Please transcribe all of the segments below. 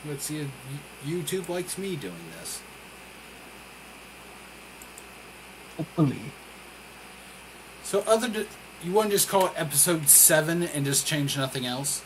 Let's see if YouTube likes me doing this. Hopefully. So you want to just call it episode 7 and just change nothing else?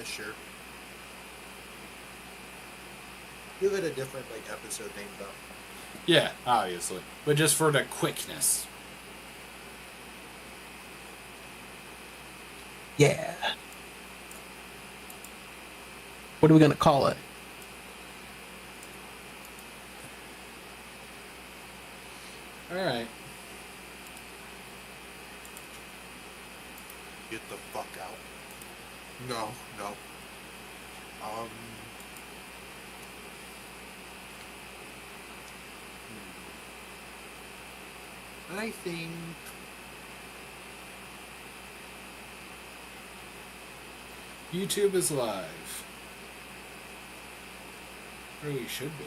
Sure. Give it a different episode name though. Yeah, obviously. But just for the quickness. Yeah. What are we gonna call it? Alright. Get the fuck out. No. I think YouTube is live. Or we should be.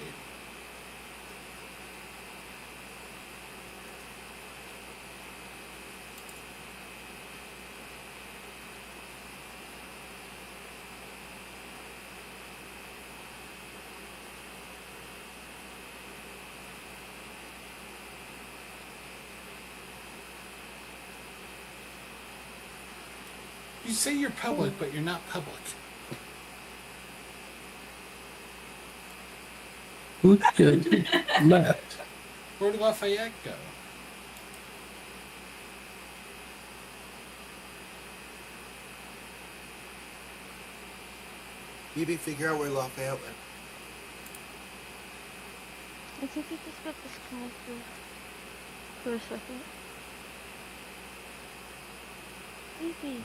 You say you're public, but you're not public. Who should left? Where did Lafayette go? maybe figure out where Lafayette went. I think he just got disconnected for a second. Maybe.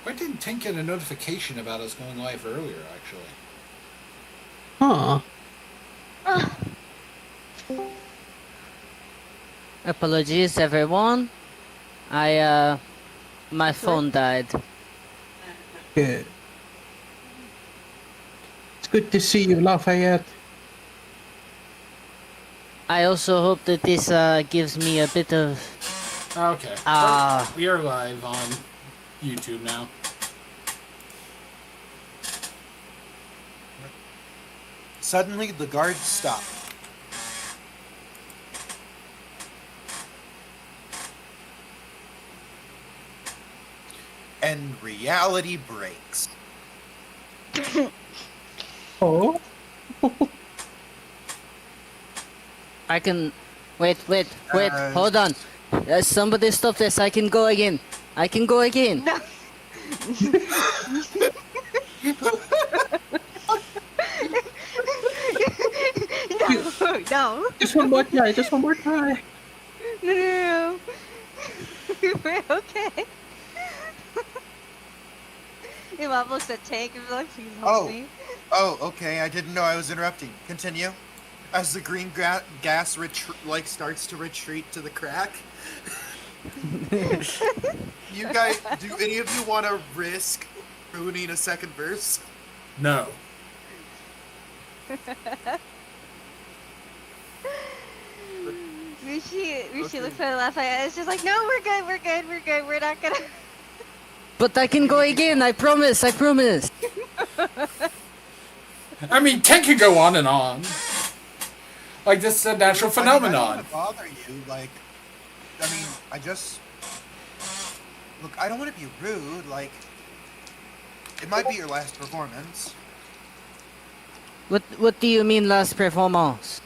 Why didn't Tink get a notification about us going live earlier, actually? Huh. Apologies, everyone. My phone died. Good. It's good to see you, Lafayette. I also hope that this gives me a bit of... Okay. We are live on YouTube now. Suddenly, the guards stop. And reality breaks. Oh. I can... Wait, hold on. Somebody stop this, I can go again. No. No. Just one more try. No. We're okay. Imov looks at Tank and like, please help me. Oh, okay. I didn't know I was interrupting. Continue. As the green gas starts to retreat to the crack. You guys, do any of you want to risk ruining a second verse? No. Rishi looks at Lafayette. It's just like, no, we're good. We're not gonna. But I can go again, I promise. I mean, Tink can go on and on. Like, this is a natural phenomenon. I don't want to bother you. Like, I mean, look, I don't want to be rude. Like, it might be your last performance. What do you mean last performance?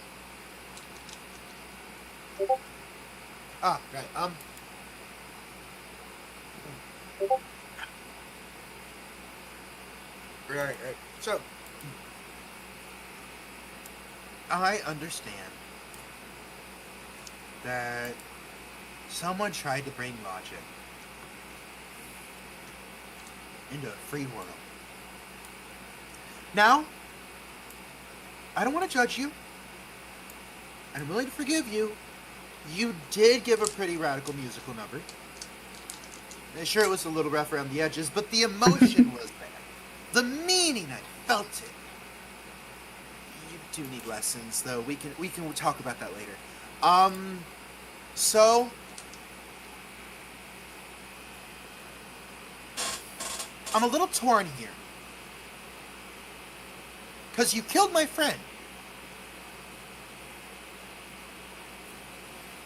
Ah, right. Right. So, I understand that someone tried to bring logic into a free world. Now, I don't want to judge you. I'm willing to forgive you. You did give a pretty radical musical number. Sure, it was a little rough around the edges, but the emotion was there. The meaning, I felt it. You do need lessons, though. We can talk about that later. So I'm a little torn here. Because you killed my friend.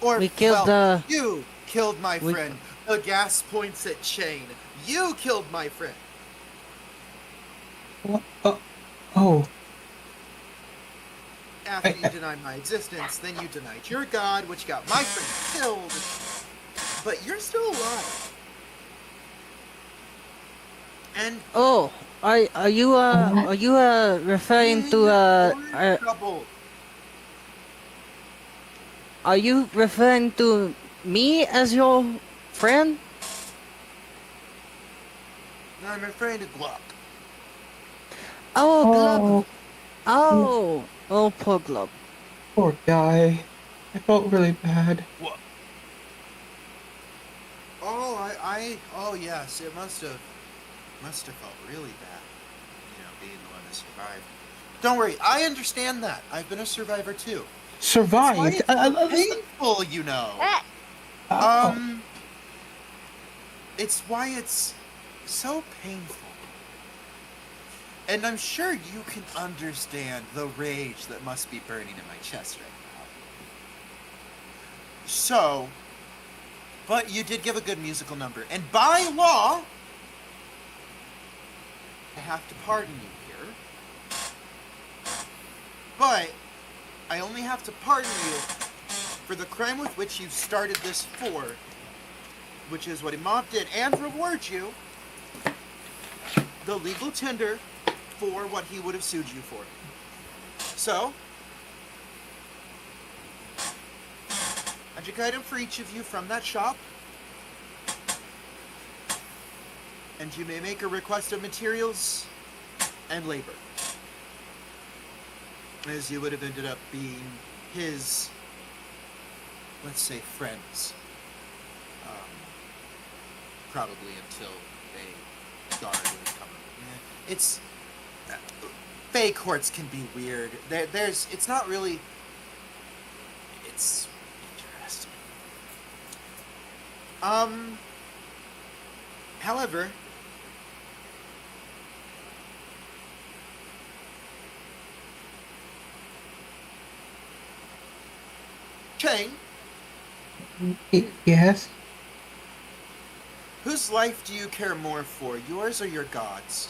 Or, We killed, you killed my friend. The gas points at Shane. You killed my friend. What? Oh. After you denied my existence, then you denied your god, which got my friend killed. But you're still alive. And Oh, are you referring to trouble. are you referring to me as your friend? I'm afraid of Gluck. Oh, Glub. Oh, Oh, poor Glub. poor guy. I felt really bad. What? Oh yes, it must have felt really bad. Being the one that survived. Don't worry, I understand that. I've been a survivor too. Survived. It's why it's so painful, It's why it's so painful. And I'm sure you can understand the rage that must be burning in my chest right now. So, but you did give a good musical number. And by law, I have to pardon you here. But I only have to pardon you for the crime with which you started this for, which is what Imov did, and reward you the legal tender for what he would have sued you for. So, magic item for each of you from that shop, and you may make a request of materials and labor, as you would have ended up being his, let's say, friends. Probably until a guard would come. It's Fey courts can be weird. It's not really. It's interesting. However, Chang, Yes? whose life do you care more for, yours or your god's?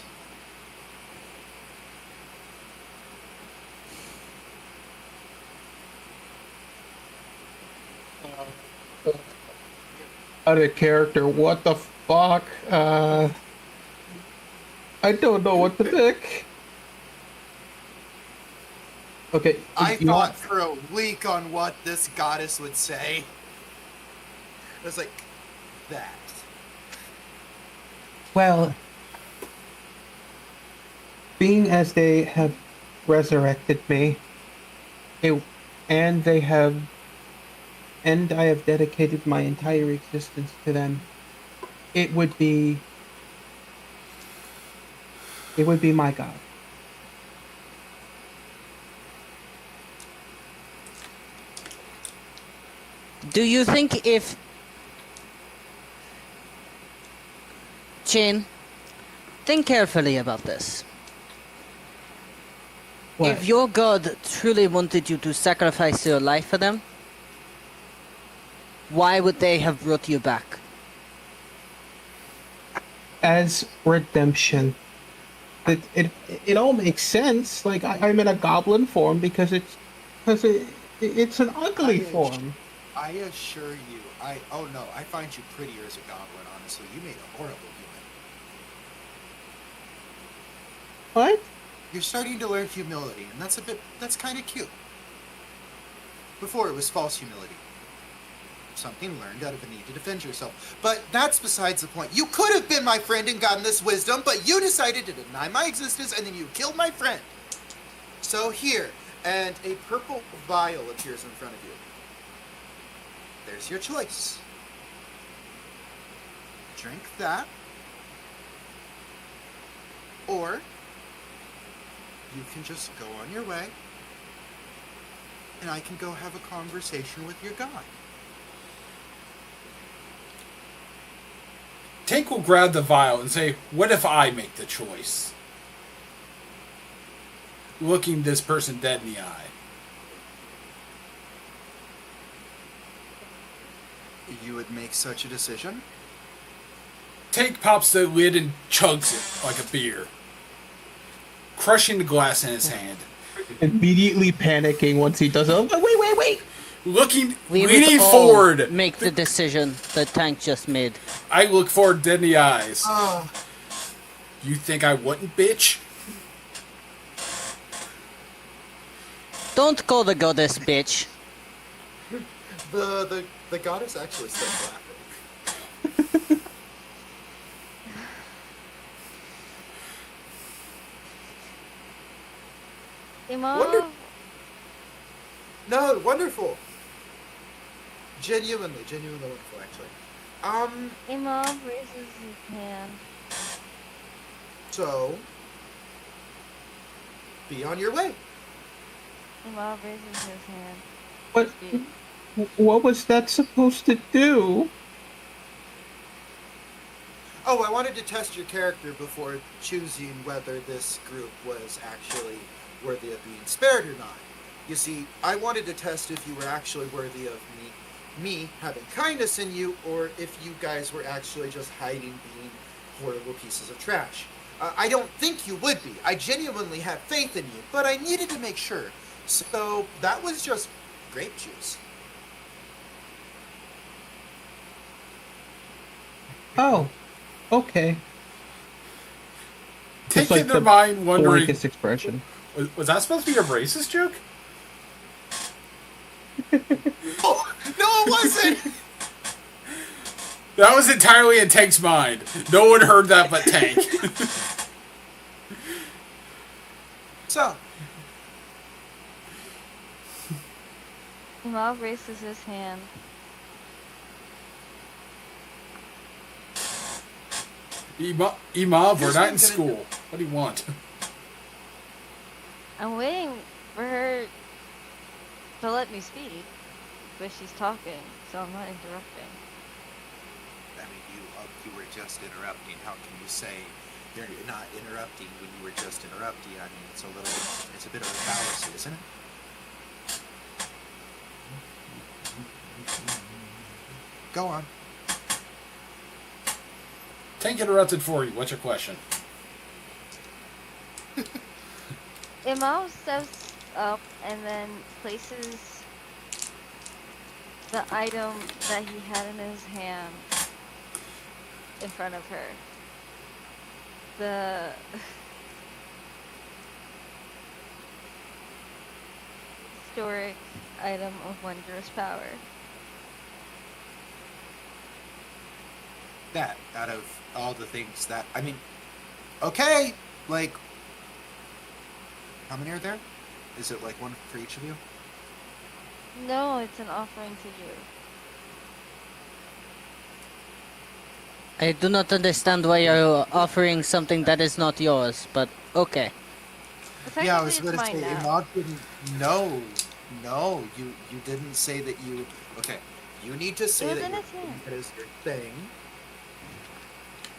Out of character, what the fuck? I don't know what to think. Okay. I you want- thought for a week on what this goddess would say. I was like, that. Well, being as they have resurrected me, and I have dedicated my entire existence to them, it would be my God. Do you think if Chin, think carefully about this. What? If your god truly wanted you to sacrifice your life for them, why would they have brought you back? As redemption. It all makes sense. Like I'm in a goblin form because it's an ugly form. I assure you, I find you prettier as a goblin, honestly. You made a horrible human. What? You're starting to learn humility, and that's kind of cute. Before it was false humility. something learned out of a need to defend yourself. But that's besides the point. You could have been my friend and gotten this wisdom, but you decided to deny my existence, and then you killed my friend. So here, and a purple vial appears in front of you. There's your choice. Drink that, or you can just go on your way, and I can go have a conversation with your god. Tank will grab the vial and say, "What if I make the choice?" Looking this person dead in the eye. You would make such a decision? Tank pops the lid and chugs it like a beer, crushing the glass in his hand. Immediately panicking once he does it. Wait. Leaning would all forward. make the decision the tank just made. I look forward dead in the eyes. Oh, You think I wouldn't, bitch? Don't call the goddess bitch. the goddess actually starts laughing. Imov, No, wonderful. Genuinely wonderful, actually. Imov raises his hand. So, be on your way. Imov raises his hand. What? What was that supposed to do? Oh, I wanted to test your character before choosing whether this group was actually worthy of being spared or not. You see, I wanted to test if you were actually worthy of me having kindness in you, or if you guys were actually just hiding being horrible pieces of trash. I don't think you would be. I genuinely have faith in you, but I needed to make sure. So that was just grape juice. Oh, okay. Just Taking their mind, wondering, blankest expression. was that supposed to be a racist joke? Oh, no, it wasn't! That was entirely in Tank's mind. No one heard that but Tank. So, Imov raises his hand. Imov, we're not in school. What do you want? I'm waiting for her to let me speak, but she's talking, so I'm not interrupting. I mean, you were just interrupting. How can you say you're not interrupting when you were just interrupting? I mean, it's a bit of a fallacy, isn't it? Go on. Tank interrupted for you. What's your question? Imov steps up and then places the item that he had in his hand in front of her. The historic item of wondrous power. That, out of all the things that, I mean, okay, like, how many are there? Is it like one for each of you? No, it's an offering to you. I do not understand why you're offering something that is not yours, but okay. Yeah, I Technically, was it's going to mine say, now. Imad didn't, no, you didn't say that you, okay, you need to say It was that in you're his hand. that is your thing.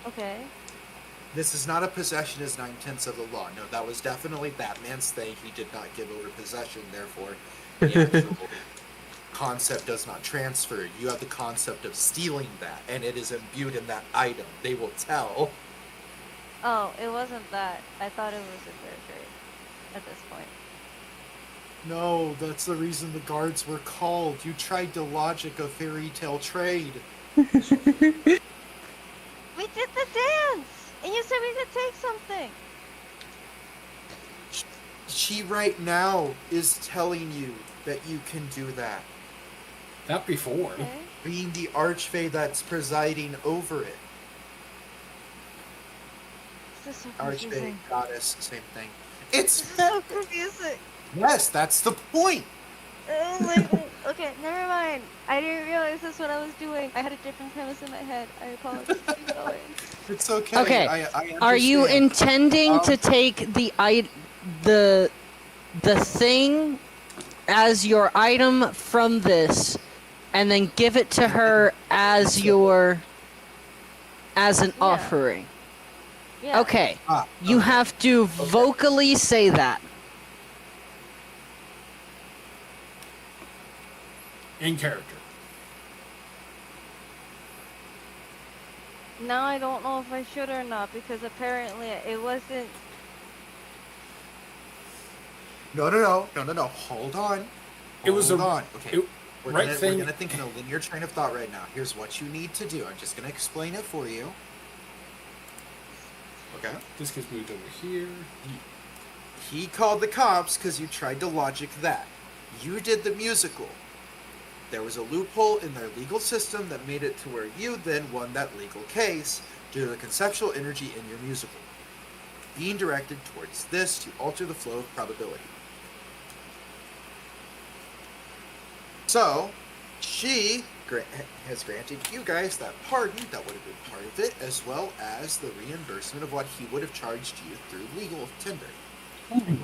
Okay. This is not a possession as 9/10 of the law. No, that was definitely Batman's thing. He did not give over possession, therefore, the actual concept does not transfer. You have the concept of stealing that, and it is imbued in that item. They will tell. Oh, it wasn't that. I thought it was a fair trade at this point. No, that's the reason the guards were called. You tried to logic a fairy tale trade. We did the dance! And you said we could take something! She right now is telling you that you can do that. Not before. Okay. being the archfey that's presiding over it. This is so Archfey, confusing. goddess, same thing. It's This is so confusing. yes, that's the point. Oh my. Okay, never mind. I didn't realize this what I was doing. I had a different premise in my head. I apologize. Keep going. It's okay. Okay. I Are you understand. intending to take the thing as your item from this, and then give it to her as an Yeah. offering? Yeah. Okay. Ah, You okay. have to vocally say that. In character. Now I don't know if I should or not because apparently it wasn't. No. Hold on. It was Hold a- on. Okay. it- We're right gonna, thing- We're gonna think in a linear train of thought right now. Here's what you need to do. I'm just gonna explain it for you. Okay. This gets moved over here. He called the cops because you tried to logic that. You did the musical. There was a loophole in their legal system that made it to where you then won that legal case due to the conceptual energy in your musical being directed towards this to alter the flow of probability. So, she has granted you guys that pardon that would have been part of it, as well as the reimbursement of what he would have charged you through legal tender,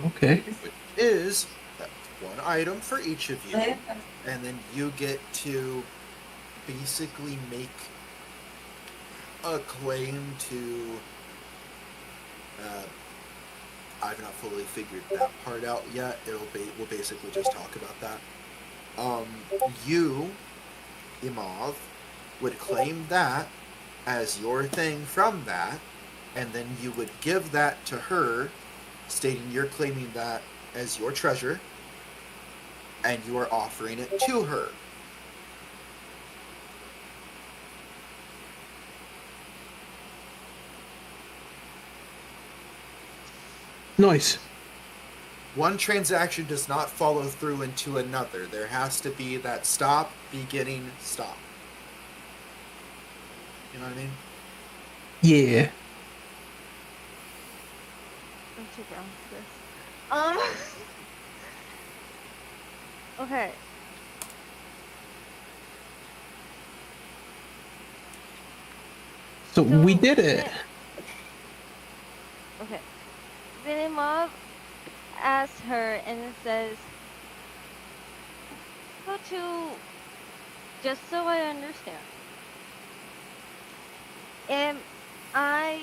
Okay. which is that one item for each of you, and then you get to basically make a claim to. I've not fully figured that part out yet. We'll basically just talk about that. You, Imov, would claim that as your thing from that, and then you would give that to her, stating you're claiming that as your treasure, and you are offering it to her. Nice. One transaction does not follow through into another. There has to be that stop, beginning, stop. You know what I mean? Yeah. I'm too grown for this. Okay. So we did it. Okay. Then Imov asks her and it says, "Go to, just so I understand, am I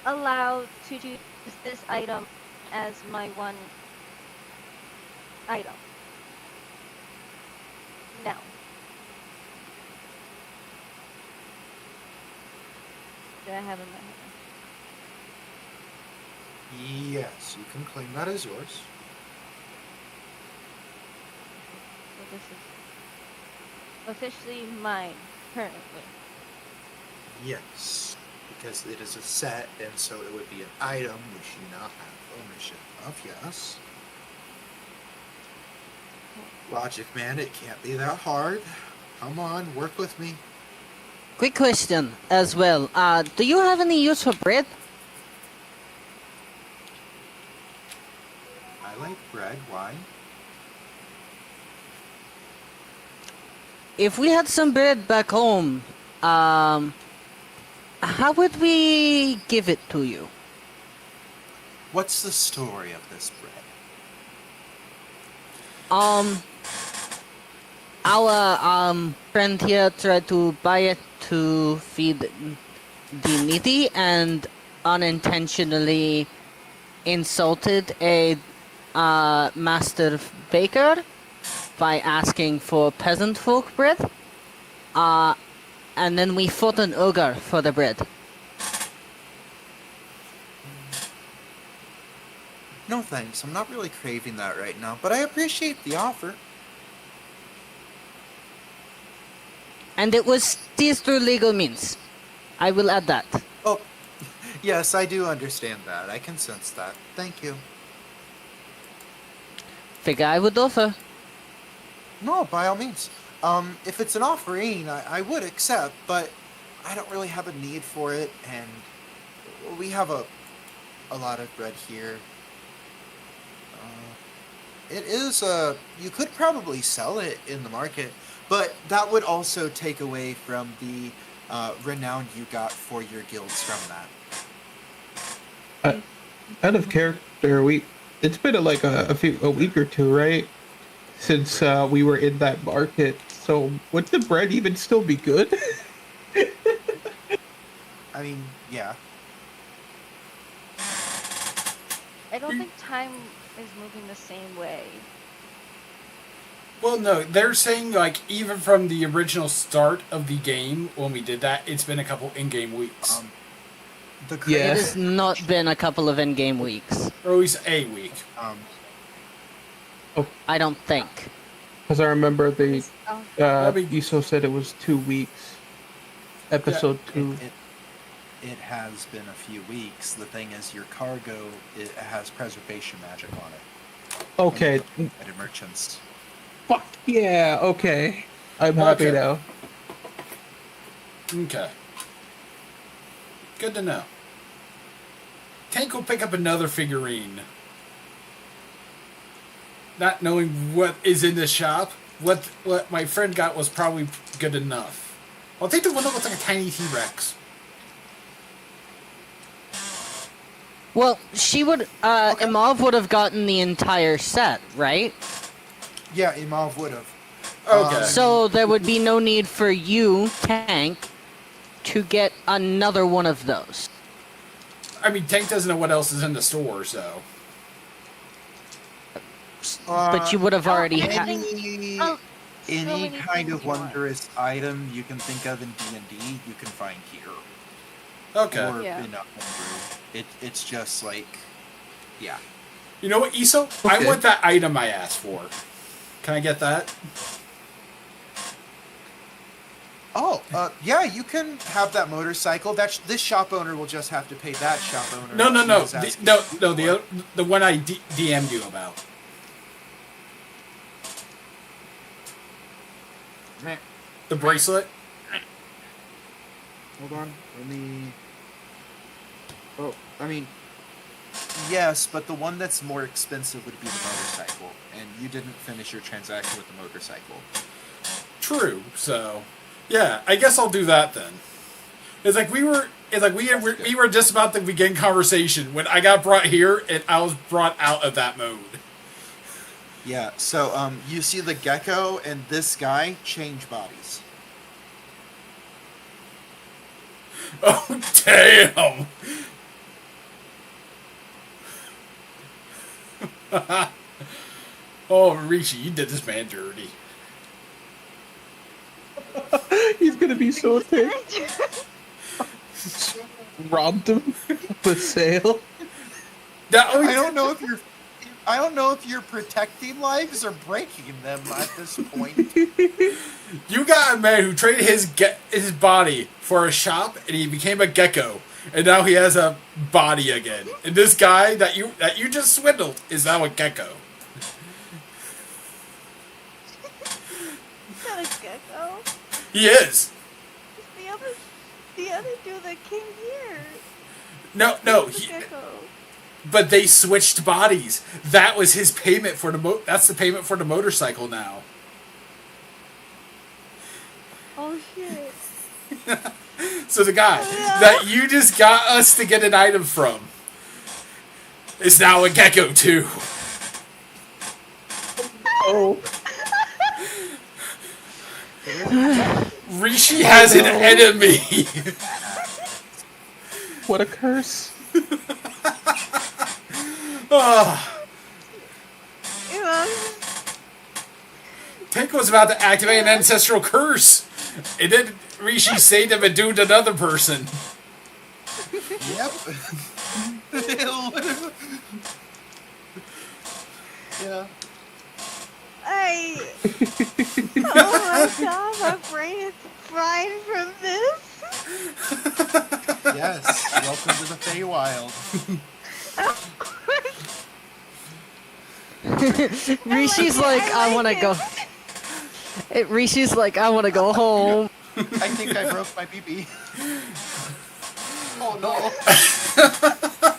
allowed to use this item as my one item?" No. That I have in my hand. Yes, you can claim that as yours. So this is officially mine currently. Yes, because it is a set, and so it would be an item which you now have ownership of, yes. Logic, man, it can't be that hard. Come on, work with me. Quick question as well. Do you have any use for bread? I like bread, why? If we had some bread back home, how would we give it to you? What's the story of this bread? Our friend here tried to buy it to feed the needy and unintentionally insulted a master baker by asking for peasant folk bread. And then we fought an ogre for the bread. No thanks, I'm not really craving that right now, but I appreciate the offer. And it was seized through legal means. I will add that. Oh, yes, I do understand that. I can sense that. Thank you. Figure I would offer. No, by all means. If it's an offering, I would accept, but I don't really have a need for it, and we have a lot of bread here. It is you could probably sell it in the market, but that would also take away from the renown you got for your guilds from that. Out of character, it's been like a week or two, right? Since we were in that market. So would the bread even still be good? I mean, yeah. I don't think time is moving the same way. Well, no, they're saying, like, even from the original start of the game, when we did that, it's been a couple in-game weeks. Yeah. It has not been a couple of in-game weeks. Or at least a week. I don't think. Because I remember Oh, Iso said it was 2 weeks. Episode 2. It has been a few weeks. The thing is, your cargo, it has preservation magic on it. Okay. At merchants. Fuck yeah, okay. I'm happy Okay. now. Okay. Good to know. Tank will pick up another figurine. Not knowing what is in the shop, what my friend got was probably good enough. I'll take the one that looks like a tiny T-Rex. Well, she would. Imov would have gotten the entire set, right? Yeah, Imov would have. Okay. So there would be no need for you, Tank, to get another one of those. I mean, Tank doesn't know what else is in the store, so... But you would have already had. Any, Oh, so any many kind things of you want. wondrous item you can think of in D&D, you can find here. Okay. Or Yeah. in a homebrew. It's just like, yeah. You know what, Iso? I Okay. want that item I asked for. Can I get that? Oh, yeah, you can have that motorcycle. This shop owner will just have to pay that shop owner. No, what he was The, asking no, for. no, the one I DM'd you about. Meh. The bracelet? Hold on, let me... Oh, I mean... Yes, but the one that's more expensive would be the motorcycle, and you didn't finish your transaction with the motorcycle. True, so... Yeah, I guess I'll do that then. It's like we were just about to begin conversation when I got brought here and I was brought out of that mode. Yeah, so, you see the gecko and this guy change bodies. Oh, damn! Oh, Rishi, you did this man dirty. He's gonna be so ticked. Robbed him with sale. That, I don't know if you're protecting lives or breaking them at this point. you got a man who traded his body for a shop and he became a gecko. And now he has a body again. And this guy that you just swindled is now a gecko. He's not a gecko. He is. The other dude that came here. No, He's a gecko. but they switched bodies. That was his payment for that's the payment for the motorcycle now. Oh shit. So the guy that you just got us to get an item from is now a gecko too. Oh. Rishi has an enemy. What a curse. Tank was about to activate an ancestral curse. And then Rishi saved him and doomed another person. Yep. Yeah. Oh my god, my brain is fried from this. Yes. Welcome to the Feywild. Rishi's like, I want to like go. Rishi's like, I want to go home. I think I broke my BB. Oh no.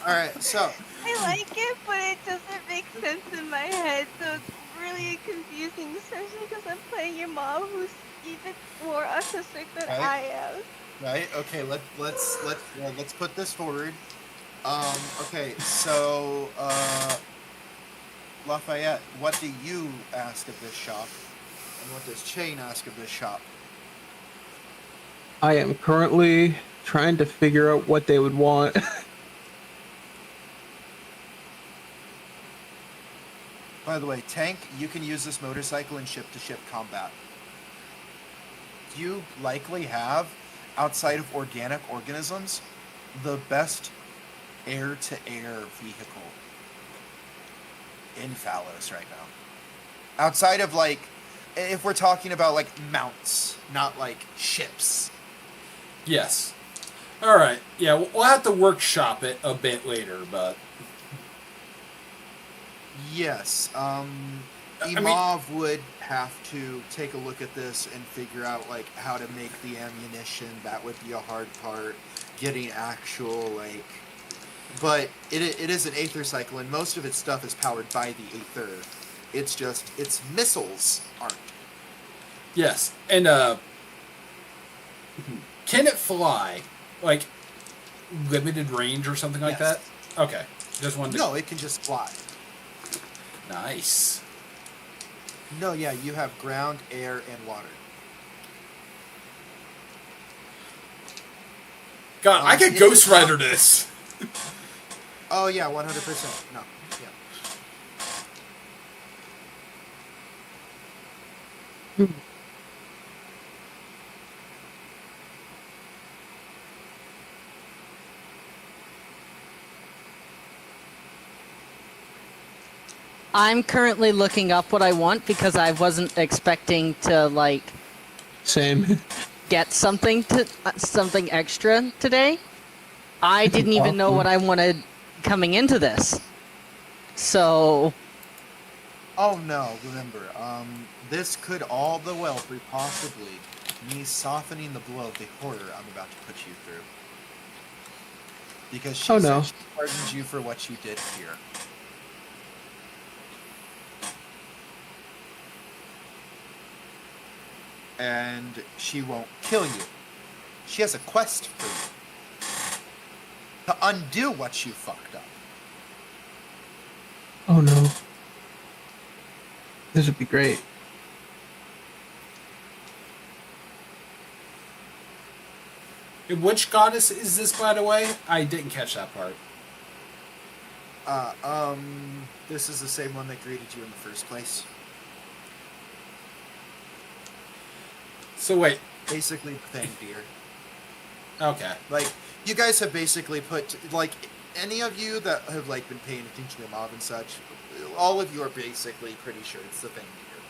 Alright, so. I like it, but it doesn't make sense in my head, so it's really confusing, especially because I'm playing your mom, who's even more autistic than Right. I am. Right, okay, let's put this forward. Okay, so, Lafayette, what do you ask of this shop? And what does Chain ask of this shop? I am currently trying to figure out what they would want. By the way, Tank, you can use this motorcycle in ship-to-ship combat. You likely have, outside of organic organisms, the best air-to-air vehicle in Phalos right now. Outside of, like, if we're talking about, like, mounts, not, like, ships. Yes. All right. Yeah, we'll have to workshop it a bit later, but Yes, mean- Imov would have to take a look at this and figure out, like, how to make the ammunition. That would be a hard part. Getting actual, like... But it is an Aether cycle, and most of its stuff is powered by the Aether. It's just, its missiles aren't. yes. And can it fly? Like limited range or something like Yes. that? Okay. Just wanted to... No, it can just fly. Nice. No, yeah, you have ground, air, and water. God, I could it Ghost is Rider not- this. Oh, yeah, 100%. No, yeah. I'm currently looking up what I want because I wasn't expecting to like Same. get something extra today. I didn't even know what I wanted coming into this. So Oh no, remember, this could all the well be possibly me softening the blow of the horror I'm about to put you through. Because she Oh, said no. she pardoned you for what you did here. And she won't kill you. She has a quest for you. To undo what you fucked up. Oh no. This would be great. Which goddess is this, by the way? I didn't catch that part. This is the same one that greeted you in the first place. So wait. Basically, the thing, dear. Okay. Like, you guys have basically put, like, any of you that have, like, been paying attention to Imov and such, all of you are basically pretty sure it's the thing, dear.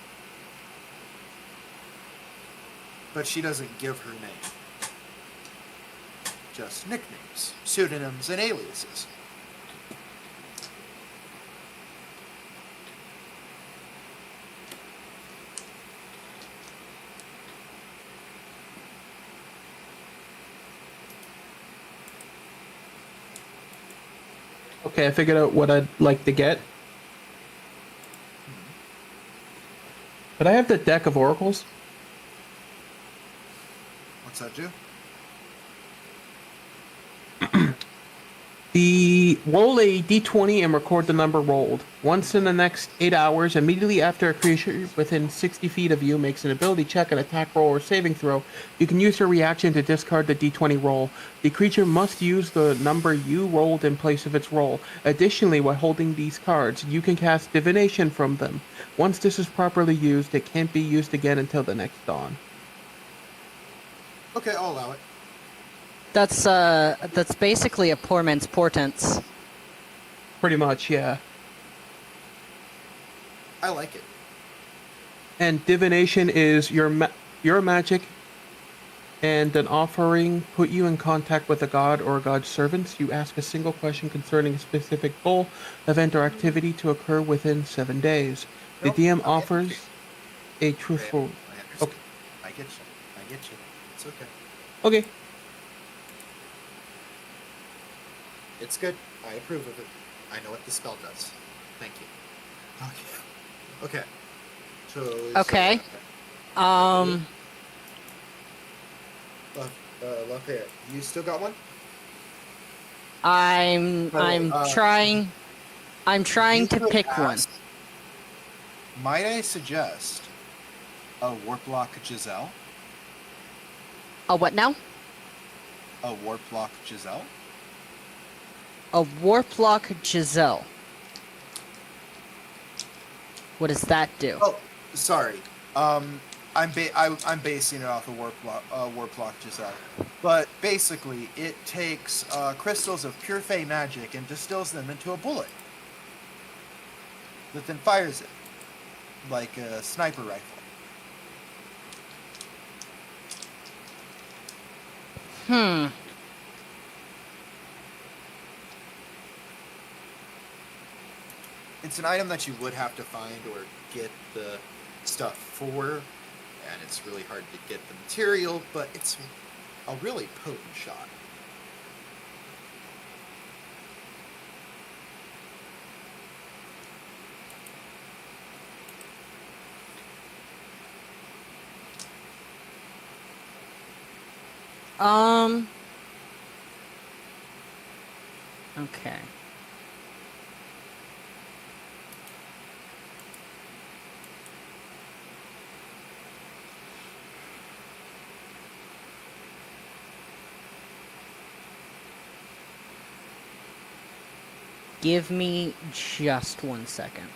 But she doesn't give her name. Just nicknames, pseudonyms, and aliases. Okay, I figured out what I'd like to get. But I have the deck of oracles. What's that do? Roll a d20 and record the number rolled. Once in the next 8 hours, immediately after a creature within 60 feet of you makes an ability check, an attack roll, or saving throw, you can use your reaction to discard the d20 roll. The creature must use the number you rolled in place of its roll. Additionally, while holding these cards, you can cast divination from them. Once this is properly used, it can't be used again until the next dawn. Okay, I'll allow it. that's basically a poor man's portents. Pretty much, yeah. I like it. And divination is your magic and an offering put you in contact with a god or a god's servants. You ask a single question concerning a specific goal, event, or activity to occur within 7 days. The Nope, DM okay. offers a truthful... I understand. get you. I get you. It's okay. Okay. It's good. I approve of it. I know what the spell does. Thank you. Okay. Okay. So. Okay. Lafayette, you still got one? I'm trying. I'm trying You to could pick one. ask- Might I suggest a warp lock Giselle? A what now? A warp lock Giselle? A warp lock Giselle. What does that do? Oh, sorry. I'm basing it off of warp lock Giselle, but basically it takes crystals of pure fey magic and distills them into a bullet that then fires it like a sniper rifle. It's an item that you would have to find or get the stuff for, and it's really hard to get the material, but it's a really potent shot. Okay. Give me just 1 second.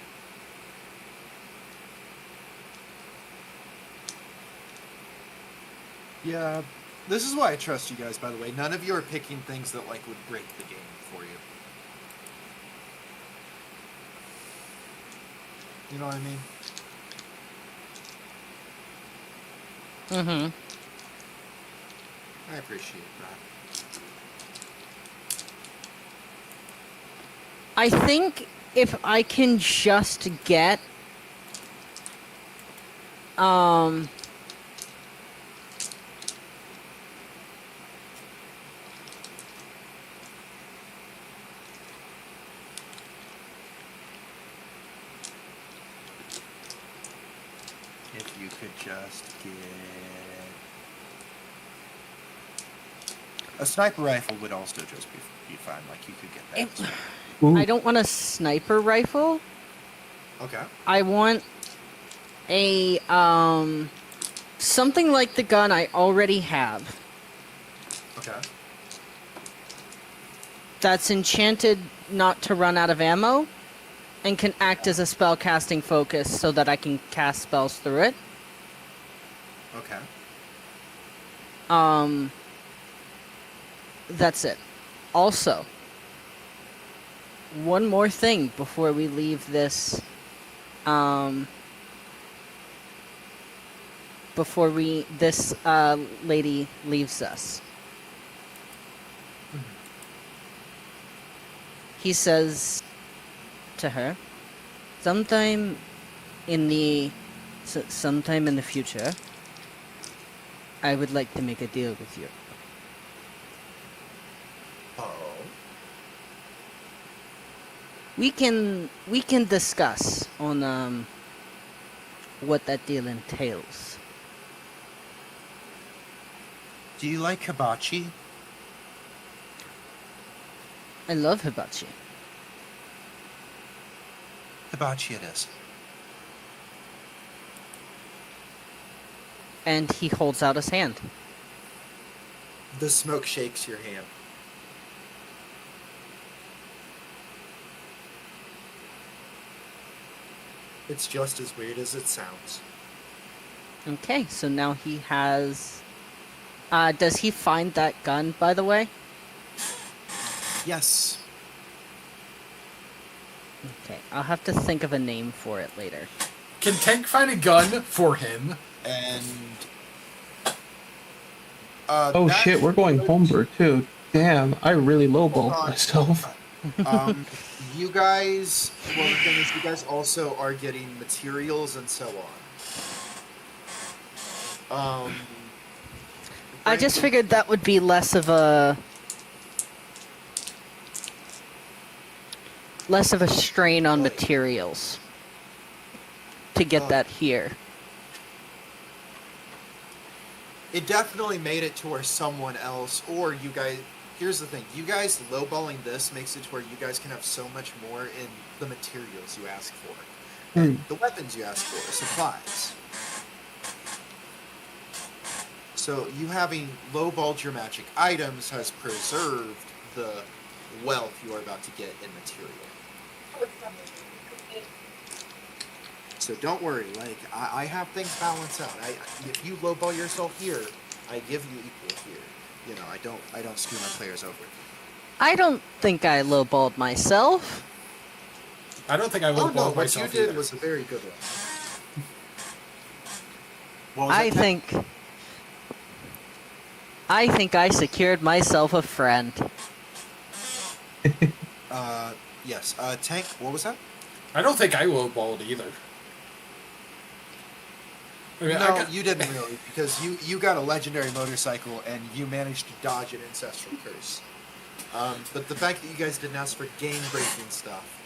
Yeah, this is why I trust you guys, by the way. None of you are picking things that, like, would break the game for you. You know what I mean? Mm-hmm. I appreciate that. I think if I can just get If you could just get a sniper rifle would also just be fine. Like you could get that. It- as well. Ooh. I don't want a sniper rifle. Okay. I want a something like the gun I already have Okay. that's enchanted not to run out of ammo and can act as a spell casting focus so that I can cast spells through it. Okay. That's it. Also, one more thing before we leave this this lady leaves us. He says to her, sometime in the future, I would like to make a deal with you. Oh. We can discuss on what that deal entails. Do you like hibachi? I love hibachi. Hibachi it is. And he holds out his hand. The smoke shakes your hand. It's just as weird as it sounds. Okay, so now he has... does he find that gun, by the way? Yes. Okay, I'll have to think of a name for it later. Can Tank find a gun for him? And Oh that- shit, we're going homebrew too. Damn, I really lowballed Hold on. myself. You guys, well, the thing is, you guys also are getting materials and so on. I just figured that would be less of a strain on materials to get that here. It definitely made it to where someone else, or you guys, here's the thing, you guys lowballing this makes it to where you guys can have so much more in the materials you ask for. And the weapons you ask for, supplies. So you having lowballed your magic items has preserved the wealth you are about to get in material. So don't worry, like, I have things balanced out. If you lowball yourself here, I give you equal here. You know, I don't screw my players over. I don't think I lowballed myself. I don't think I will No, what you myself did either. was a very good one. What was I that? think I secured myself a friend. Yes. Tank, what was that? I don't think I lowballed either. I mean, No, you didn't really, because you got a legendary motorcycle and you managed to dodge an ancestral curse. But the fact that you guys didn't ask for game-breaking stuff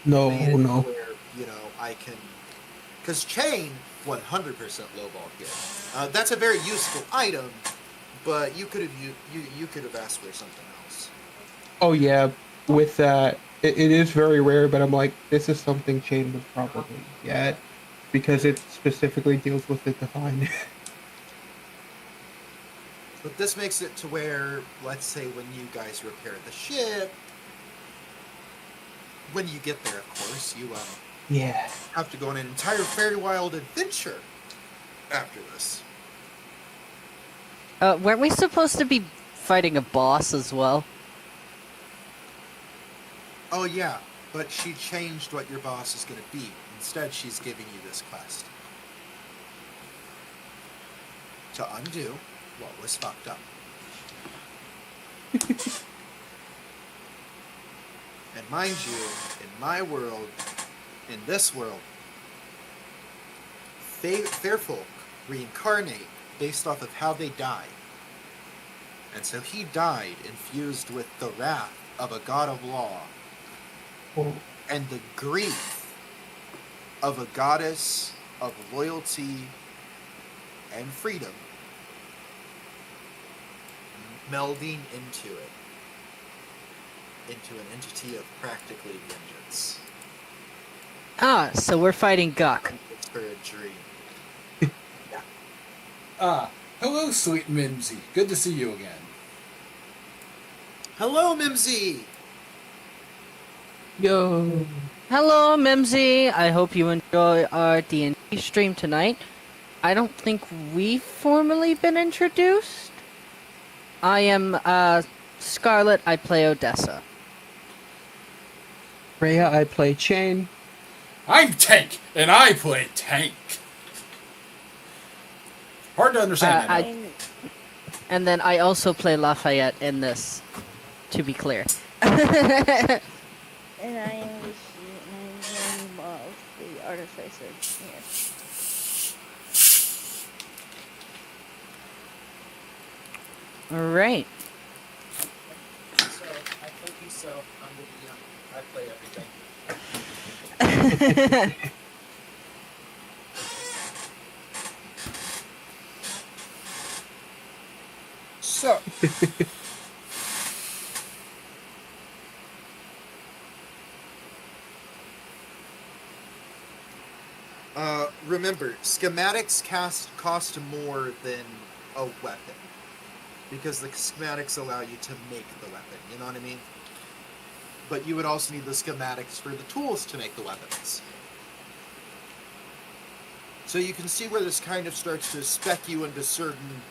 No, made it no. where, you know, I can... Because chain, 100% lowball here. That's a very useful item, but you could have you could have asked for something else. Oh yeah, with that, it is very rare, but I'm like, this is something Chain would probably get, because it specifically deals with the divine. But this makes it to where, let's say, when you guys repair the ship, when you get there, of course, you Yeah. have to go on an entire Fairy Wild adventure after this. Weren't we supposed to be fighting a boss as well? Oh yeah, but she changed what your boss is going to be. Instead, she's giving you this quest to undo what was fucked up. And mind you, in my world, in this world, fair folk reincarnate based off of how they die. And so he died infused with the wrath of a god of law Oh. and the grief of a goddess of loyalty and freedom melding into an entity of practically vengeance. Ah, so we're fighting Guk. It's for a dream. Hello, sweet Mimsy. Good to see you again. Hello, Mimsy! Yo. Hello, Mimsy. I hope you enjoy our D&D stream tonight. I don't think we've formally been introduced. I am Scarlet. I play Odessa. Rhea, I play Chain. I'm Tank, and I play Tank. Hard to understand. I know. And then I also play Lafayette in this, to be clear. And I am Rishi, and I'm Imov, the artificer here. Alright. So, I told you so. I'm the DM. I play everything. So. Remember, schematics cost more than a weapon. Because the schematics allow you to make the weapon, you know what I mean? But you would also need the schematics for the tools to make the weapons. So you can see where this kind of starts to spec you into certain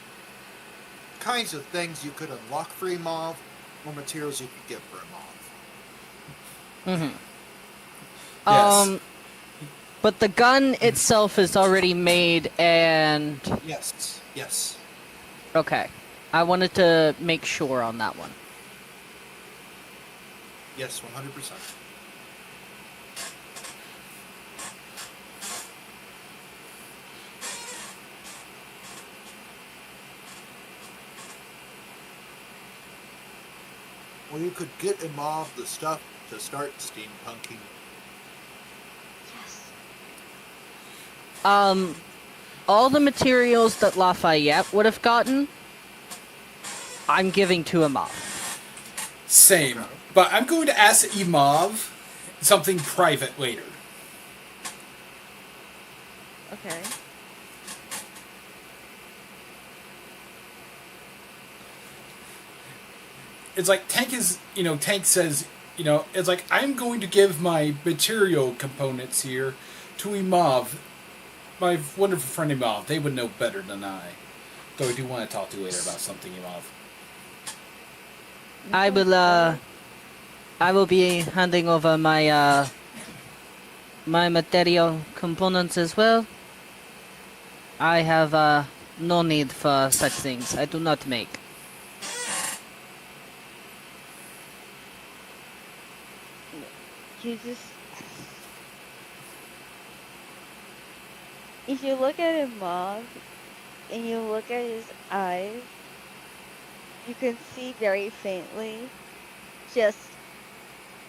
kinds of things you could unlock for Imov, or materials you could get for Imov. Mm-hmm. Yes. But the gun itself is already made and... Yes, yes. Okay. I wanted to make sure on that one. Yes, 100%. you could get Imov the stuff to start steampunking. Yes. All the materials that Lafayette would have gotten, I'm giving to Imov. Same. Okay. But I'm going to ask Imov something private later. Okay. It's like Tank says, it's like, I'm going to give my material components here to Imov, my wonderful friend Imov. They would know better than I. Though I do want to talk to you later about something, Imov. I will be handing over my my material components as well. I have no need for such things. I do not make. You just... If you look at him, Mom, and you look at his eyes, you can see very faintly just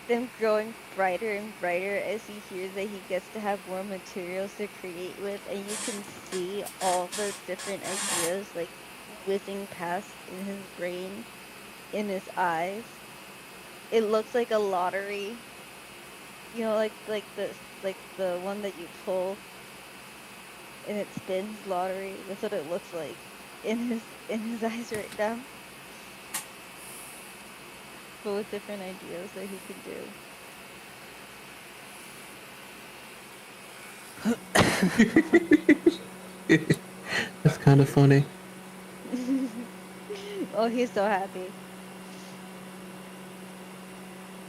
them growing brighter and brighter as he hears that he gets to have more materials to create with, and you can see all the different ideas like whizzing past in his brain, in his eyes. It looks like a lottery, like the one that you pull and it spins lottery. That's what it looks like in his eyes right now. But with different ideas that he can do. That's kind of funny. Oh, he's so happy.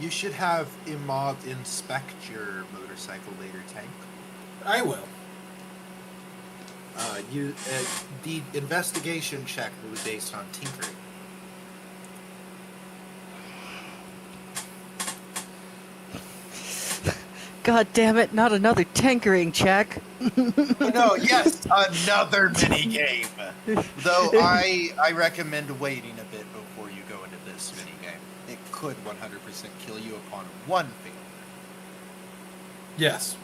You should have Imov inspect your motorcycle later, Tank. I will. The investigation check will be based on tinkering. God damn it, not another tinkering check. No, yes, another mini game. Though I recommend waiting a bit before you go into this mini game. It could 100% kill you upon one failure. Yes.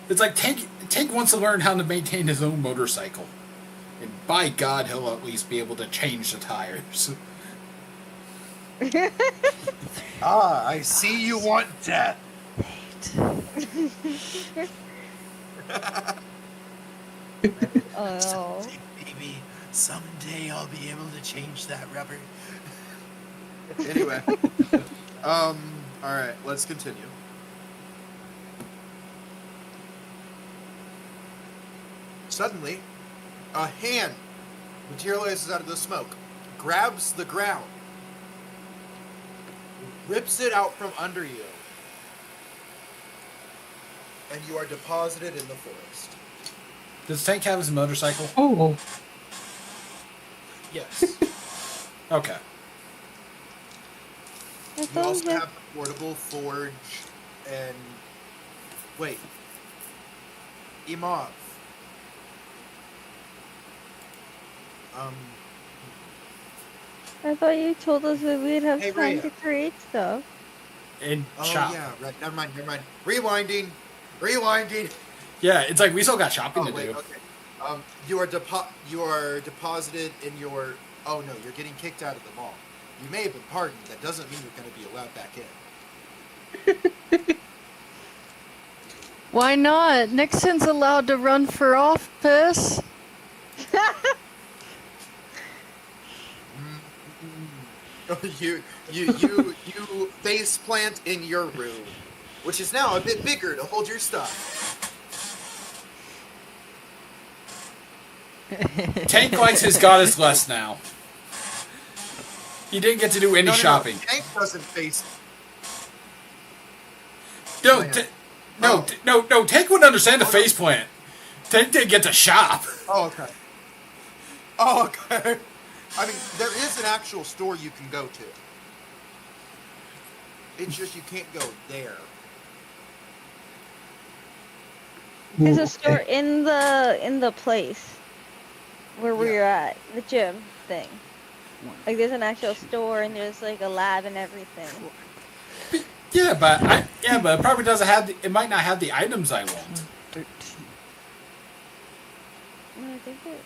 It's like Tank wants to learn how to maintain his own motorcycle. And by God, he'll at least be able to change the tires. I see you want death. Oh no. Baby, someday I'll be able to change that rubber. Anyway. Alright, let's continue. Suddenly, a hand materializes out of the smoke, grabs the ground, rips it out from under you, and you are deposited in the forest. Does Tank have his motorcycle? Oh, Yes. Okay. You also have the portable forge and... Wait. Imov. I thought you told us that we'd have Hey, time Rhea. to create stuff. And Oh, shop. yeah, right. Never mind. Rewinding. Yeah, it's like we still got shopping Oh, to wait, do. okay. You are deposited in your... Oh, no, you're getting kicked out of the mall. You may have been pardoned. That doesn't mean you're going to be allowed back in. Why not? Nixon's allowed to run for office. You face plant in your room, which is now a bit bigger to hold your stuff. Tank likes his goddess less now. He didn't get to do any shopping. Tank doesn't face. No, plant. no, Tank wouldn't understand the face plant. Tank didn't get to shop. Oh, okay. I mean, there is an actual store you can go to. It's just you can't go there. There's Ooh, a store okay. in the place where we're at, the gym thing. Like there's an actual store and there's like a lab and everything. Yeah, but it probably doesn't have. It might not have the items I want. 13. No, I think it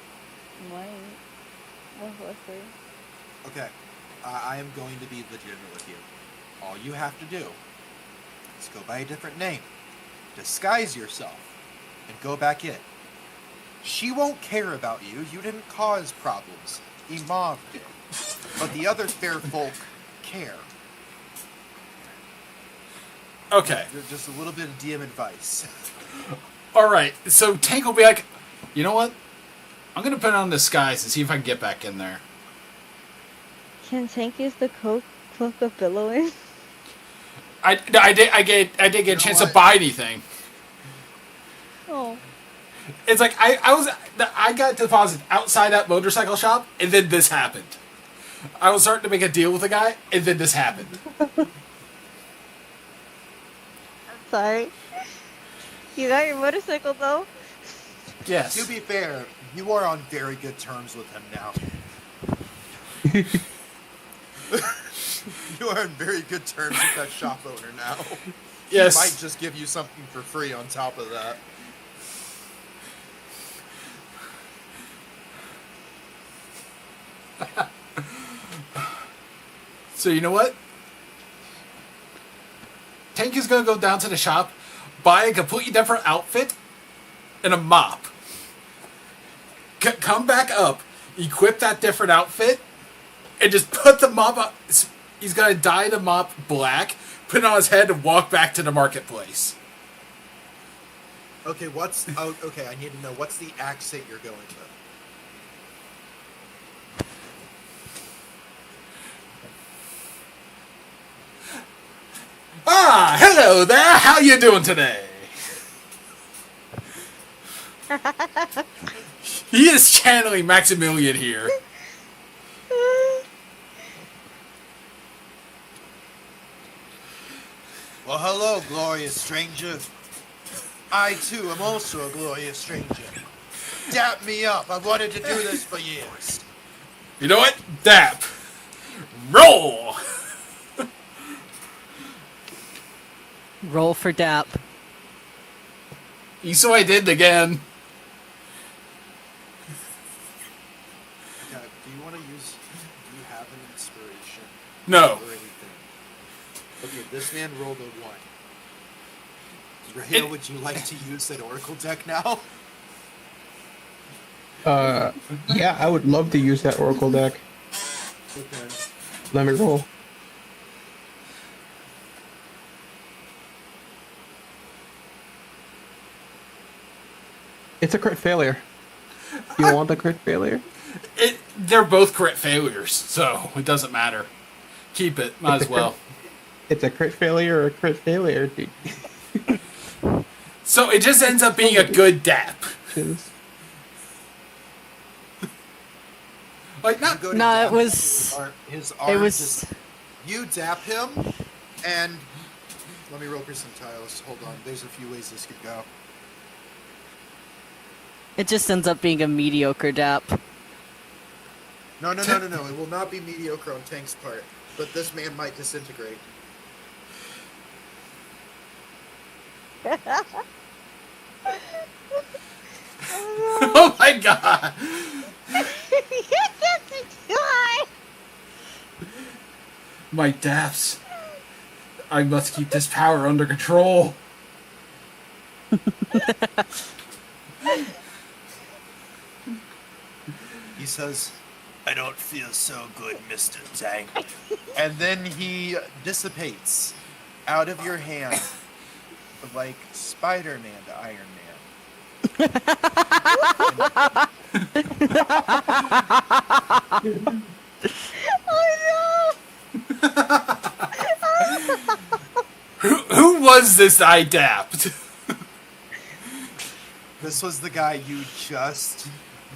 might. 143. Okay, I am going to be legitimate with you. All you have to do is go by a different name, disguise yourself, and go back in. She won't care about you. You didn't cause problems. Imov did. But the other fair folk care. Okay. You're just a little bit of DM advice. All right. So Tank will be like, you know what? I'm gonna put on disguise and see if I can get back in there. Can Tank use the cloak of billowing? I did get a chance to buy anything. Oh. It's like I got deposited outside that motorcycle shop, and then this happened. I was starting to make a deal with the guy, and then this happened. I'm sorry. You got your motorcycle though? Yes. To be fair, you are on very good terms with him now. You are on very good terms with that shop owner now. Yes. He might just give you something for free on top of that. So you know what? Tank is gonna go down to the shop, buy a completely different outfit, and a mop. Come back up, equip that different outfit, and just put the mop up. He's gonna dye the mop black, put it on his head, and walk back to the marketplace. Okay, okay, I need to know, what's the accent you're going with? Ah, hello there. How you doing today? He is channeling Maximilian here. Well, hello, glorious stranger. I, too, am also a glorious stranger. Dap me up. I've wanted to do this for years. You know what? Dap. Roll. Roll for DAP. You saw I did it again. Okay, do you want to use... Do you have an inspiration? No. Or anything? Okay, this man rolled a 1. Raheel, would you like to use that oracle deck now? Yeah, I would love to use that Oracle deck. Okay. Let me roll. It's a crit failure. You want the crit failure? They're both crit failures, so it doesn't matter. Keep it. Might as well. It's a crit failure or a crit failure, dude. So it just ends up being a good dap. Like, not Go to No, dap it was. his It arm was. just... You dap him, and... Let me roll percentiles. Hold on. There's a few ways this could go. It just ends up being a mediocre DAP. No. It will not be mediocre on Tank's part. But this man might disintegrate. Oh my god! My daps. I must keep this power under control. He says, I don't feel so good, Mr. Tank. And then he dissipates out of your hand like Spider-Man to Iron Man. Oh Who was this I dapped? This was the guy you just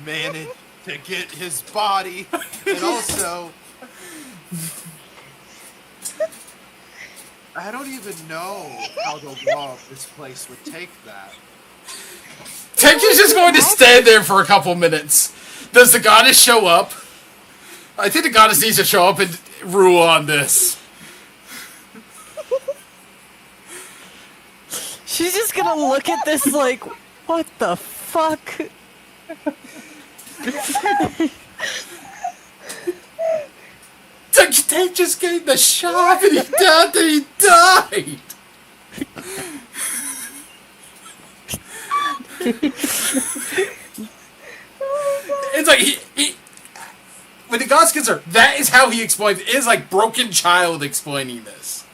managed to get his body. And also, I don't even know how the law of this place would take that. Tank is just going to stand there for a couple minutes. Does the goddess show up? I think the goddess needs to show up and rule on this. She's just gonna look at this like, what the fuck? They just gave the shot and he died. It's like he when the gods gets her, that is how he explains it. It is like broken child explaining this.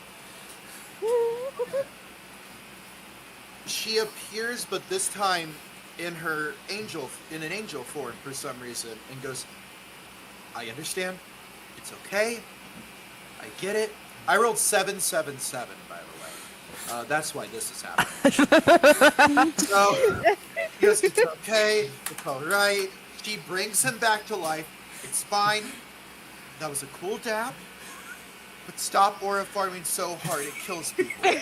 She appears, but this time in an angel form for some reason, and goes, I understand. It's okay. I get it. I rolled 777, by the way. That's why this is happening. So, he goes, it's okay. It's all right. She brings him back to life. It's fine. That was a cool dab. But stop aura farming so hard it kills people.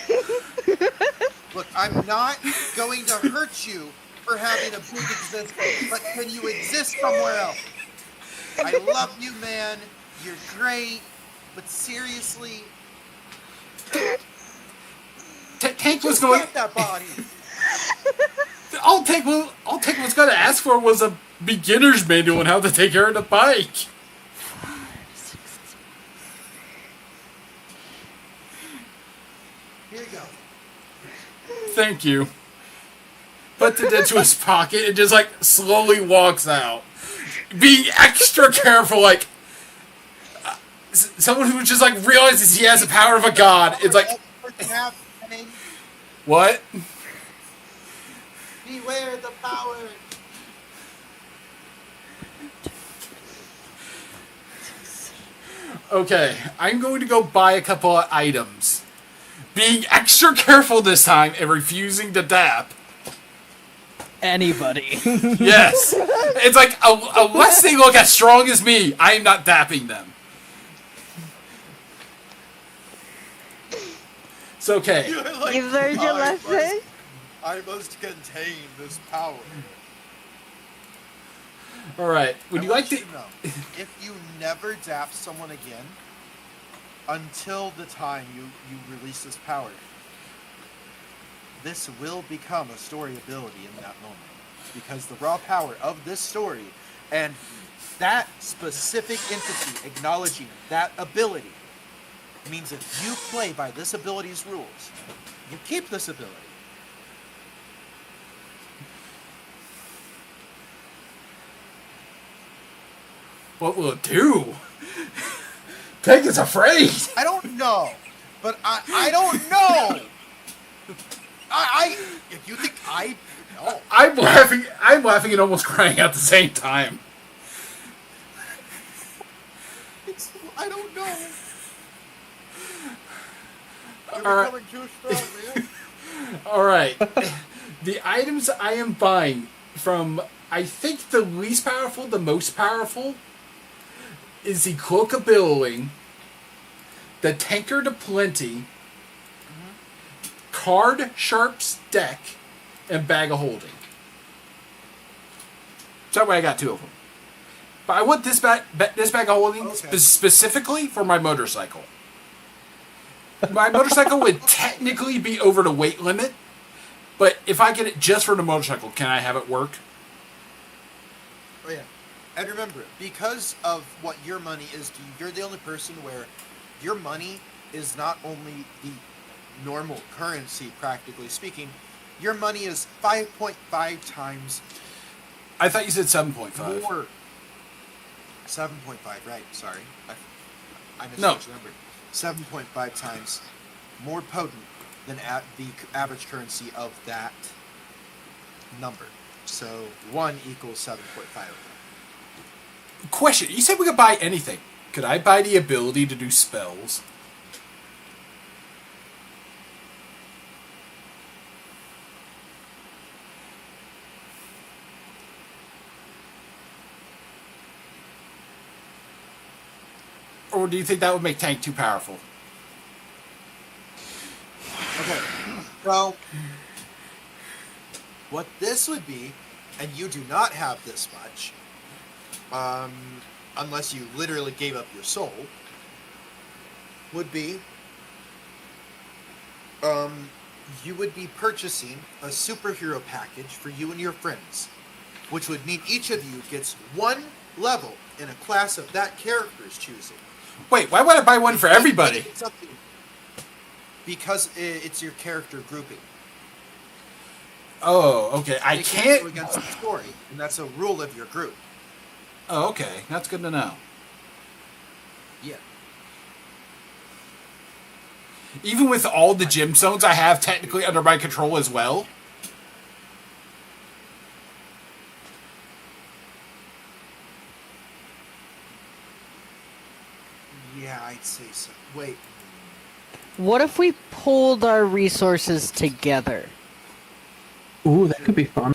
Look, I'm not going to hurt you for having a big existence, but can you exist somewhere else? I love you, man. You're great, but seriously, Tank was just going. get that body. All Tank was going to ask for was a beginner's manual on how to take care of the bike. Here you go. Thank you. Puts it into his pocket and just like slowly walks out, being extra careful, like. Someone who just like realizes he has the power of a god. It's like, what? Beware the power. Okay, I'm going to go buy a couple of items. Being extra careful this time and refusing to dap. Anybody. Yes. It's like, unless they look as strong as me, I am not dapping them. It's okay. Like, You've learned your lesson. I must contain this power. Alright, would you like to... know, if you never dap someone again, until the time you release this power, this will become a story ability in that moment. Because the raw power of this story and that specific entity acknowledging that ability means if you play by this ability's rules, you keep this ability. What will it do? Tank is afraid. I don't know, but I don't know. If you think I know. I'm laughing and almost crying at the same time. I don't know. You're All right. becoming too strong, man. Alright. The items I am buying from, I think the least powerful, the most powerful, is the Cloak of Billowing, the Tankard of Plenty, Card Sharp's Deck, and Bag of Holding. So that way I got two of them. But I want this bag of holding specifically for my motorcycle. My motorcycle would technically be over the weight limit, but if I get it just for the motorcycle, can I have it work? Oh yeah. And remember, because of what your money is to you, you're the only person where your money is not only the normal currency, practically speaking, your money is 5.5 times I thought you said 7.5. more. 7.5, right, sorry. I missed No. the number. 7.5 times more potent than at the average currency of that number. So 1 equals 7.5. Question, you said we could buy anything. Could I buy the ability to do spells? Or do you think that would make Tank too powerful? Okay. Well, what this would be, and you do not have this much, unless you literally gave up your soul, would be you would be purchasing a superhero package for you and your friends, which would mean each of you gets one level in a class of that character's choosing. Wait, why would I buy one for everybody? Because it's your character grouping. Oh, okay. I They can't. go against the story, and that's a rule of your group. Oh, okay. That's good to know. Yeah. Even with all the gym zones I have technically under my control as well. Yeah, I'd say so. Wait. What if we pulled our resources together? Ooh, that could be fun.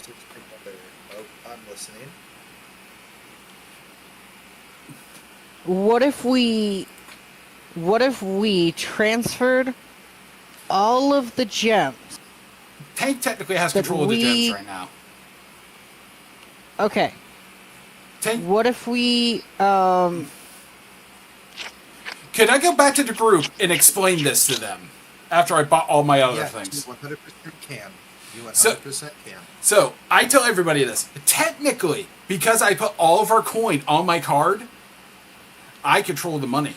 Oh, I'm listening. What if we transferred all of the gems? Tank technically has That control of the we- gems right now. Okay. Tank, What if we could I go back to the group and explain this to them after I bought all my other Yeah, things? you 100% can. You 100% So- can. So, I tell everybody this. Technically, because I put all of our coin on my card, I control the money.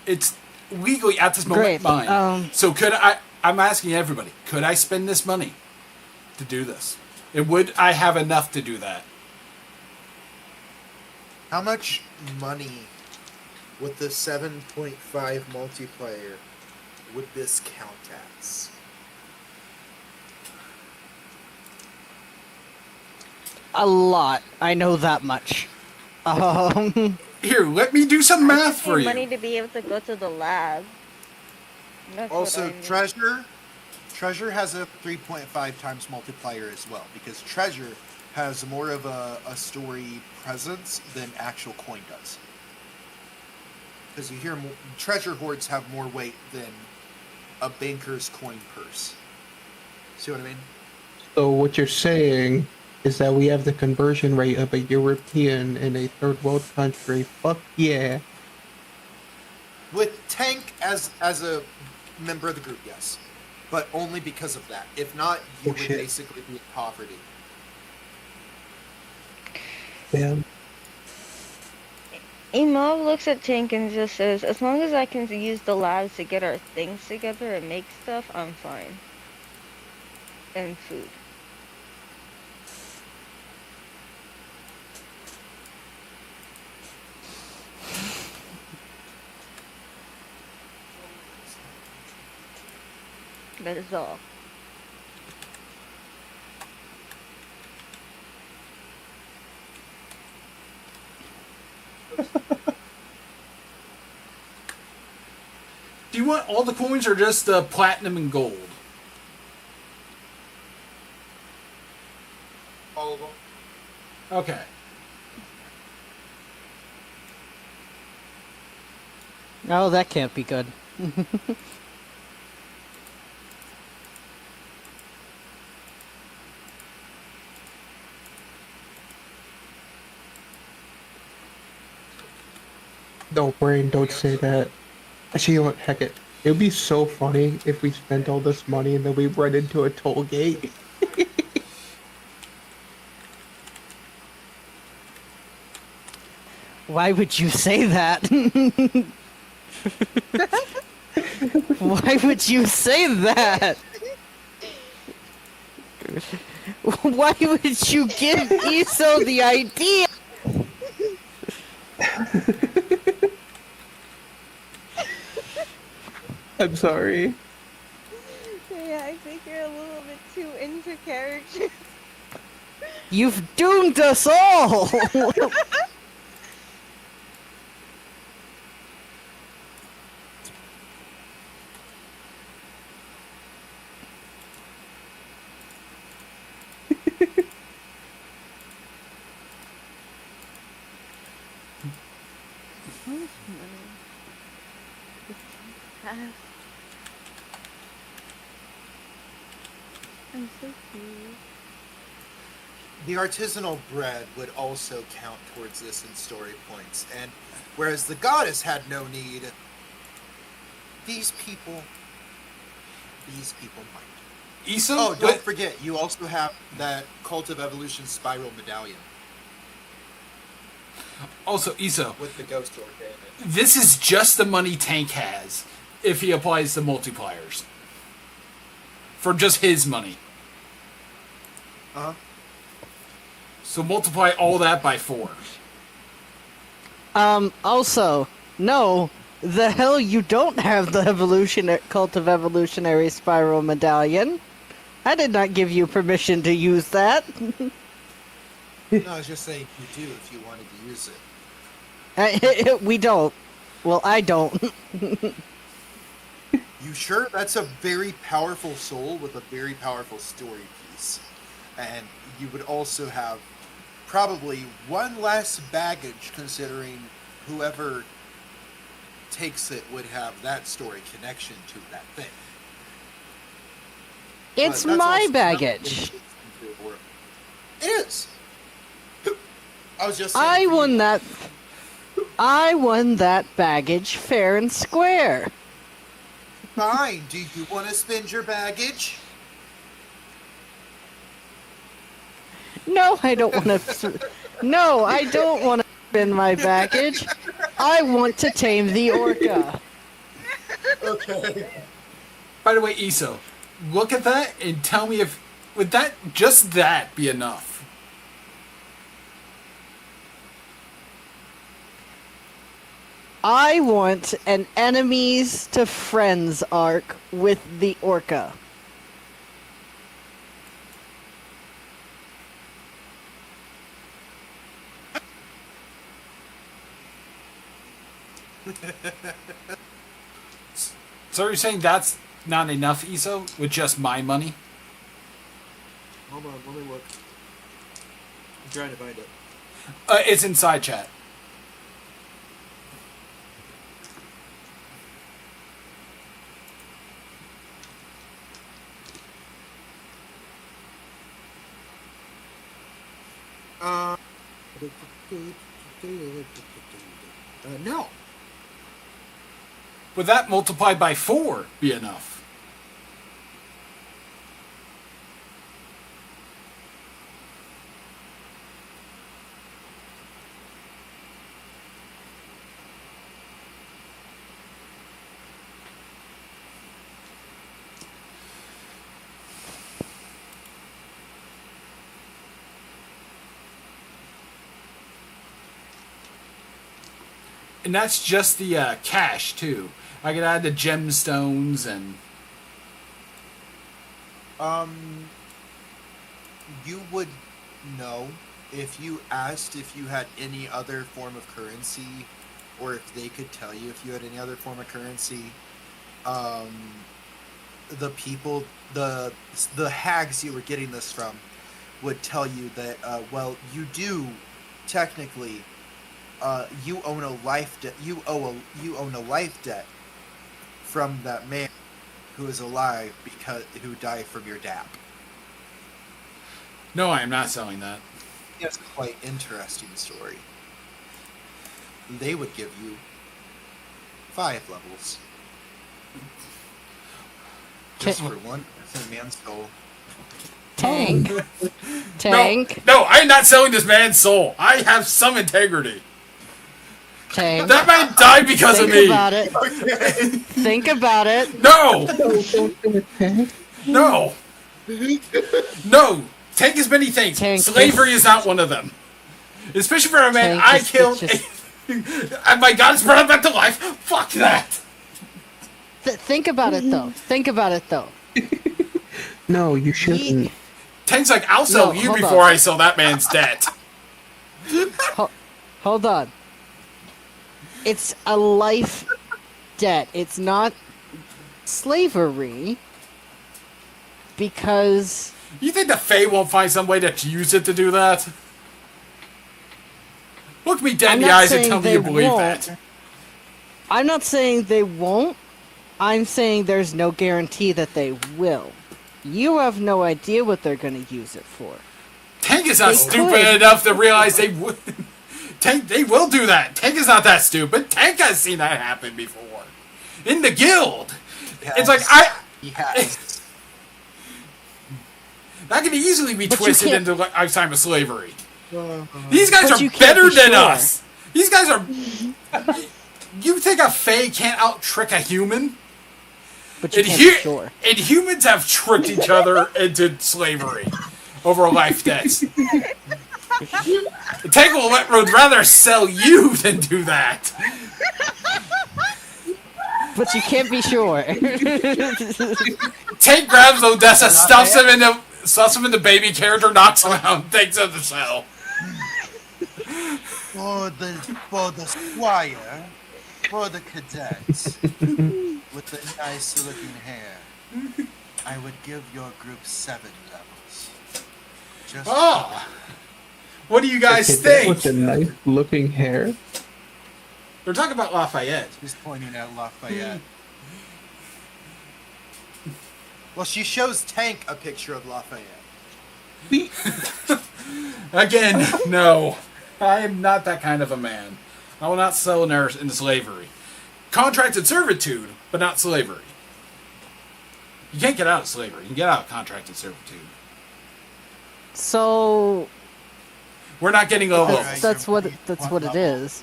It's legally at this moment Great, mine. So I'm asking everybody, could I spend this money to do this? And would I have enough to do that? How much money with the 7.5 multiplayer would this count as? a lot? I know that much. Here, let me do some math for Money you. to be able to go to the lab. That's what Also, I need. Treasure has a 3.5 times multiplier as well, because Treasure has more of a story presence than actual coin does. Because you hear treasure hoards have more weight than a banker's coin purse. See what I mean? So what you're saying is that we have the conversion rate of a European in a third world country. Fuck yeah. With Tank as a member of the group, yes. But only because of that. If not, you Oh, would shit. basically be in poverty. Damn. Imov looks at Tank and just says, as long as I can use the labs to get our things together and make stuff, I'm fine. And food. That is all. Do you want all the coins or just platinum and gold? All of them. Okay. Oh, that can't be good. No, Brain, don't say that. Actually, you know what? Heck it. It would be so funny if we spent all this money and then we run into a toll gate. Why would you say that? Why would you say that? Why would you give Eso the idea? I'm sorry. Yeah, I think you're a little bit too into character. You've doomed us all! How much money? Half. I'm so cute. the artisanal bread would also count towards this in story points, and whereas the goddess had no need, these people might. Iso? Oh, don't forget, you also have that Cult of Evolution spiral medallion Also, Iso, with the ghost orc in it. this is just the money Tank has if he applies the multipliers. For just his money. Uh-huh. So multiply all that by 4. Also, no, the hell you don't have the Cult of Evolutionary Spiral Medallion. I did not give you permission to use that. No, I was just saying you do if you wanted to use it. We don't. Well, I don't. You sure? That's a very powerful soul with a very powerful story piece. And you would also have probably one less baggage, considering whoever takes it would have that story connection to that thing. It's But that's my also baggage. It is. I was just saying I for you. won that. I won that baggage fair and square. Fine. Do you want to spend your baggage? No, I don't want to. No, I don't want to spend my baggage. I want to tame the orca. Okay. By the way, Iso, look at that and tell me if would that just that be enough? I want an enemies to friends arc with the orca. So you're saying that's not enough, Iso, with just my money? Hold on, let me look. I'm trying to find it. It's inside chat. No. Would that multiplied by 4 be enough? And that's just the cash, too. I could add the gemstones and... You would know if you asked if you had any other form of currency, or if they could tell you if you had any other form of currency. The people, the hags you were getting this from, would tell you that well, you do technically, you own a life debt. You own a life debt from that man who is alive who died from your dap. No, I am not selling that. It's quite interesting story. They would give you 5 levels. Just for 1% man's soul. Tank. Tank. No, I'm not selling this man's soul. I have some integrity. Tank. That man died because of Think me. about it. Think about it. No, Don't do it, Tank. no, no. Tank is many things. Tank Slavery is not one of them. Especially for a man Tank I is killed. just- And my God is brought him back to life. Fuck that. Think about it though. Think about it though. No, you shouldn't. Tank's like, I'll sell No, you hold before on. I sell that man's debt. Hold on. It's a life debt. It's not slavery because You think the Fae won't find some way to use it to do that? Look me dead I'm in the not eyes and saying tell me they you believe won't. that. I'm not saying they won't. I'm saying there's no guarantee that they will. You have no idea what they're going to use it for. Tank Tank is not They stupid could. enough to realize they would. Tank, they will do that. Tank is not that stupid. Tank has seen that happen before. In the guild. It's like, He has. that can easily be But you twisted can't- into lifetime of slavery. These guys But are you can't better be than sure. us. These guys are. You think a Fae can't out trick a human? But you can't be sure. And humans have tricked each other into slavery over life debts. Tank would rather sell you than do that. But you can't be sure. Tank grabs Odessa, stuffs him into baby character, knocks him out, and takes him to cell. For the squire, for the cadets, with the nice looking hair, I would give your group 7 levels. Just Oh, what do you guys With think? the nice looking hair. They're talking about Lafayette. She's pointing at Lafayette. Well, she shows Tank a picture of Lafayette. Again, no. I am not that kind of a man. I will not sell a nurse into slavery. Contracted servitude, but not slavery. You can't get out of slavery. You can get out of contracted servitude. So We're not getting low Alright. levels. that's what it is.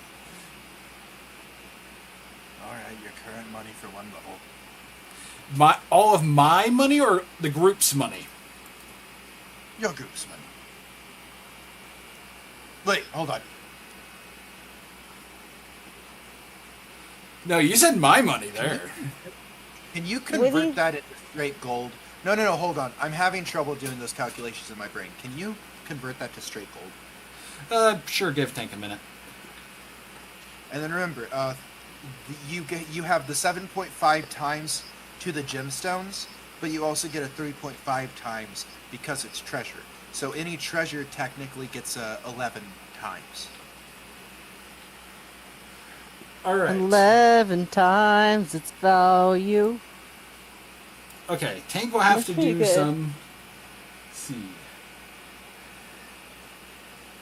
Alright, your current money for 1 level. All of my money or the group's money? Your group's money. Wait, hold on. No, you said my money there. Can you Really? convert that into straight gold? No, hold on. I'm having trouble doing those calculations in my brain. Can you convert that to straight gold? Sure, give Tank a minute. And then remember, you have the 7.5 times to the gemstones, but you also get a 3.5 times because it's treasure. So any treasure technically gets 11 times. Alright. 11 times its value. Okay, Tank will have That's to pretty do good. some... Let's see.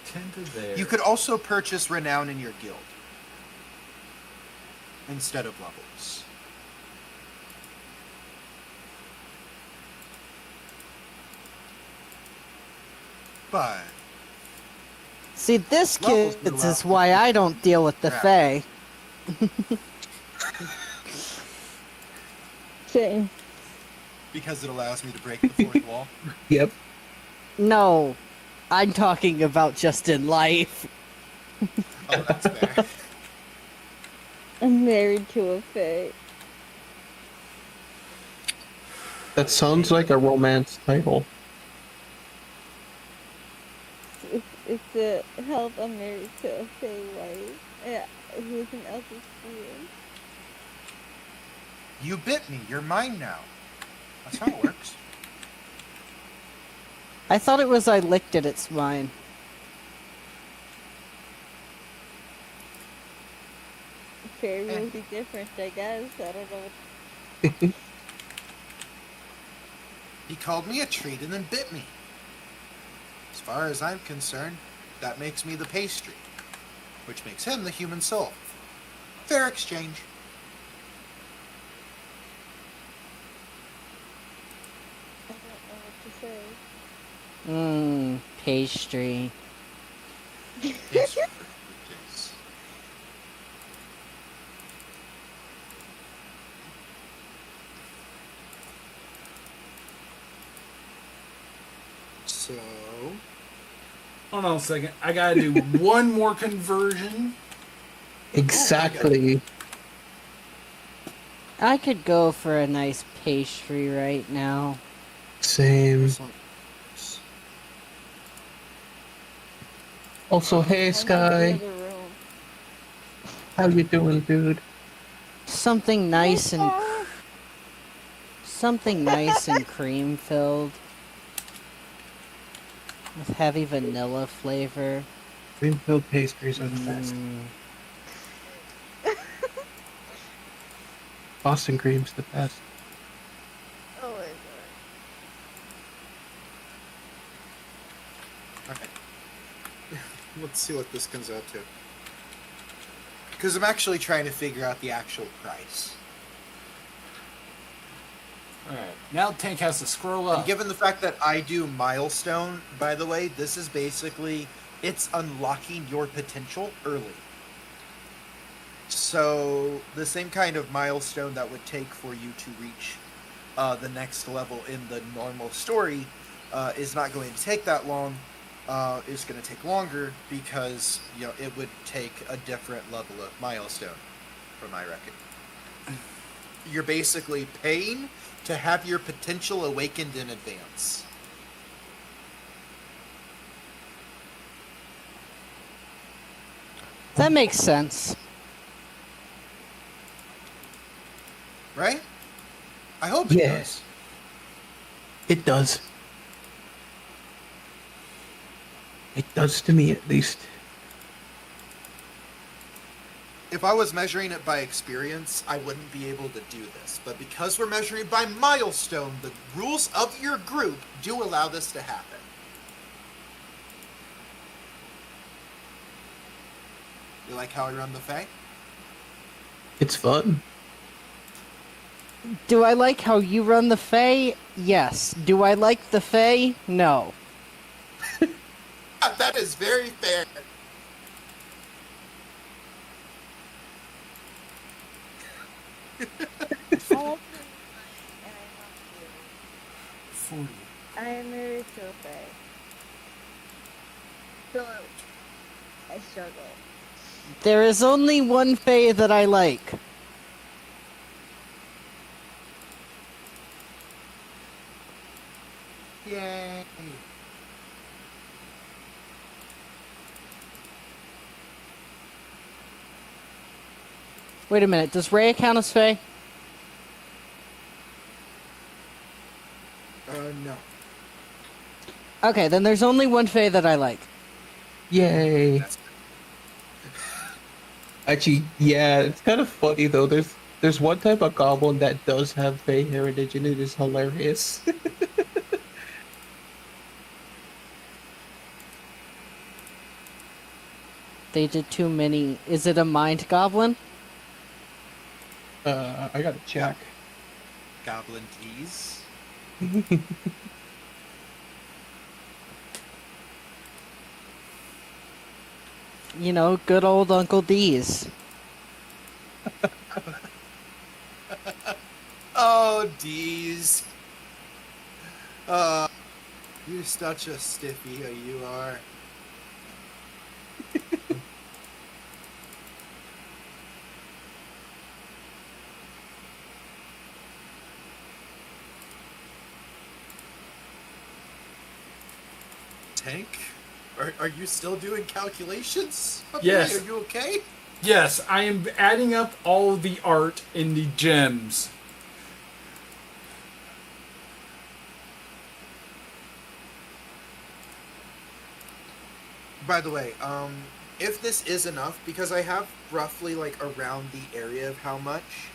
10 to there. You could also purchase renown in your guild instead of levels. But See, this Levels kid would allow- is why I don't deal with the Yeah. Fae. Same. because it allows me to break the fourth wall. Yep. No, I'm talking about just in life. Oh, that's fair. I'm married to a Fae. That sounds like a romance title. It's a help. I'm married to a Fae wife. Yeah, who's an elf's queen. You bit me. You're mine now. That's how it works. I thought it was I licked it, it's mine. Fae will be different, I guess. I don't know. He called me a treat and then bit me. As far as I'm concerned, that makes me the pastry, which makes him the human soul. Fair exchange. I don't know what to say. Pastry. Pastry for fructose. So, Hold on a second. I gotta do one more conversion. Exactly. I could go for a nice pastry right now. Same. this one- Also, hey I'm Sky, in the room. how you doing, dude? Something nice and cream filled. With heavy vanilla flavor. Cream-filled pastries are the best. Boston cream's the best. Oh my Alright. Let's see what this comes out to. Because I'm actually trying to figure out the actual price. Alright. Now Tank has to scroll And up. given the fact that I do milestone, by the way, this is basically, it's unlocking your potential early. So, the same kind of milestone that would take for you to reach the next level in the normal story is not going to take that long. It's going to take longer because, you know, it would take a different level of milestone, from my reckon. You're basically paying to have your potential awakened in advance. That makes sense. Right? I hope it Yeah. does. It does. It does to me, at least. If I was measuring it by experience, I wouldn't be able to do this. But because we're measuring by milestone, the rules of your group do allow this to happen. You like how I run the Fae? It's fun. Do I like how you run the Fae? Yes. Do I like the Fae? No. That is very fair. I like to and I want 40. to. I am married to a fae. So I struggle. There is only one Fae that I like. Yay. Wait a minute, does Rhea count as Fae? No. Okay, then there's only one Fae that I like. Yay. That's Actually, yeah, it's kind of funny though. There's one type of goblin that does have Fey heritage, and it is hilarious. They did too many. Is it a mind goblin? I gotta check. Goblin tease. You know, good old Uncle D's. Oh, D's. You're such a stiffy, you are. Tank? Are you still doing calculations? Okay, Yes. Are you okay? Yes, I am adding up all the art in the gems. By the way, if this is enough, because I have roughly like around the area of how much.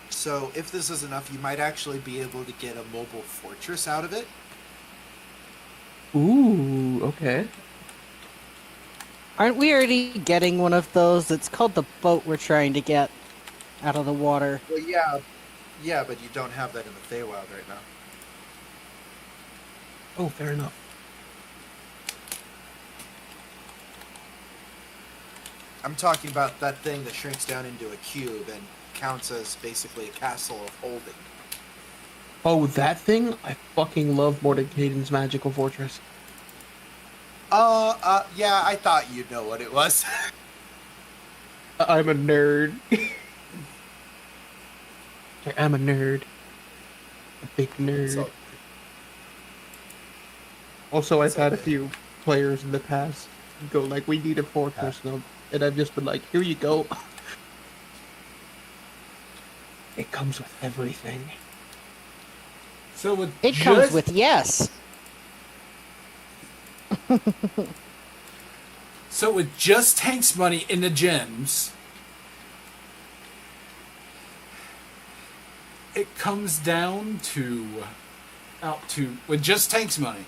So if this is enough, you might actually be able to get a mobile fortress out of it. Ooh, okay. Aren't we already getting one of those? It's called the boat we're trying to get out of the water. Well, yeah, but you don't have that in the Feywild right now. Oh, fair enough. I'm talking about that thing that shrinks down into a cube and counts as basically a castle of holding. Oh, that thing? I fucking love Mordecaiden's Magical Fortress. Yeah, I thought you'd know what it was. I'm a nerd. I'm a nerd. A big nerd. So, Also, I've It's had a okay. few players in the past go like, "We need a fortress," and I've just been like, "Here you go." It comes with everything. So with It comes with yes. So with just Tank's money in the gems, it comes down to with just Tank's money.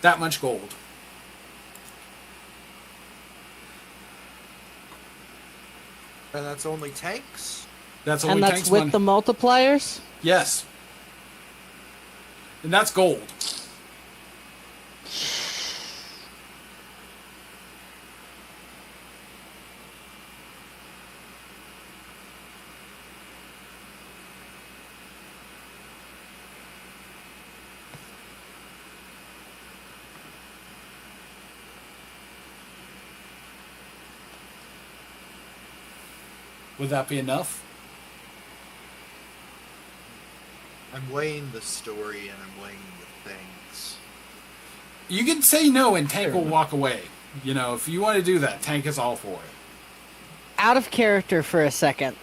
that much gold. And that's only tanks? That's only And that's tanks with money. the multipliers? Yes. And that's gold. Would that be enough? I'm weighing the story and I'm weighing the things. You can say no and Tank will walk away. You know, if you want to do that, Tank is all for it. Out of character for a second.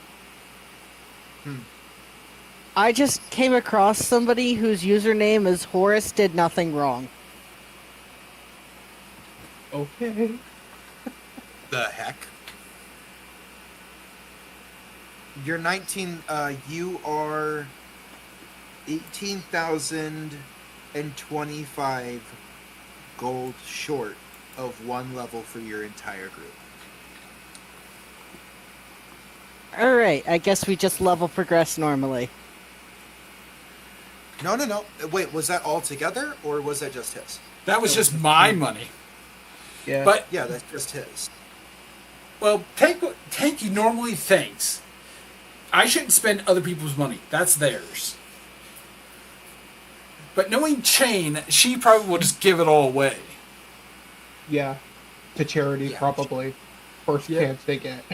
I just came across somebody whose username is Horace did nothing wrong. Okay. The heck? You're 19, you are 18,025 gold short of one level for your entire group. Alright, I guess we just level progress normally. No. Wait, was that all together, or was that just his? That was just my money. Yeah. But, Yeah, that's just his. well, Tank normally thinks, I shouldn't spend other people's money. That's theirs. But knowing Chain, she probably will just give it all away. Yeah. To charity, Yeah. probably. First Yeah. chance they get.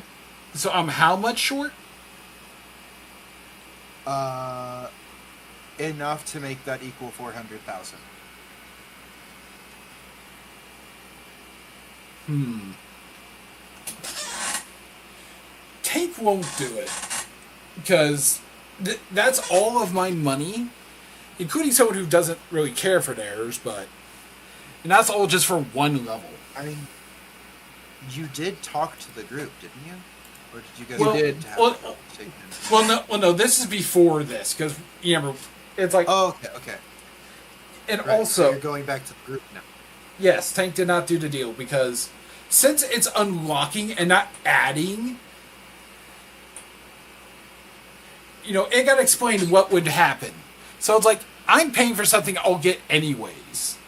So I'm how much short? Enough to make that equal 400,000. Tank won't do it. Because that's all of my money, including someone who doesn't really care for theirs, but... And that's all just for one level. I mean, you did talk to the group, didn't you? Or did you guys Well, need to have well- a conversation? Well, no, this is before this, because, you remember, it's like... Oh, okay. and Right, so also... you're going back to the group now. Yes, Tank did not do the deal because since it's unlocking and not adding, you know, it got explained what would happen. So it's like, I'm paying for something I'll get anyways.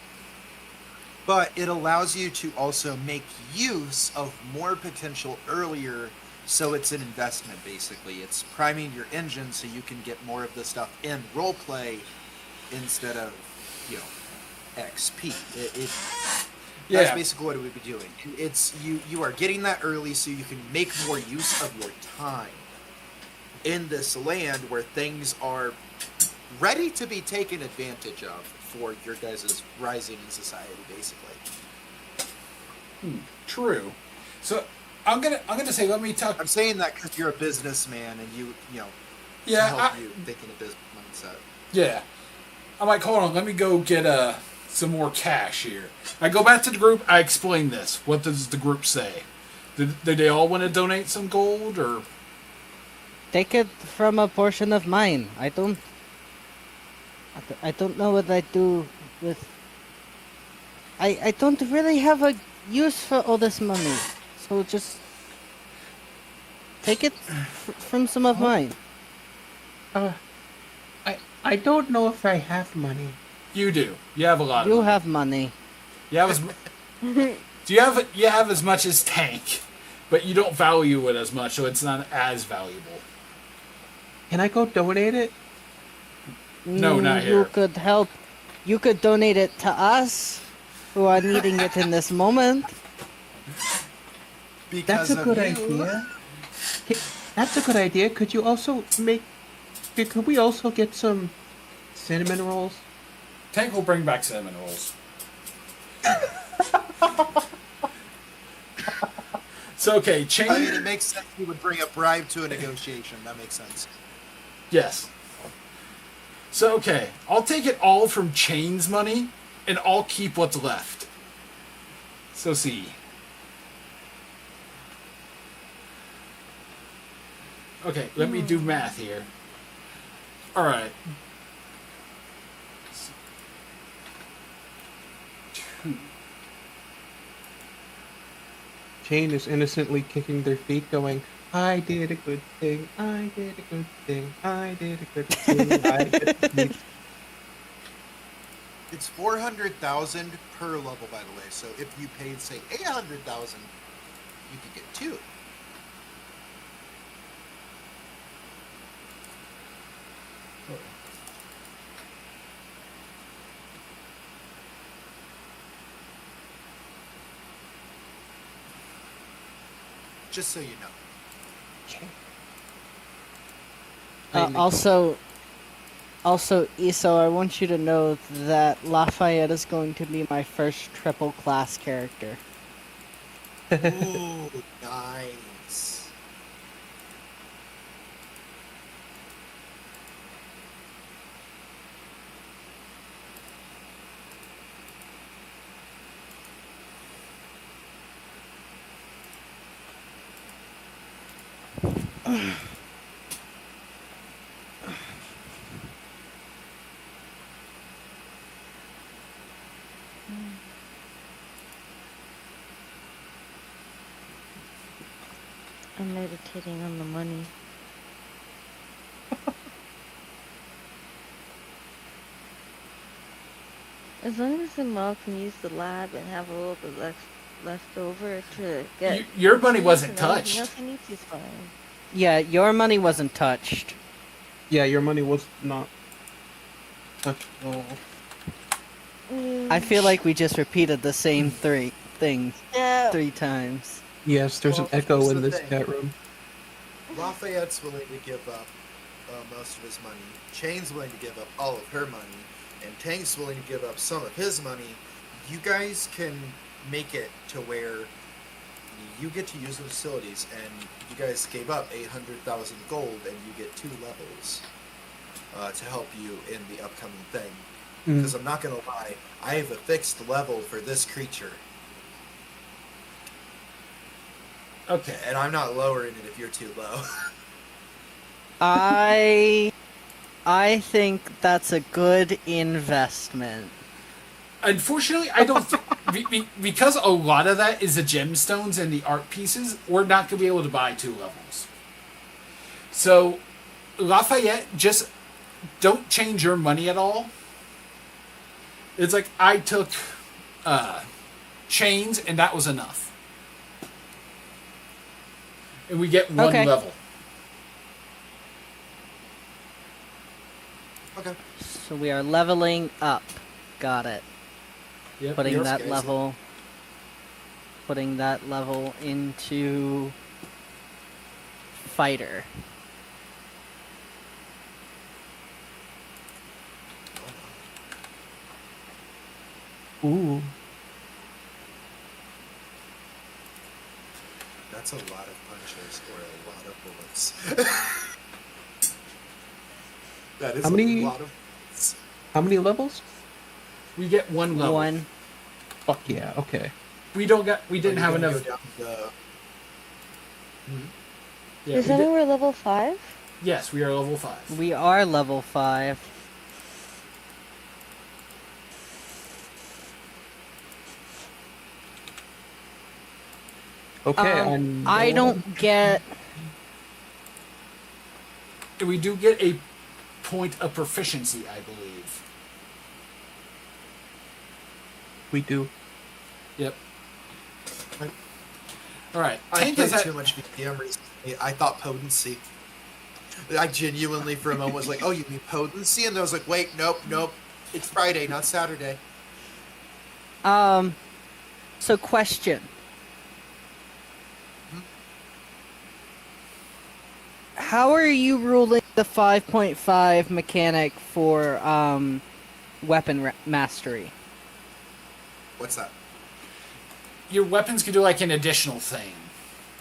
But it allows you to also make use of more potential earlier, so it's an investment, basically. It's priming your engine so you can get more of the stuff in roleplay instead of, you know, XP. That's basically what it would be doing. It's you are getting that early so you can make more use of your time in this land where things are ready to be taken advantage of for your guys' rising in society, basically. True. So I'm gonna say, let me talk. I'm saying that because you're a businessman and you know, Yeah, to help you think in a business mindset. Yeah. I'm like, hold on, let me go get some more cash here. I go back to the group. I explain this. What does the group say? Did they all want to donate some gold or? Take it from a portion of mine. I don't know what I do with... I don't really have a use for all this money. So just... take it from some of mine. I don't know if I have money. You do. You have a lot. You of have money. You have as. Do you have? You have as much as Tank, but you don't value it as much, so it's not as valuable. Can I go donate it? No, not You here. could help. You could donate it to us, who are needing it in this moment. Because That's a of good you. idea. That's a good idea. Could you also make... Could we also get some cinnamon rolls? Tank will bring back cinnamon rolls. So okay, I mean, Chain. it makes sense he would bring a bribe to a negotiation. That makes sense. Yes. So okay, I'll take it all from Chain's money, and I'll keep what's left. So see. Okay, let me do math here. All right. 2, Chain is innocently kicking their feet, going, I did a good thing, I did a good thing, I did a good thing, I did a good thing. It's 400,000 per level, by the way. So if you paid, say, 800,000, you could get 2. Just so you know. Also, Eso, I want you to know that Lafayette is going to be my first triple class character. Ooh, nice. I'm meditating on the money. As long as Imov can use the lab and have a little bit left over to get... Your money wasn't and everything touched. else he needs is fine. Yeah, your money wasn't touched. Yeah, your money was not touched at all. I feel like we just repeated the same 3 things Yeah. 3 times. Yes, there's an Well, echo here's in the this thing. chat room. Lafayette's willing to give up most of his money. Chain's willing to give up all of her money. And Tank's willing to give up some of his money. You guys can make it to where you get to use the facilities, and you guys gave up 800,000 gold, and you get 2 levels to help you in the upcoming thing. Because I'm not going to lie, I have a fixed level for this creature. Okay. And I'm not lowering it if you're too low. I think that's a good investment. Unfortunately, I don't think... because a lot of that is the gemstones and the art pieces, we're not going to be able to buy 2 levels. So, Lafayette, just don't change your money at all. It's like I took chains, and that was enough. And we get 1 Okay. level. Okay. So we are leveling up. Got it. Yep. Putting Yours, that guys. level into fighter. Ooh. That's a lot of punches or a lot of bullets. That is How many- a lot of bullets. How many levels? We get 1 level. 1. Fuck yeah, okay. We didn't have Are you gonna enough. go down the- Yeah, Is we that did- when we're level 5? Yes, we are level 5. We are level 5. Okay, I don't get. We do get a point of proficiency, I believe. We do. Yep. All right. I Tank played has too much BPM recently. I thought potency. I genuinely, for a moment, was like, "Oh, you mean potency?" And I was like, "Wait, nope. It's Friday, not Saturday." So question. How are you ruling the 5.5 mechanic for weapon mastery? What's that? your weapons can do like an additional thing,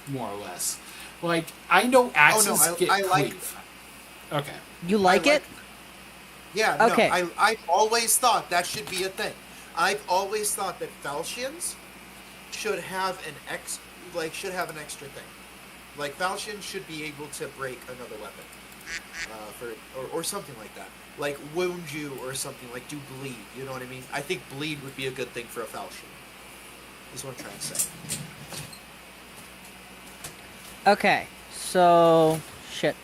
more or less. Like I know axes get I like- cleave. Okay. You like it? Yeah, Okay. no, I've always thought that should be a thing. I've always thought that falchions should have an extra thing. Like falchions should be able to break another weapon. or something like that. Like wound you or something, like do bleed. You know what I mean? I think bleed would be a good thing for a falchion. Is what I'm trying to say. Okay, so shit.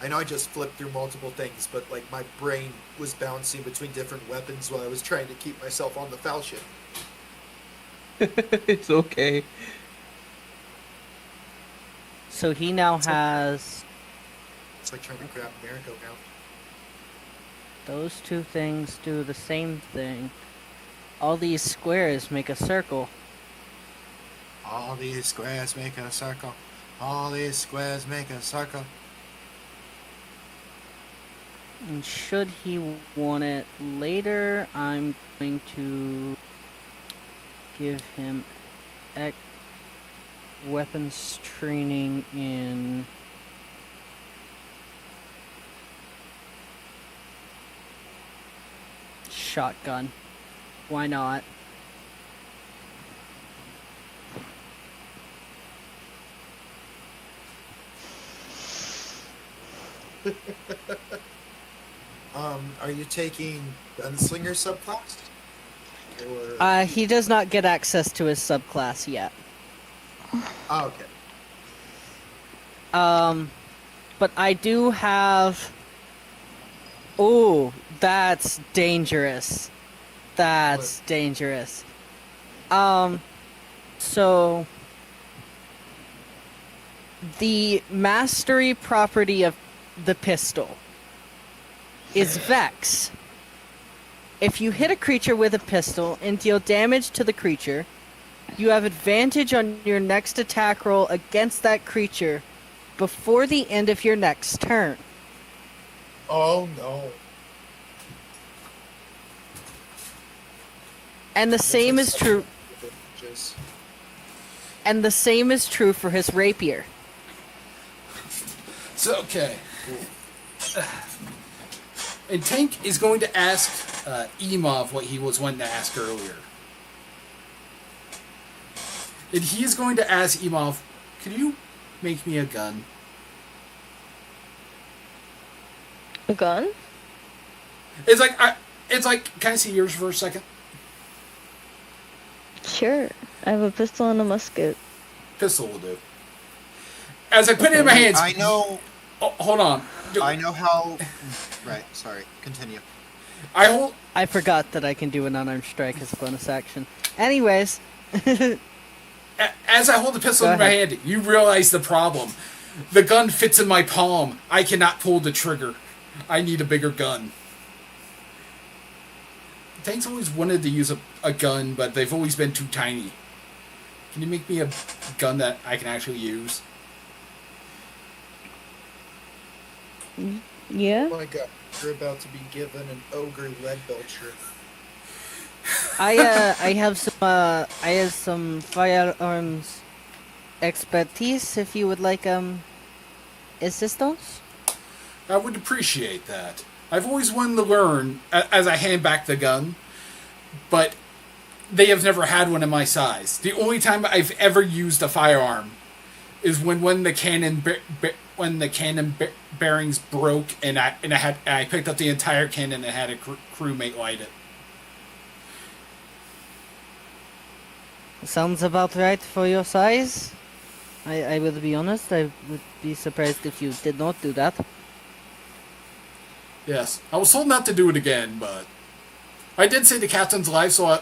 I know I just flipped through multiple things, but like my brain was bouncing between different weapons while I was trying to keep myself on the falchion. It's okay. So he now has It's like trying to grab merry-go-round. those two things do the same thing. All these squares make a circle. All these squares make a circle. All these squares make a circle. And should he want it later, I'm going to give him weapons training in shotgun. Why not? Are you taking Gunslinger subclass? Or... He does not get access to his subclass yet. Oh, okay. But I do have... Oh, that's dangerous. That's What? dangerous. So... The mastery property of the pistol is Vex. If you hit a creature with a pistol and deal damage to the creature, you have advantage on your next attack roll against that creature before the end of your next turn. Oh no. And the same is true. And the same is true for his rapier. So, okay. And Tank is going to ask Imov what he was wanting to ask earlier. And he is going to ask Imov, could you make me a gun? A gun? It's like, can I see yours for a second? Sure. I have a pistol and a musket. Pistol will do. As I put it in my hands... I know... Oh, hold on. I know how... Right, sorry. Continue. I forgot that I can do an unarmed strike as a bonus action. Anyways. As I hold the pistol in my hand, you realize the problem. The gun fits in my palm. I cannot pull the trigger. I need a bigger gun. Tank's always wanted to use a gun, but they've always been too tiny. Can you make me a gun that I can actually use? Yeah? Oh my god, you're about to be given an ogre lead belcher. I have some firearms expertise if you would like assistance. I would appreciate that. I've always wanted to learn as I hand back the gun, but they have never had one in my size. The only time I've ever used a firearm is when the cannon bearings broke and I picked up the entire cannon and had a crewmate light it. Sounds about right for your size. I will be honest, I would be surprised if you did not do that. Yes, I was told not to do it again, but I did save the captain's life, so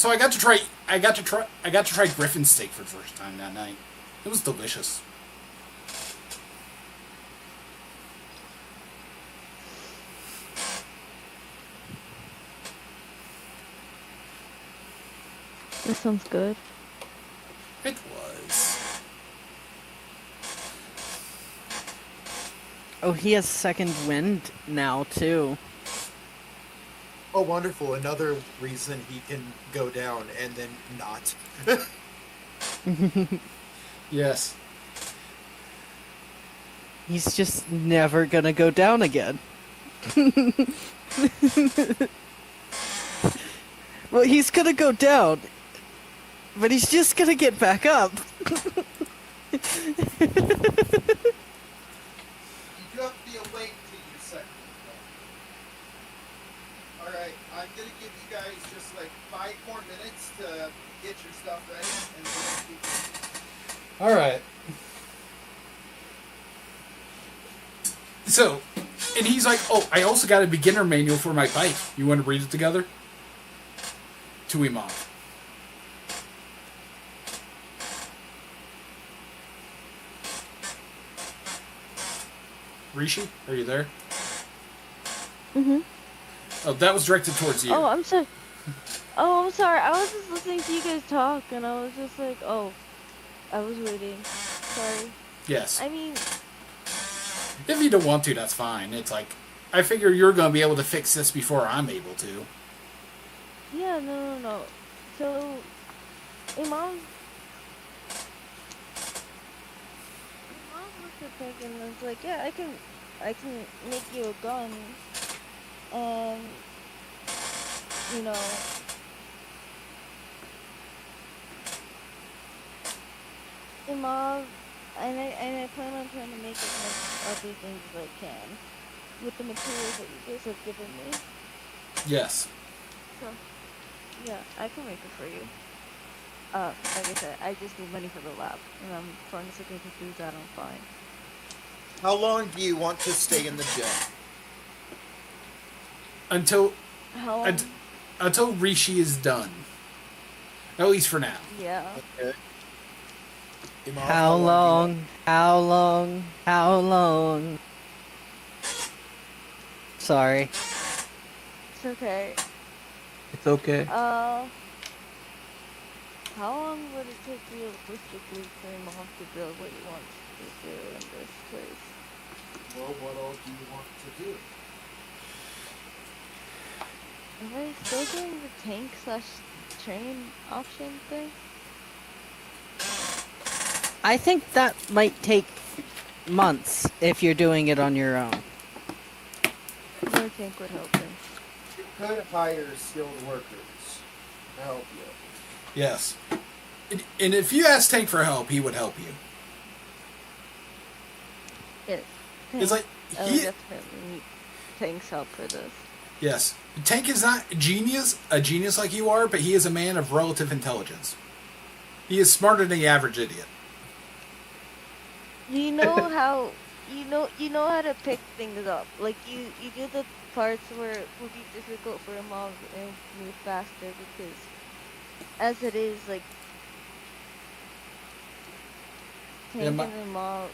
I got to try griffin steak for the first time that night. It was delicious. That sounds good. It was. Oh, he has second wind now too. Oh, wonderful. Another reason he can go down and then not. Yes. He's just never gonna go down again. Well, he's gonna go down, but he's just gonna get back up. 5 more minutes to get your stuff ready. And All right. So, and he's like, "Oh, I also got a beginner manual for my bike. You want to read it together?" To Imov. Rishi, are you there? Mhm. Oh, that was directed towards you. Oh, I'm sorry. Oh, I'm sorry. I was just listening to you guys talk, and I was just like, oh, I was waiting. Sorry. Yes. I mean, If you don't want to, that's fine. It's like, I figure you're going to be able to fix this before I'm able to. yeah, no. So, Imam looked at Peg and was like, yeah, I can make you a gun, and you know, Imam, and I plan on trying to make as much other things as I can with the materials that you guys have given me. Yes. So, yeah, I can make it for you. Like I said, I just need money for the lab, and I'm trying to can do that. I'm fine. How long do you want to stay in the gym? Until How long? until Rishi is done. At least for now. Yeah. Okay. Imov, How long? How long? How long? Sorry. It's okay. It's okay. How long would it take realistically for Imov to build what he wants to do in this place? Well, what all do you want to do? Am I still doing the tank/train option thing? I think that might take months if you're doing it on your own. No tank would help him. You could hire skilled workers to help you. Yes. And if you ask Tank for help, he would help you. Yes. It's like, I would definitely need Tank's help for this. yes. Tank is not a genius like you are, but he is a man of relative intelligence. He is smarter than the average idiot. You know how you know how to pick things up. Like you do the parts where it would be difficult for a mob and move faster because as it is like Tank and the mob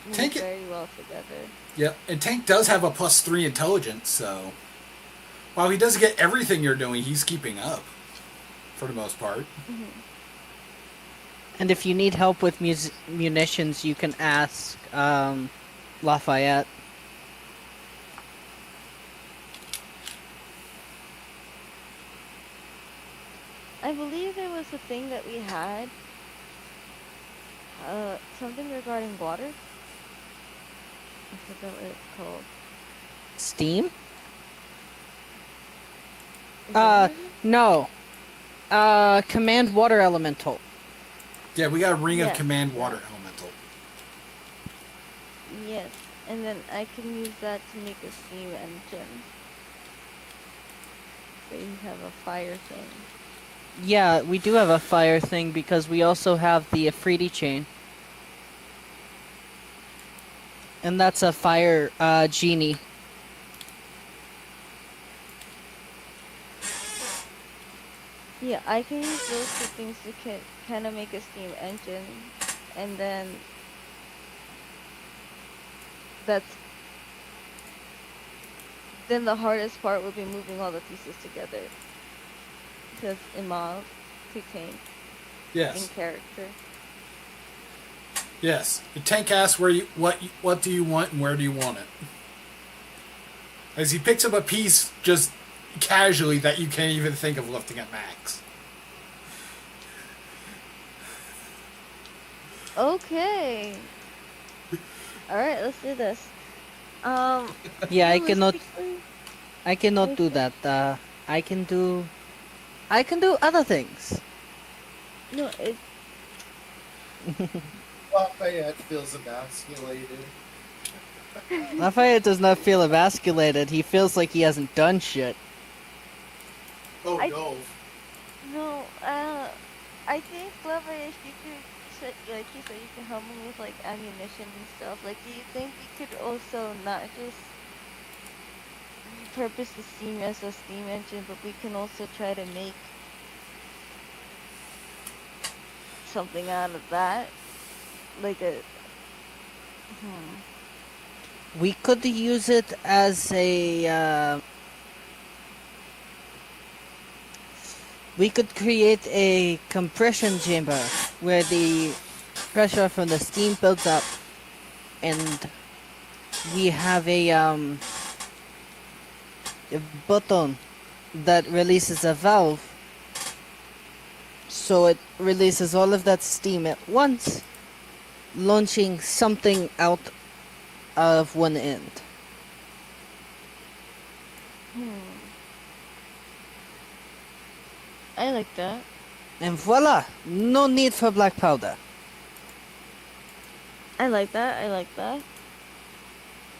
move Tank- very well together. Yep. And Tank does have a +3 intelligence, so while he doesn't get everything you're doing, he's keeping up for the most part. Mm-hmm. And if you need help with munitions, you can ask Lafayette. I believe there was a thing that we had. Something regarding water. I forgot what it's called. Steam? Is that what it is? No. Command water elemental. Yeah, we got a ring of Yes. command water elemental. Yes, and then I can use that to make a steam engine. So you have a fire thing. Yeah, we do have a fire thing because we also have the Afridi chain. And that's a fire genie. Yeah, I can use those two things to kind of make a steam engine, and then then the hardest part would be moving all the pieces together. Because Imov to Tank in Yes. character. Yes. The Tank asks what do you want and where do you want it? As he picks up a piece just casually that you can't even think of lifting at max. Okay. Alright, let's do this. Yeah, I cannot realistically- do that. I can do other things. No, it Lafayette feels emasculated. Lafayette does not feel emasculated. He feels like he hasn't done shit. Oh I- no. No, I think, Lava, if you could, like you said, you can help me with like ammunition and stuff. Like, do you think we could also not just repurpose the steam as a steam engine, but we can also try to make something out of that? Like a, We could use it as a. We could create a compression chamber where the pressure from the steam builds up, and we have a button that releases a valve, so it releases all of that steam at once, launching something out of one end. I like that. And voila! No need for black powder. I like that. I like that.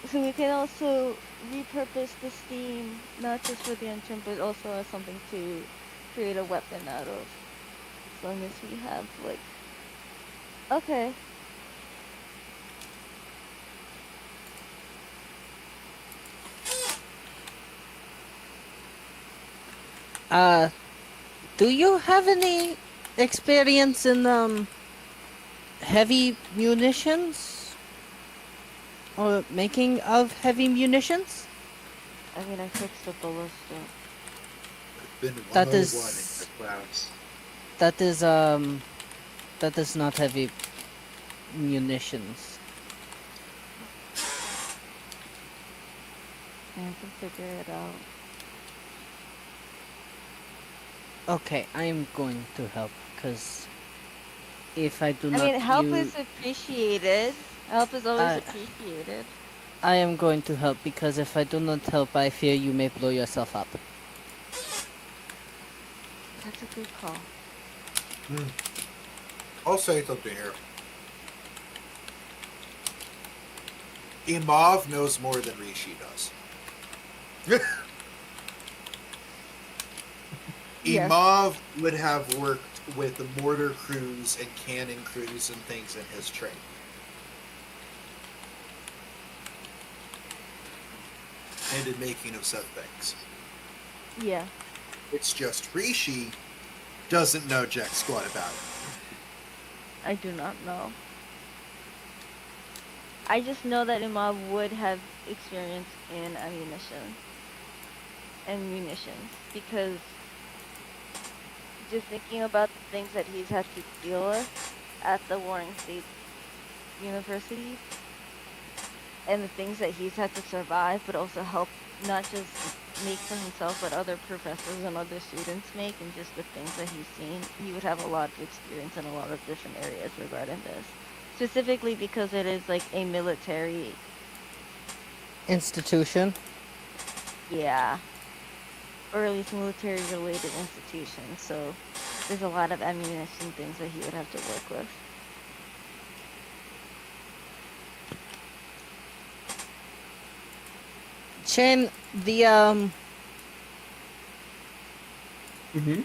So we can also repurpose the steam, not just for the engine, but also as something to create a weapon out of. As long as we have, like... Okay. Do you have any experience in heavy munitions? Or making of heavy munitions? I mean, I fixed the ballista. It's been That 101 is- in your class. That is not heavy munitions. I can figure it out. Okay, I am going to help, because if I do I not mean, help use... is appreciated. Help is always I- appreciated. I am going to help, because if I do not help, I fear you may blow yourself up. That's a good call. I'll say something here. Imov knows more than Rishi does. Yes. Imov would have worked with the mortar crews and cannon crews and things in his trade. And in making of said things. Yeah. It's just Rishi doesn't know jack squat about it. I do not know. I just know that Imov would have experience in ammunition and munitions, because just thinking about the things that he's had to deal with at the Warring States University and the things that he's had to survive, but also help not just make for himself, but other professors and other students make, and just the things that he's seen, he would have a lot of experience in a lot of different areas regarding this. Specifically because it is like a military, Institution? yeah, or at least military related institution, so there's a lot of ammunition things that he would have to work with. Shane, the Mm-hmm.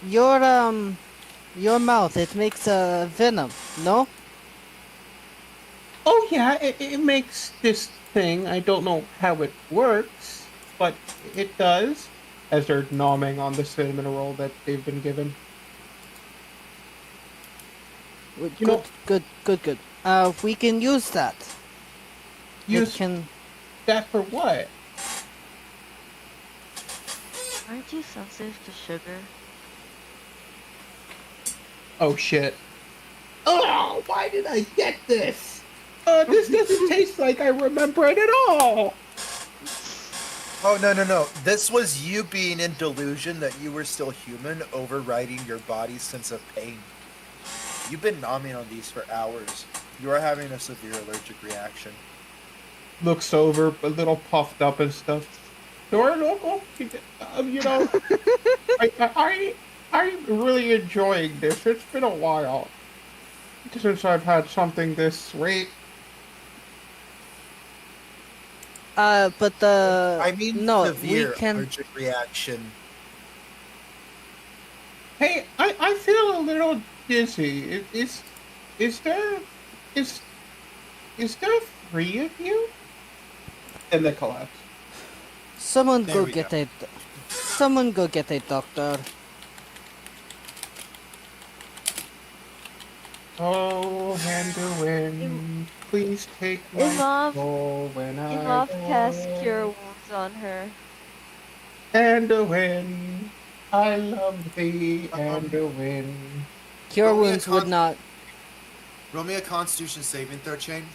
your mouth, it makes venom, no? Oh yeah, it makes this thing. I don't know how it works, but it does. As they're nomming on the cinnamon roll that they've been given. Good, You know- good. We can use that. Use It can... that for what? Aren't you sensitive to sugar? Oh shit. Oh, why did I get this? This doesn't taste like I remember it at all. Oh, no. This was you being in delusion that you were still human, overriding your body's sense of pain. You've been nomming on these for hours. You are having a severe allergic reaction. Looks over, a little puffed up and stuff. Sure, local. You know, I'm really enjoying this. It's been a while since I've had something this sweet. But the I mean, no, we severe can. allergic reaction. Hey, I feel a little dizzy. Is there is is there three of you? And they collapse. Someone There go we get go. a. Someone go get a doctor. Oh, Handwin, please take my Imov, soul when I Imov cast go. Cure Wounds on her. Handwin, I love thee, Um, Handwin. Cure Roll me a wounds would not. Roll me a Constitution saving throw chain.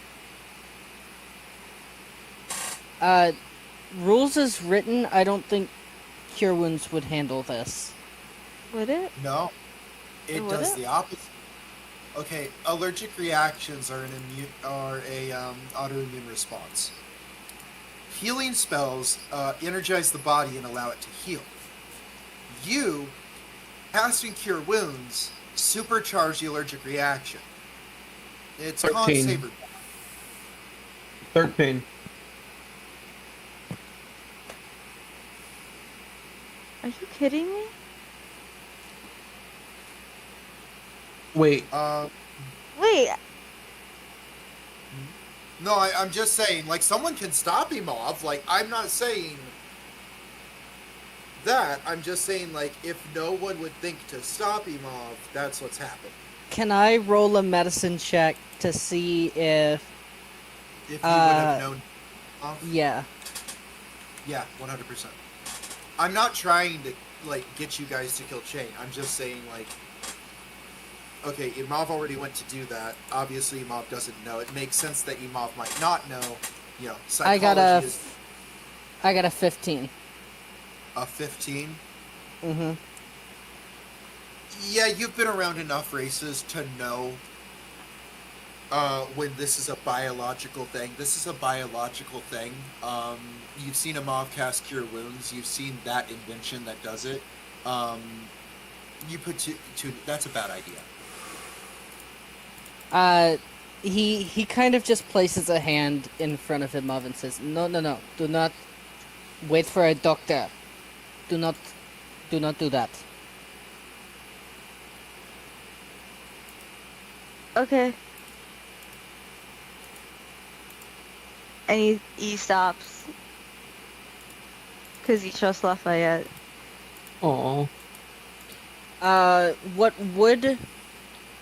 Uh, rules as written, I don't think cure wounds would handle this. Would it? No, it Would does it? the opposite. Okay, allergic reactions are autoimmune response. Healing spells energize the body and allow it to heal. You casting cure wounds supercharge the allergic reaction. It's con 13. saver. 13. Are you kidding me? Wait, Wait, No, I'm just saying, like, someone can stop Imov. Like, I'm not saying that. I'm just saying, like, if no one would think to stop Imov, that's what's happened. Can I roll a medicine check to see if? If you would have known Imov, Yeah. yeah, 100%. I'm not trying to, like, get you guys to kill Chain. I'm just saying, like, okay, Imov already went to do that. Obviously, Imov doesn't know. It makes sense that Imov might not know. You know, I psychology is got a 15. a 15. Mm-hmm. Yeah, you've been around enough races to know when this is a biological thing. This is a biological thing. You've seen Imov cast Cure Wounds. You've seen that invention that does it. You put two that's a bad idea. He kind of just places a hand in front of Imov and says, "No, do not wait for a doctor. Do not do that." okay. And he stops. Because he trusts Lafayette. aw. What would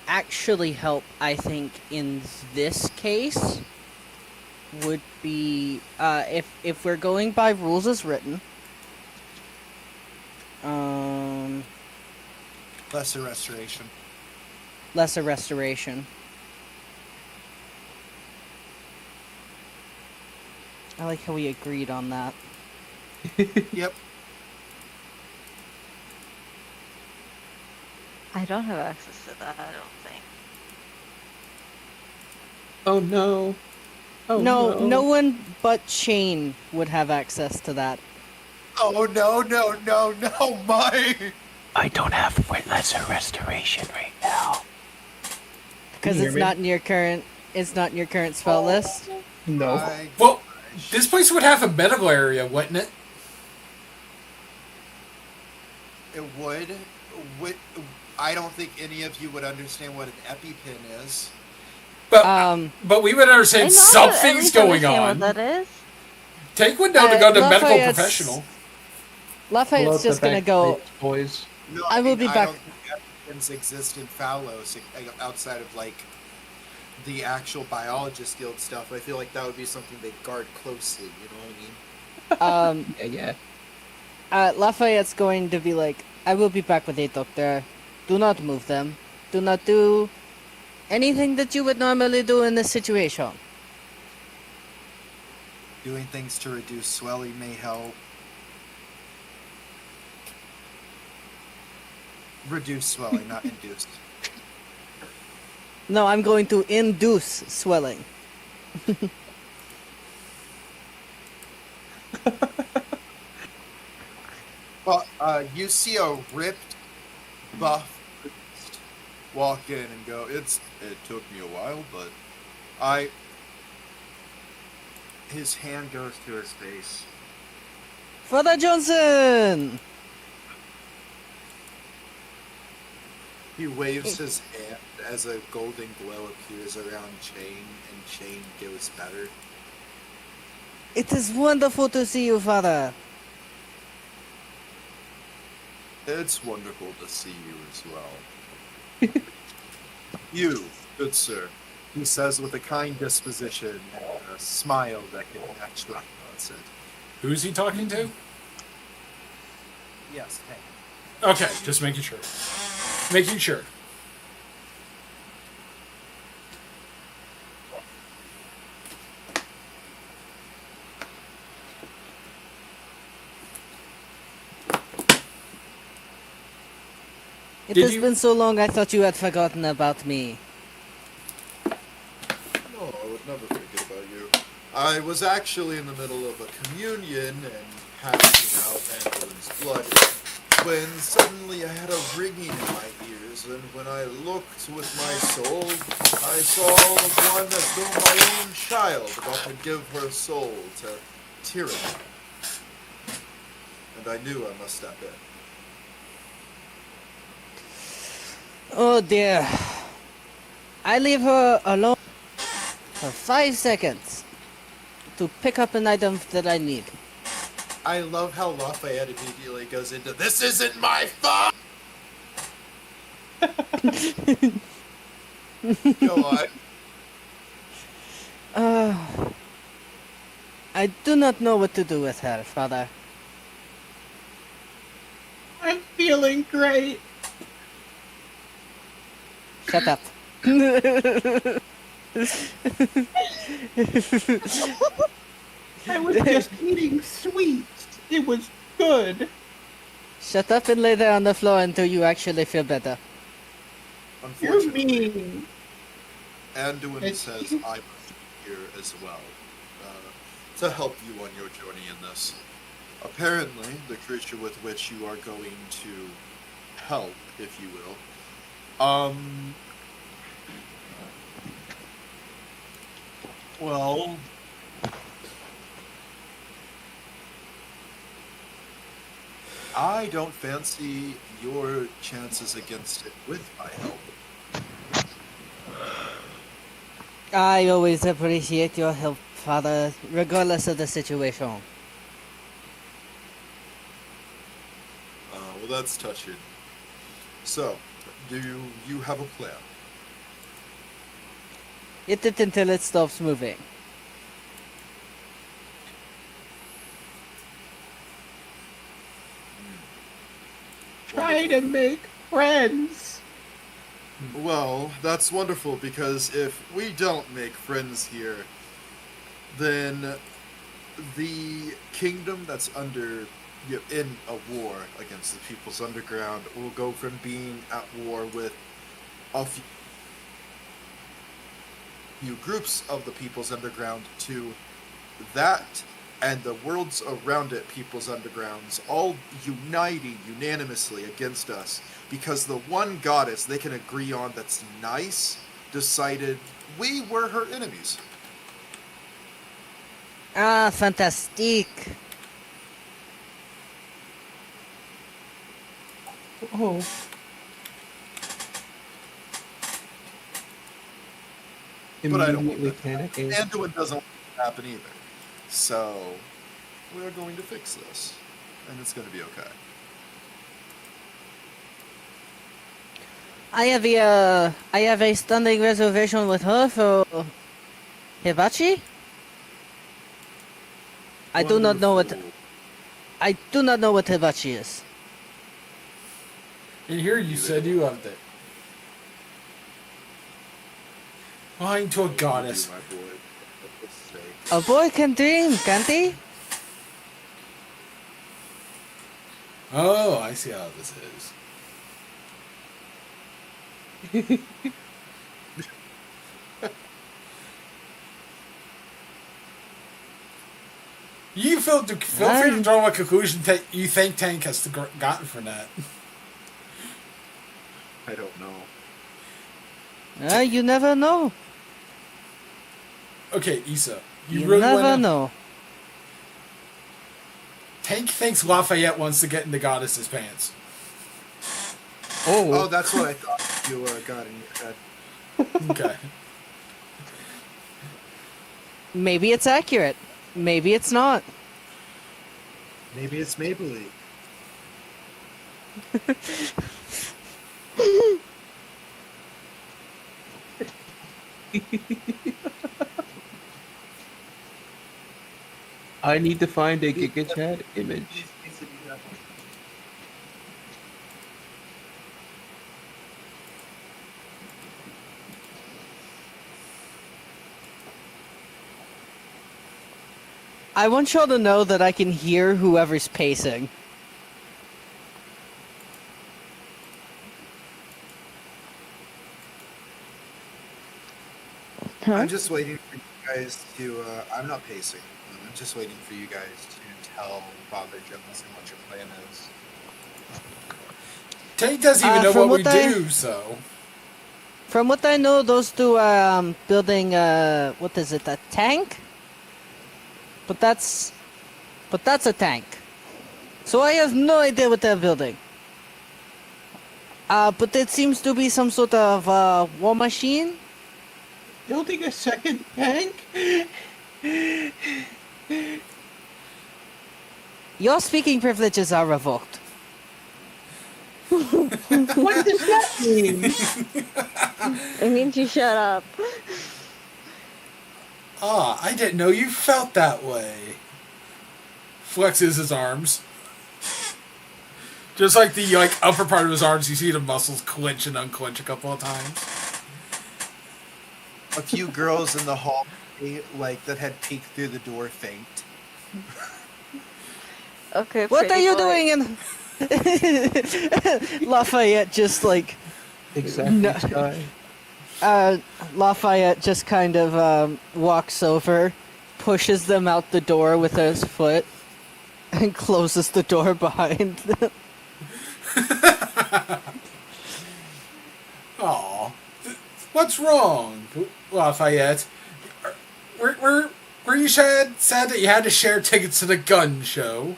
actually help, I think, in this case, would be if we're going by rules as written. Lesser restoration. Lesser restoration. I like how we agreed on that. Yep. I don't have access to that, I don't think. Oh no. Oh No one but Shane would have access to that. Oh no, Mike! I don't have lesser restoration right now. Because Can you it's hear me? not in your current spell list. No. Mike. Well, this place would have a medical area, wouldn't it? It would. I don't think any of you would understand what an EpiPen is. But we would understand I know, at something's least going understand on. What that is. Take one down to go to medical Lafayette's- professional. Lafayette's just gonna go. Boys. No, I will be I back. don't think EpiPens exist in Phalos outside of, like, the actual biologist guild stuff. I feel like that would be something they'd guard closely, you know what I mean? Yeah. Lafayette's going to be like, I will be back with a doctor. Do not move them. Do not do anything that you would normally do in this situation. Doing things to reduce swelling may help. Reduce swelling, not induce. No, I'm going to induce swelling. Well, you see a ripped, buff priest walk in and go, It took me a while, but His hand goes to his face. Father Johnson! He waves his hand as a golden glow appears around Chain, and Chain goes better. It is wonderful to see you, Father. It's wonderful to see you as well. You, good sir, he says with a kind disposition and a smile that can actually pronounce it. Who's he talking to? Yes, Tank. Okay, just making sure. Making sure. It Did has you- been so long I thought you had forgotten about me. No, I would never forget about you. I was actually in the middle of a communion and passing out Angelin's blood when suddenly I had a ringing in my ears, and when I looked with my soul, I saw one as though my own child about to give her soul to tyranny. And I knew I must step in. Oh dear. I leave her alone for 5 seconds to pick up an item that I need. I love how Lafayette immediately goes into, "This isn't my fault!" Go on. I do not know what to do with her, Father. I'm feeling great. Shut up. I was just eating sweets. It was good. Shut up and lay there on the floor until you actually feel better. You're Unfortunately, mean. Anduin It's- says I must be here as well to help you on your journey in this. Apparently, the creature with which you are going to help, if you will, well, I don't fancy your chances against it with my help. I always appreciate your help, Father, regardless of the situation. Well, that's touching. So, do you have a plan? Hit it until it stops moving. Try to make friends. Well, that's wonderful, because if we don't make friends here, then the kingdom that's in a war against the People's Underground will go from being at war with a few groups of the People's Underground to that and the worlds around it, People's Undergrounds, all uniting unanimously against us because the one goddess they can agree on that's nice decided we were her enemies. Ah, fantastique. Oh. But I don't want Immediately that to happen. panicking. Anduin doesn't want it to happen either. So, we're going to fix this. And it's going to be okay. I have a standing reservation with her for hibachi. I do not know what hibachi is. And here you said you loved it. Lying to a goddess. My boy. For goodness sake. A boy can dream, can't he? Oh, I see how this is. You feel free to draw a conclusion that you think Tank has gotten from that. I don't know. You never know. Okay, Issa. You really never wanna- know. Tank thinks Lafayette wants to get in the goddess's pants. Oh, that's what I thought you got in your head. Okay. Maybe it's accurate. Maybe it's not. Maybe it's Maybelline. I need to find a Giga Chat image. I want y'all to know that I can hear whoever's pacing. I'm just waiting for you guys to. I'm not pacing. I'm just waiting for you guys to tell Father Jones what your plan is. Tank doesn't even know from what we what I- do, so. From what I know, those two are building what is it, a tank? But that's a tank. So I have no idea what they're building. But it seems to be some sort of war machine. Building a second tank? Your speaking privileges are revoked. What does that mean? It means you shut up. Ah, I didn't know you felt that way. Flexes his arms. Just like the upper part of his arms, you see the muscles clench and unclench a couple of times. A few girls in the hall, that had peeked through the door, faint. Okay, What pretty are you boy. doing in Lafayette just like Exactly, No. Sky. Lafayette just kind of walks over, pushes them out the door with his foot, and closes the door behind them. Aw. What's wrong, Lafayette? Were you sad that you had to share tickets to the gun show?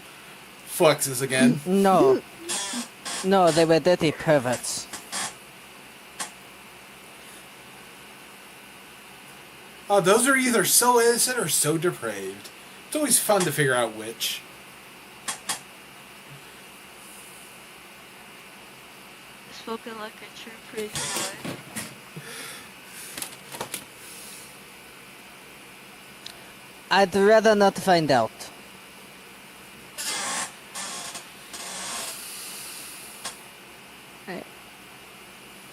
Flexes again. No. No, they were dirty perverts. Oh, those are either so innocent or so depraved. It's always fun to figure out which. Spoken like a true pretty boy. I'd rather not find out.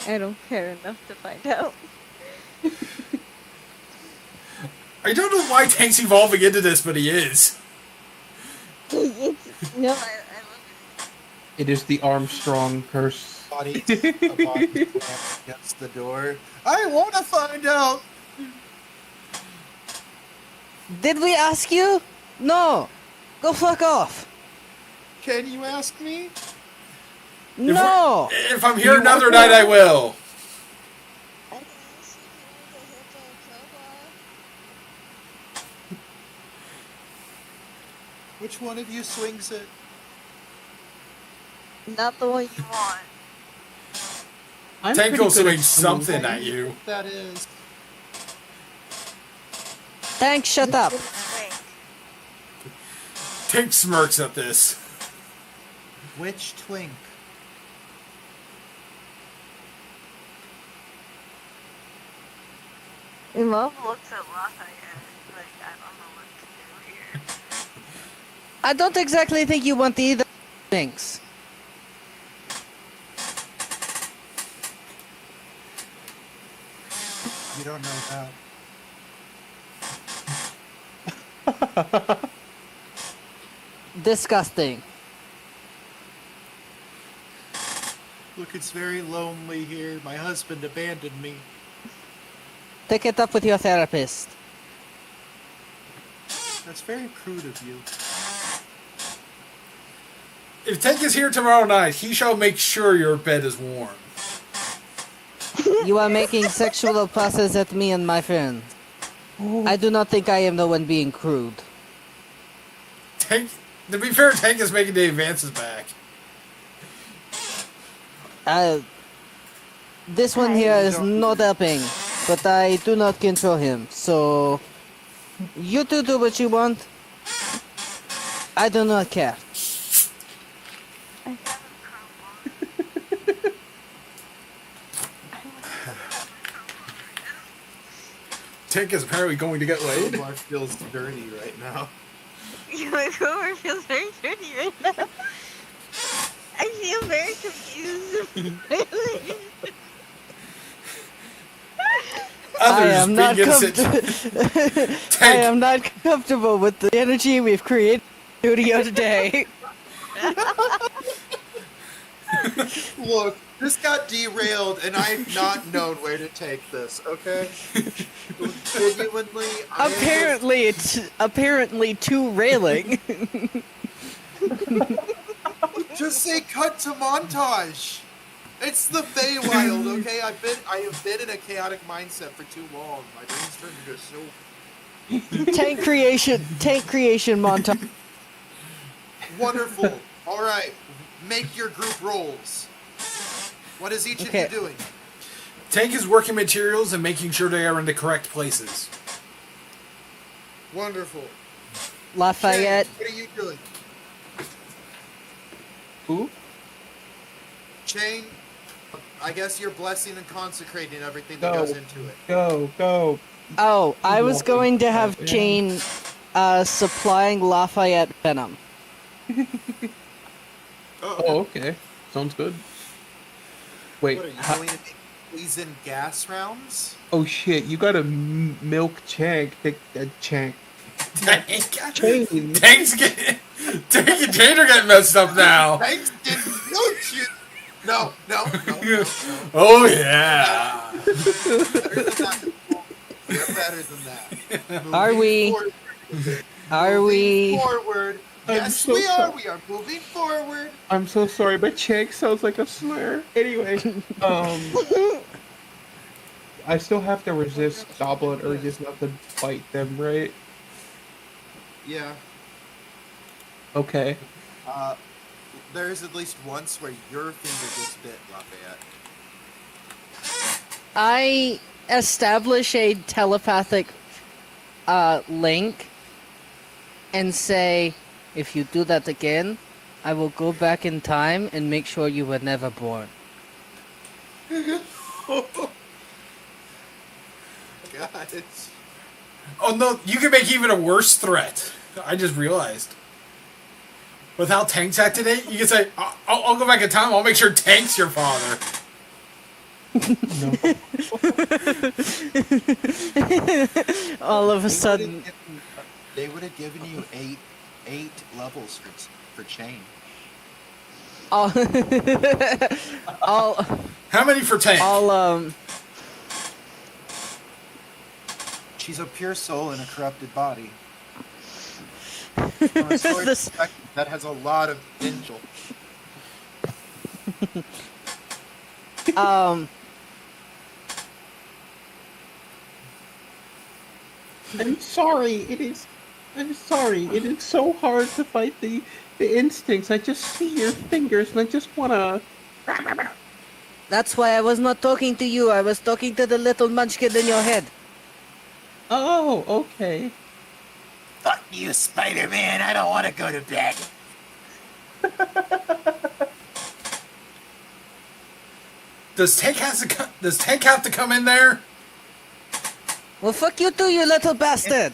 I don't care enough to find out. I don't know why Tank's evolving into this, but he is. No, I love It is the Armstrong curse. A body slammed against the door. I want to find out. Did we ask you? No. Go fuck off. Can you ask me? No. If I'm here another night, I will. it. Which one of you swings it? Not the one you want. I'm Tank pretty will good swing at something at you. That is. Thanks, shut up. Tank smirks at this. Which twink? Imov looks at Lafayette like, I don't know what to do here. I don't exactly think you want either things. You don't know that. Disgusting. Look, it's very lonely here. My husband abandoned me. Take it up with your therapist. That's very crude of you. If Tank is here tomorrow night, he shall make sure your bed is warm. You are making sexual passes at me and my friend. I do not think I am the one being crude. Tank. To be fair, Tank is making the advances back. This one here is not helping, but I do not control him, so you two do what you want. I do not care. Tank is apparently going to get laid. Omar feels dirty right now. My coworker feels very dirty right now. I feel very confused. I Others am not being innocent. I Tank. am not comfortable with the energy we've created in the studio today. Look, this got derailed, and I've not known where to take this. Okay. Genuinely, Apparently too railing. Just say cut to montage. It's the Feywild, okay? I have been in a chaotic mindset for too long. My brain's turned into so Tank creation montage. wonderful. All right, make your group roles. What is each Okay. of you doing? Tank is working materials and making sure they are in the correct places. Wonderful. Lafayette. Shane, what are you doing? Who? Shane, I guess you're blessing and consecrating everything that Go. goes into it. Go. Oh, I was going to have Jane supplying Lafayette venom. Oh, okay. Sounds good. Wait. What are you going to make poison gas rounds? Oh shit! You gotta milk Chank. Chank. Tank. Chain. Tank's getting. Tank and Jane are getting messed up now. Thanks, no shit. No. Oh yeah. We're better than that. Are we? Are we? Moving forward. I'm Yes, so we are. sorry. We are moving forward. I'm so sorry, but Chank sounds like a slur. Anyway, I still have to resist goblin urges not to fight them, right? Yeah. Okay. There's at least once where your finger gets bit, Lafayette. I establish a telepathic link and say, if you do that again, I will go back in time and make sure you were never born. God. Oh no, you can make even a worse threat. I just realized. With how Tank's at today, you can say, I'll go back in time, I'll make sure Tank's your father. All of a sudden, They would have given you eight levels for chain. all, all, How many for Tank? all, She's a pure soul in a corrupted body. From a story This- perspective, that has a lot of potential. I'm sorry. I'm sorry. It is so hard to fight the instincts. I just see your fingers and I just wanna. that's why I was not talking to you. I was talking to the little munchkin in your head. Oh, okay. Fuck you, Spider-Man. I don't want to go to bed. Does Tank have to come in there? Well, fuck you too, you little bastard.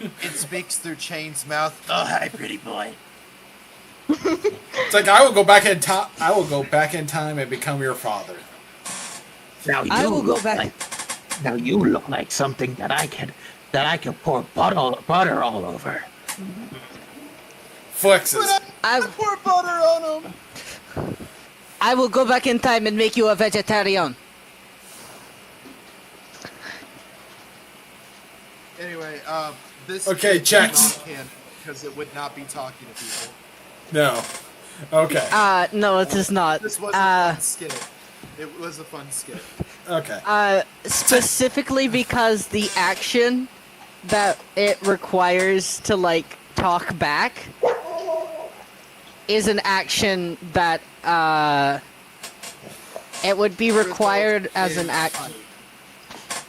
It speaks through Chain's mouth. Oh, hi, pretty boy. It's like I will go back in time. I will go back in time and become your father. Now you I will go look back- Now you look like something that I can pour butter all over. Flexes. I, Pour butter on him. I will go back in time and make you a vegetarian. Anyway, this Okay, is checks. non-canon because it would not be talking to people. No. Okay. No, it is not. This was a fun skit. It was a fun skit. Okay. Specifically because the action that it requires to like talk back is an action that it would be required as an act.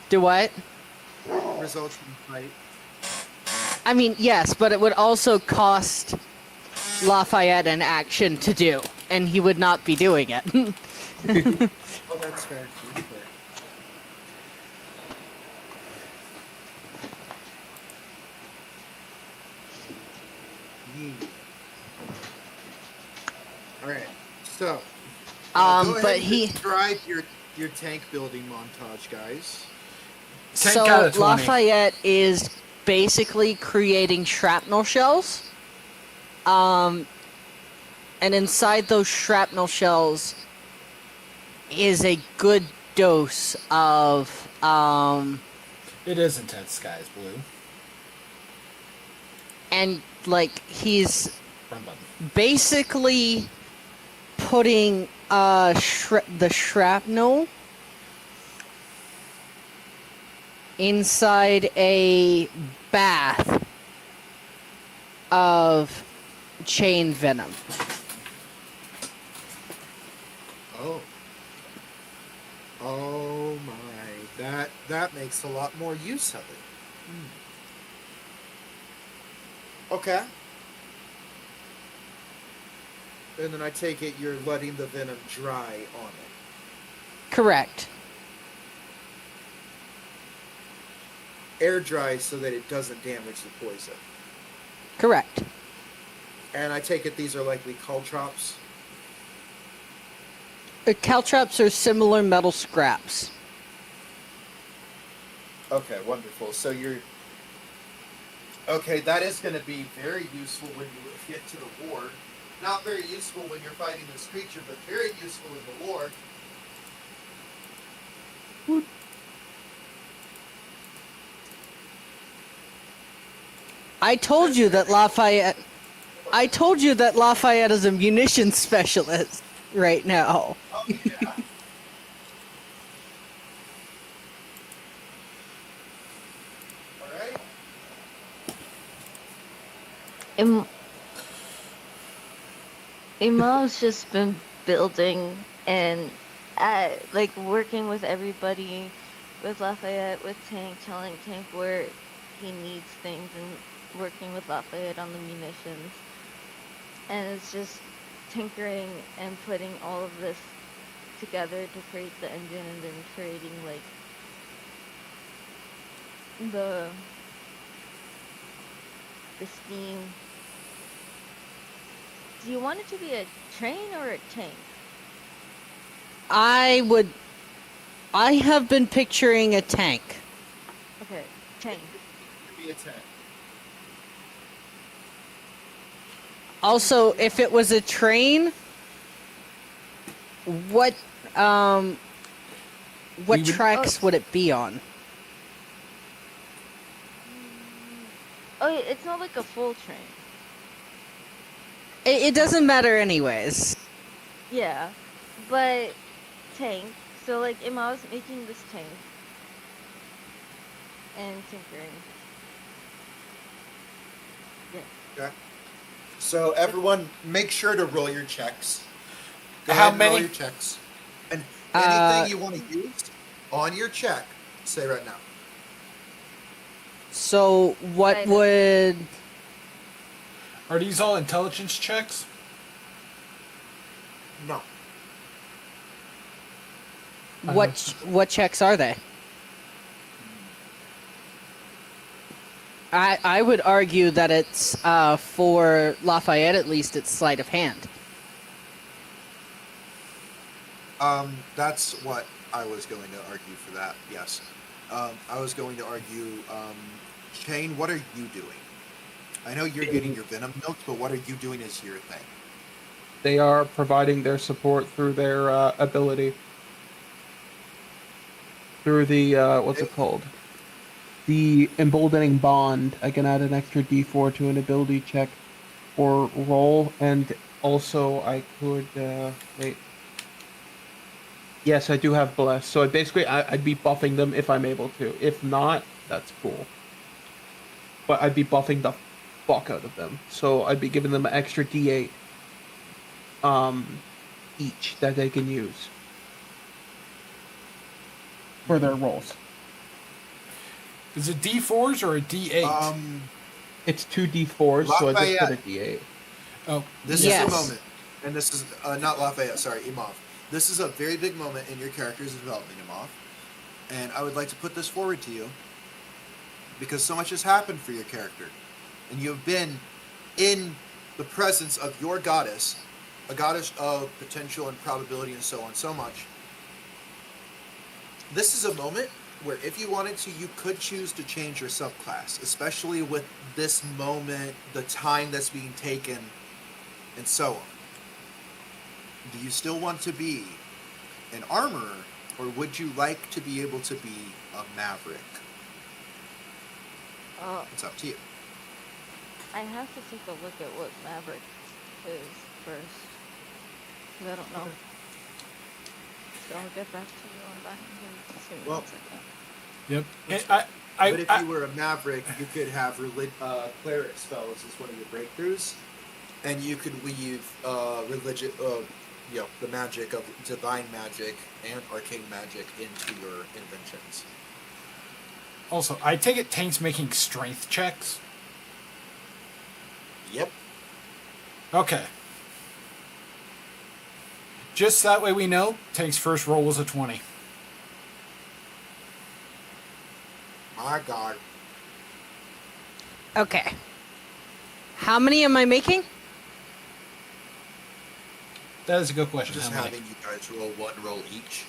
Do what? Results from fight. I mean, yes, but it would also cost Lafayette an action to do, and he would not be doing it. Oh, that's fair. That's fair. All right. So, go ahead but and he. describe your tank building montage, guys. Tank So out of 20. Lafayette is basically creating shrapnel shells. And inside those shrapnel shells is a good dose of It is intense, sky is blue. and like he's Run button. basically putting the shrapnel inside a bath of chain venom. Oh. Oh my. That makes a lot more use of it. Okay. And then I take it you're letting the venom dry on it. Correct. Air dry so that it doesn't damage the poison. Correct. And I take it these are likely caltrops. Caltrops are similar metal scraps. Okay, wonderful. So you're... Okay, that is going to be very useful when you get to the war. Not very useful when you're fighting this creature, but very useful in the war. I told you that Lafayette is a munitions specialist right now. Oh, yeah. Alright. Imov's just been building and like working with everybody, with Lafayette, with Tank, telling Tank where he needs things, and working with Lafayette on the munitions. And it's just tinkering and putting all of this together to create the engine, and then creating like the steam. Do you want it to be a train or a tank? I have been picturing a tank. Okay, tank. Be a 10. Also, if it was a train, what We would- tracks would it be on? Oh, it's not like a full train. It doesn't matter anyways. Yeah, but tank. So like Imav's making this tank and tinkering. Okay. So everyone, make sure to roll your checks. Go How ahead and roll many? your checks. And anything you want to use on your check, say right now. So what Right. would Are these all intelligence checks? No. what checks are they? I would argue that it's for Lafayette at least it's sleight of hand. That's what I was going to argue for that. Yes. I was going to argue, Shane, what are you doing? I know you're getting your venom milk, but what are you doing as your thing? They are providing their support through their ability. Through the, what's it called? The emboldening bond. I can add an extra d4 to an ability check or roll, and also I could, wait. Yes, I do have Bless, so basically I'd be buffing them if I'm able to. If not, that's cool. but I'd be buffing the fuck out of them. So I'd be giving them an extra D8 each that they can use for their rolls. Is it D4s or a D8? It's 2d4s, so I just put a d8. Oh, This Yes. is a moment, and this is not Lafayette. Sorry, Imov. This is a very big moment in your character's development, Imov, and I would like to put this forward to you because so much has happened for your character, and you have been in the presence of your goddess, a goddess of potential and probability and so on, so much. This is a moment where if you wanted to, you could choose to change your subclass, especially with this moment, the time that's being taken, and so on. Do you still want to be an armorer, or would you like to be able to be a maverick? It's up to you. I have to take a look at what Maverick is first. 'Cause I don't know. So I'll get back to you on that. Just give me Well, 1 second. yep. But if you were a maverick, you could have cleric spells as one of your breakthroughs, and you could weave religion, the magic of divine magic and arcane magic into your inventions. Also, I take it Tank's making strength checks. Yep. Okay. Just that way we know, Tank's first roll was a 20. My God. Okay. How many am I making? That is a good question. Just How many? having you guys roll one roll each,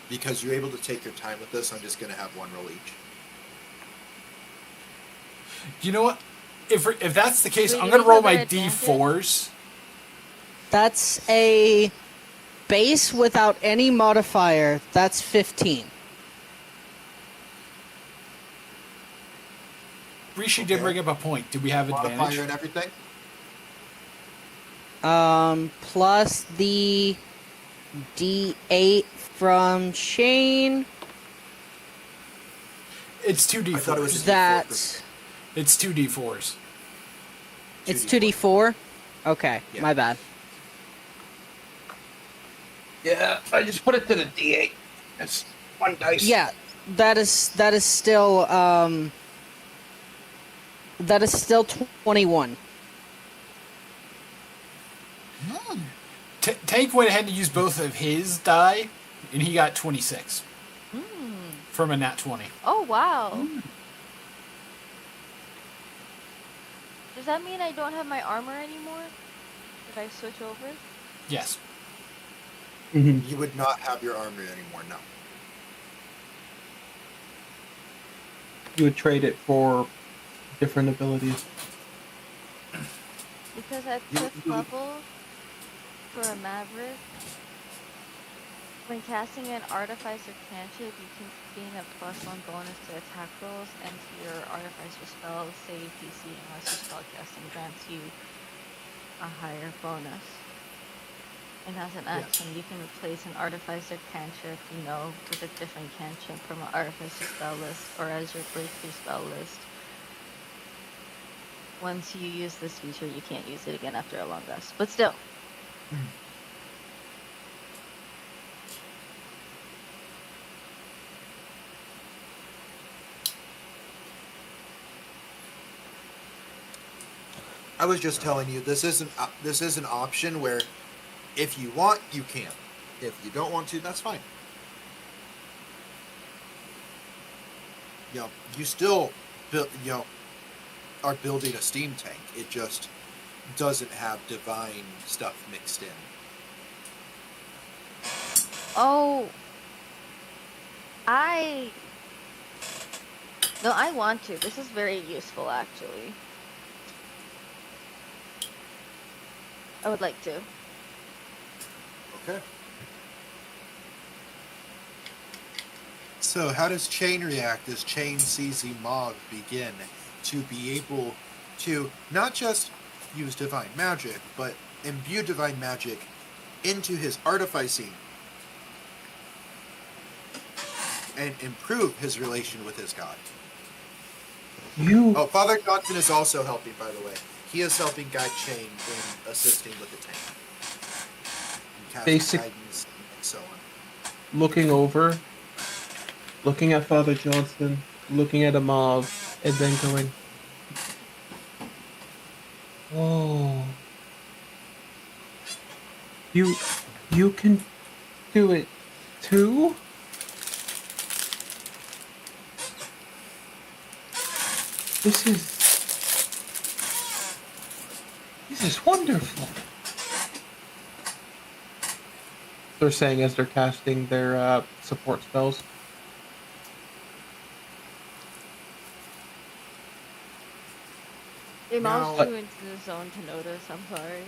because you're able to take your time with this. I'm just gonna have one roll each. You know what? If that's the case, Wait, I'm do going to we roll have my an advantage? D4s. That's a base without any modifier. That's 15. Rishi did Okay. bring up a point. Do we have Modifier advantage? and everything. Plus the D8 from Shane. It's 2D4s. I thought it was a D4. That's It's 2D4s. it's 2d4. Okay, Yeah. my bad. Yeah, I just put it to the D8. That's one dice. Yeah, that is still 21. Tank went ahead and used both of his die, and he got 26 from a nat 20. Oh, wow. Does that mean I don't have my armor anymore? If I switch over? Yes. You would not have your armor anymore. No. You would trade it for different abilities. Because at You- 5th you- level, for a Maverick, when casting an Artificer cantrip, you can gain a +1 bonus to attack rolls and to your Artificer spell save DC unless your spellcasting grants you a higher bonus. And as an action, you can replace an Artificer cantrip, with a different cantrip from an Artificer spell list or as your breakthrough spell list. Once you use this feature, you can't use it again after a long rest. But still. I was just telling you this is an option where if you want, you can. If you don't want to, that's fine. You still are building a steam tank. It just doesn't have divine stuff mixed in. Oh. No, I want to. This is very useful, actually. I would like to. Okay. So how does Chain react as Chain sees Imov begin to be able to not just use divine magic, but imbue divine magic into his artificing and improve his relation with his god? You Oh, Father Johnson is also helping, by the way. He is helping guide Chain in assisting with the tank. And casting Basic- guidance and so on. looking over, looking at Father Johnson, looking at Imov, and then going, "Oh, you can do it too." This is wonderful. They're saying as they're casting their support spells. Imav's Now- too into the zone to notice. I'm sorry.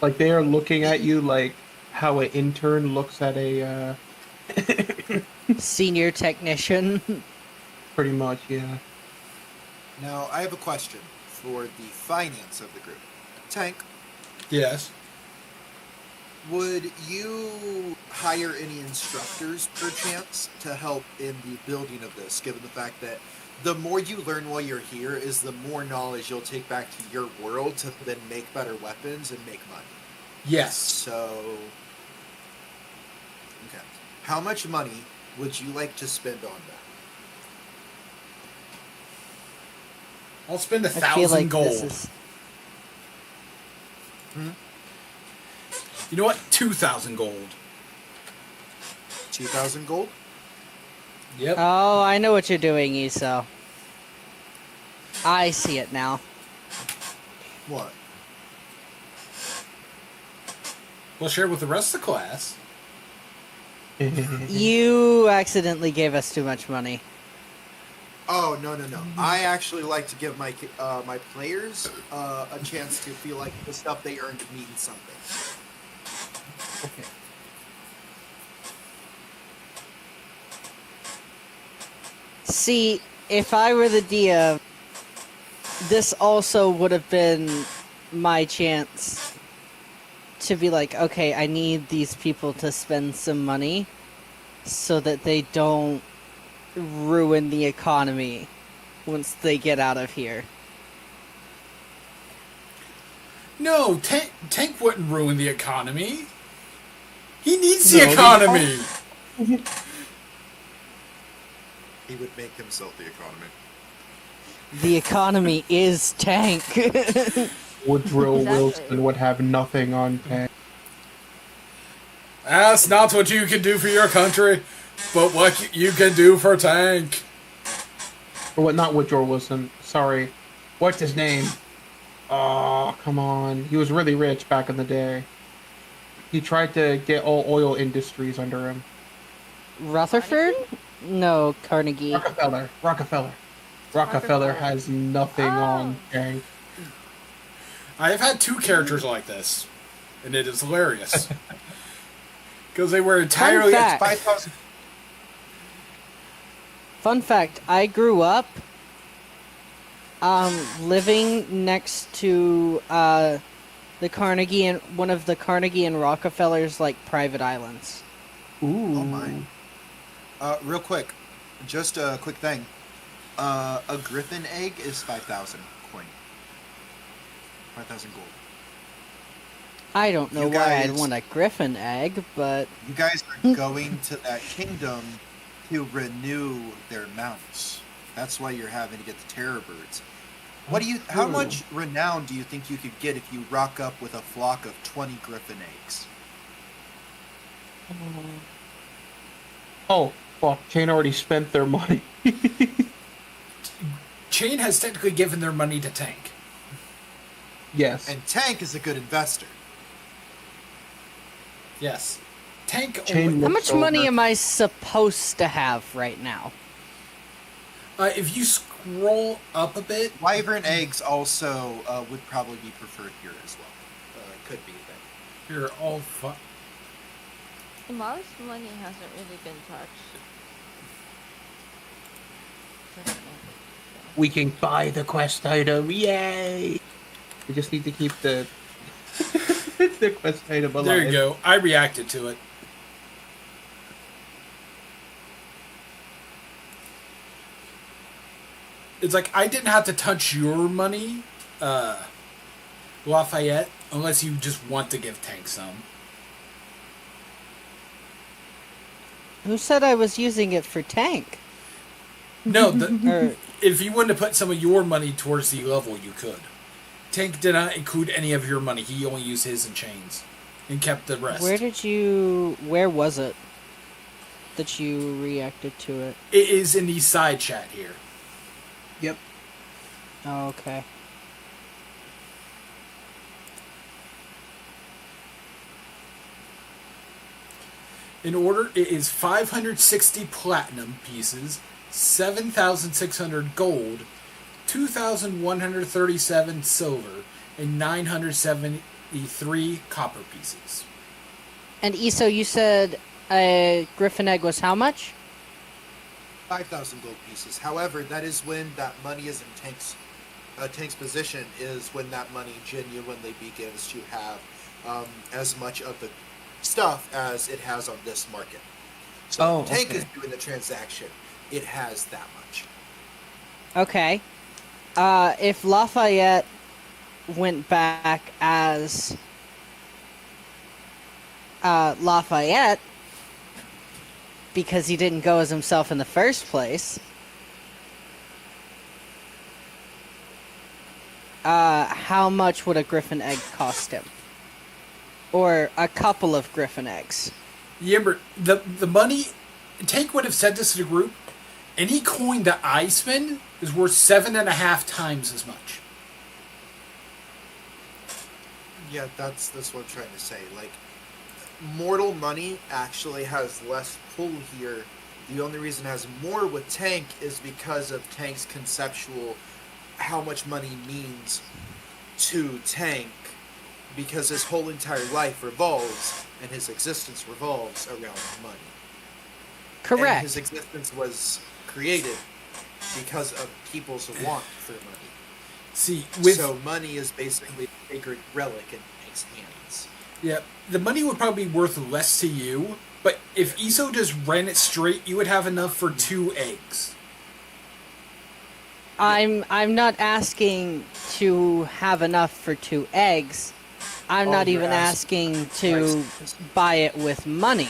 Like they are looking at you like how an intern looks at a Senior technician. pretty much, yeah. Now, I have a question for the finance of the group. Tank, Yes. would you hire any instructors, perchance, to help in the building of this, given the fact that the more you learn while you're here is the more knowledge you'll take back to your world to then make better weapons and make money. Yes. So, okay. How much money would you like to spend on that? I'll spend I feel 1,000 like gold. this is. You know what? 2,000 gold. 2,000 gold? Yep. Oh, I know what you're doing, Eso. I see it now. What? We'll share with the rest of the class. You accidentally gave us too much money. Oh, no. I actually like to give my my players a chance to feel like the stuff they earned means something. Okay. See, if I were the DM, this also would have been my chance to be like, okay, I need these people to spend some money so that they don't ruin the economy once they get out of here. No, Tank wouldn't ruin the economy. He needs the No, he- economy. He would make himself the economy. The economy is Tank. Woodrow Exactly. Wilson would have nothing on Tank. That's not what you can do for your country, but what you can do for Tank. Or what? Not Woodrow Wilson. Sorry. What's his name? Oh, come on. He was really rich back in the day. He tried to get all oil industries under him. Rutherford? No, Carnegie. Rockefeller Rockefeller. has nothing on Tank. I have had 2 characters like this, and it is hilarious. Because they were entirely... fact. 5,000. Fun fact, I grew up living next to the Carnegie and one of the Carnegie and Rockefeller's like private islands. Ooh. Oh my. Real quick, just a quick thing. A griffin egg is 5,000 coin. 5,000 gold. I don't know You why I'd guys- want a griffin egg, but You guys are going to that kingdom to renew their mounts. That's why you're having to get the terror birds. What do you? How Ooh. much renown do you think you could get if you rock up with a flock of 20 griffin eggs? Oh, fuck. Chain already spent their money. Chain has technically given their money to Tank. Yes. And Tank is a good investor. Yes. Tank Chain only, how looks much money over. am I supposed to have right now? if you scroll up a bit, Wyvern eggs also would probably be preferred here as well. Could be, but you're all fu- Imav's money hasn't really been touched. We can buy the quest item. Yay! We just need to keep the the quest item alive. There you go. I reacted to it. It's like I didn't have to touch your money, Lafayette, unless you just want to give Tank some. Who said I was using it for tank? No, Or if you wanted to put some of your money towards the level, you could. Tank did not include any of your money. He only used his and chains, and kept the rest. where was it that you reacted to it? It is in the side chat here. Yep. Oh, okay. In order, it is 560 platinum pieces, 7,600 gold, 2,137 silver, and 973 copper pieces. And Iso, you said a griffin egg was how much? 5,000 gold pieces. However, that is when that money is in Tank's position, is when that money genuinely begins to have as much of the stuff as it has on this market. So Oh, Tank okay. is doing the transaction. It has that much. Okay. If Lafayette went back as Lafayette, because he didn't go as himself in the first place, how much would a griffin egg cost him? Or a couple of griffin eggs? Yeah, but the money, Tank would have said this to the group, any coin that I spend is worth 7.5 times as much. Yeah, that's what I'm trying to say. Like, mortal money actually has less pull here. The only reason it has more with Tank is because of Tank's conceptual, how much money means to Tank, because his whole entire life revolves, and his existence revolves around money. Correct. And his existence was created because of people's want for money. See, So money is basically a sacred relic in Tank's hands. yeah, the money would probably be worth less to you, but if Iso just ran it straight, you would have enough for 2 eggs. I'm not asking to have enough for 2 eggs. I'm Oh, not you're even asking to buy it with money.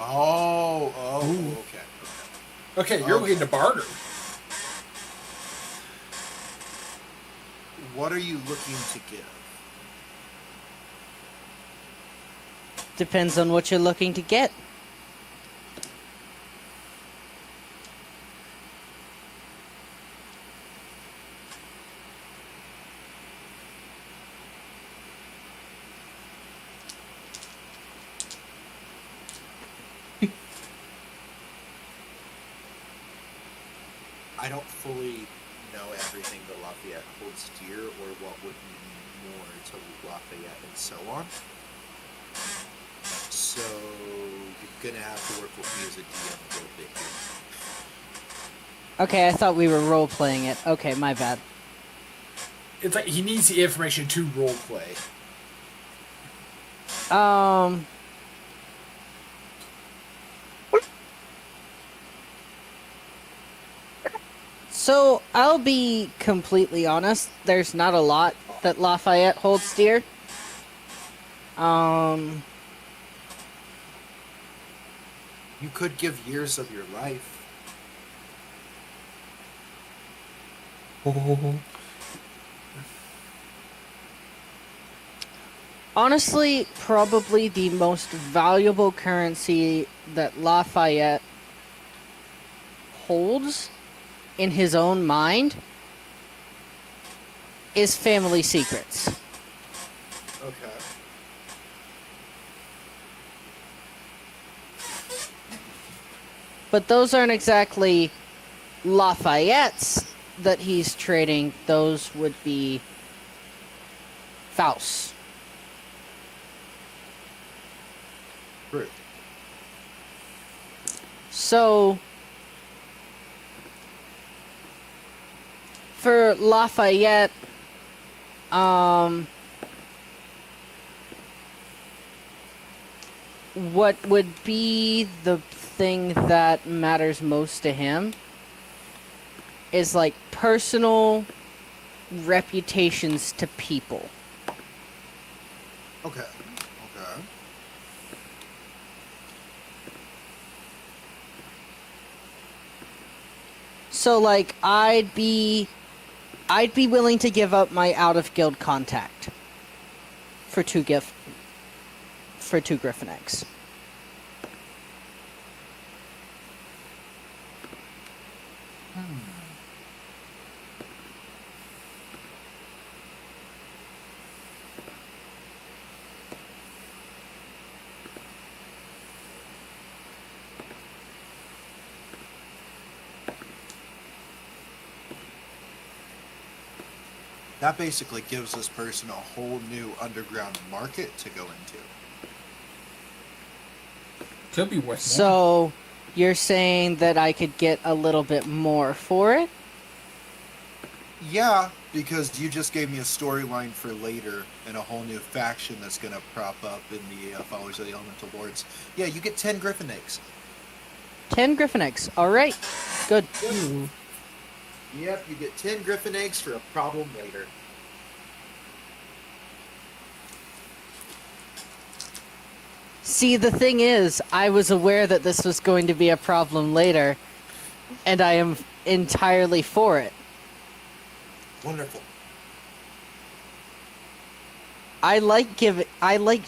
Okay. Okay, you're looking to barter. What are you looking to give? Depends on what you're looking to get. I don't fully know everything that Lafayette holds dear or what would mean more to Lafayette and so on. So you're gonna have to work with me as a DM a little bit here. Okay, I thought we were role playing it. Okay, my bad. It's like he needs the information to roleplay. So I'll be completely honest. There's not a lot that Lafayette holds dear. You could give years of your life. Honestly, probably the most valuable currency that Lafayette holds in his own mind is family secrets. Okay. But those aren't exactly Lafayette's that he's trading. Those would be Faust. True. So, for Lafayette, what would be the thing that matters most to him is like personal reputations to people. Okay. Okay. So like I'd be willing to give up my out of guild contact for two Griffin eggs. That basically gives this person a whole new underground market to go into. Could be worth more. So you're saying that I could get a little bit more for it? Yeah, because you just gave me a storyline for later and a whole new faction that's going to prop up in the Followers of the Elemental Lords. Yeah, you get 10 Griffin eggs. 10 Griffin eggs. All right. Good. Yep, you get 10 Griffin eggs for a problem later. See, the thing is, I was aware that this was going to be a problem later, and I am entirely for it. Wonderful. I like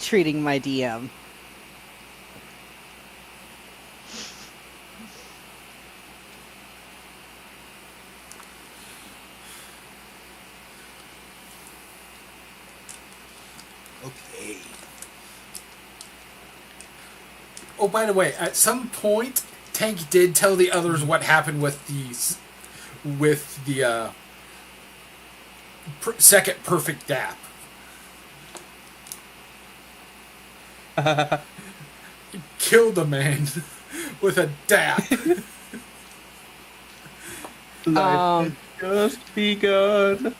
treating my DM. Okay. Oh, by the way, at some point, Tank did tell the others what happened with the second perfect dap. He killed a man with a dap. Life has just begun.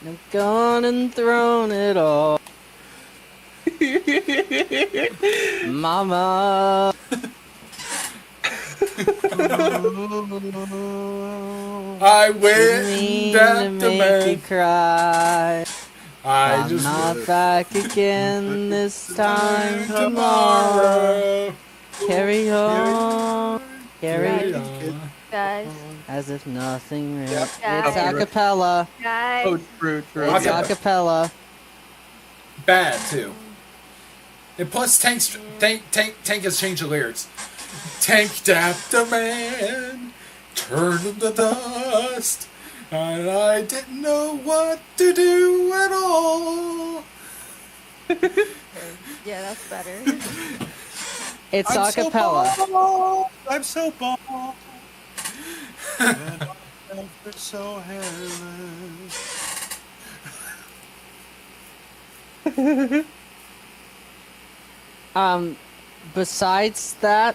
I've gone and thrown it all. Mama. I went Mean and to dapped a make you man. cry. I I'm just not back again this time tomorrow. Carry on, carry on, Guys, as if nothing really. Yep. It's Guys. acapella. guys, Oh, true. It's Okay. acapella. bad too. And plus, Tank has changed the lyrics. Tank dapped a man, turned him to dust, and I didn't know what to do at all. yeah, that's better. It's I'm so acapella. bald. I'm so bald. And I'm so hairless. Besides that,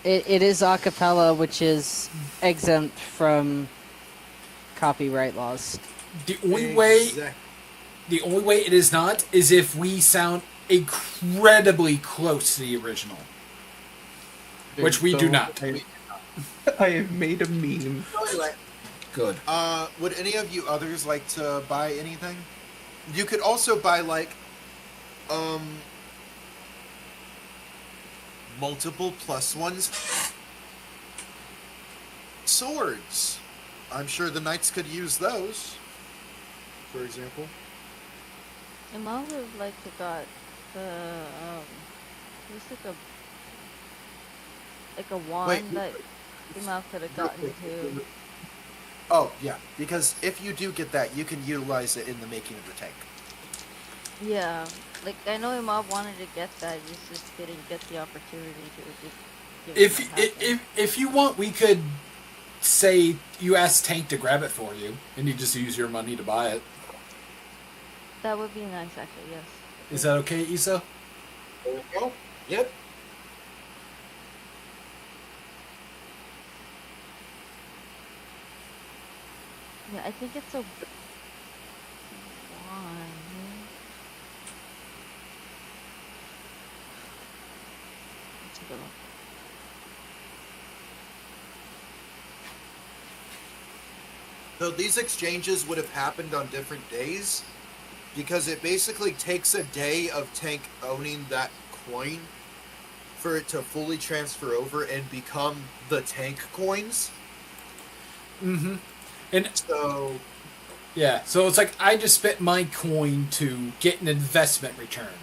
it is acapella, which is exempt from copyright laws. The only way Exactly. The only way it is not is if we sound incredibly close to the original, which we do not. I have made a meme. Anyway, Good. would any of you others like to buy anything? You could also buy like multiple +1s. Swords. I'm sure the knights could use those. For example. Imov would have liked to got the it was like a wand Wait. that Imov could have gotten too. Oh, yeah. Because if you do get that, you can utilize it in the making of the tank. Yeah, like I know Imov wanted to get that, he just didn't get the opportunity to. If you want, we could say you ask Tank to grab it for you, and you just use your money to buy it. That would be nice, actually. Yes. Is that okay, Issa? There we go. Yep. Yeah, I think it's a wand. Let's take a look. So these exchanges would have happened on different days because it basically takes a day of Tank owning that coin for it to fully transfer over and become the Tank coins. Mm-hmm. And So yeah, so it's like I just spent my coin to get an investment return.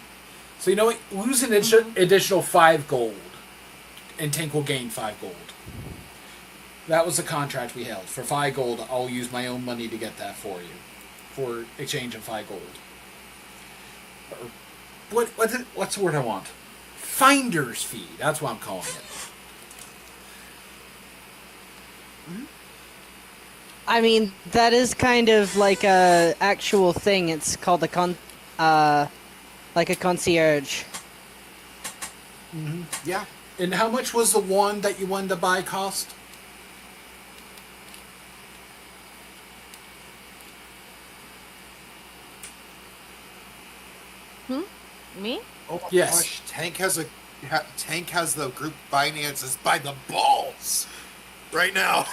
So you know what? Lose an additional 5 gold, and Tank will gain 5 gold. That was the contract we held. For 5 gold, I'll use my own money to get that for you, for exchange of 5 gold. Or, what's the word I want? Finder's fee. That's what I'm calling it. I mean, that is kind of like a actual thing. It's called like a concierge. Mm-hmm. yeah, And how much was the one that you wanted to buy cost? Me? oh my Yes. gosh, Tank has the group finances by the balls right now.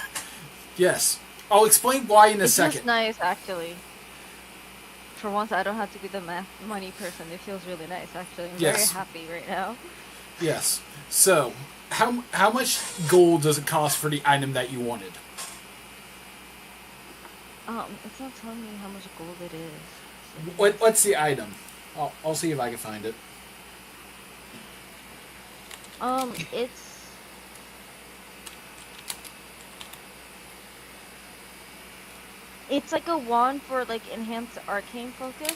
Yes. I'll explain why in a It feels second. nice, actually. For once, I don't have to be the money person. It feels really nice, actually. I'm Yes. very happy right now. Yes. So, how much gold does it cost for the item that you wanted? It's not telling me how much gold it is. What's the item? I'll see if I can find it. It's like a wand for like enhanced arcane focus.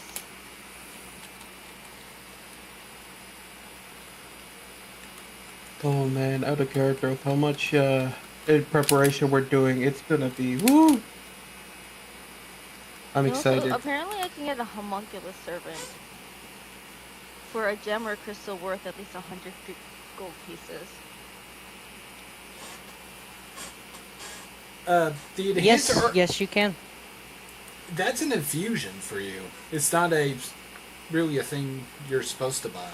Oh man, out of character with how much in preparation we're doing, it's gonna be woo. I'm And also, excited. apparently, I can get a homunculus servant for a gem or crystal worth at least 100 gold pieces. The enhanced Yes, you can. that's an infusion for you. It's not really a thing you're supposed to buy.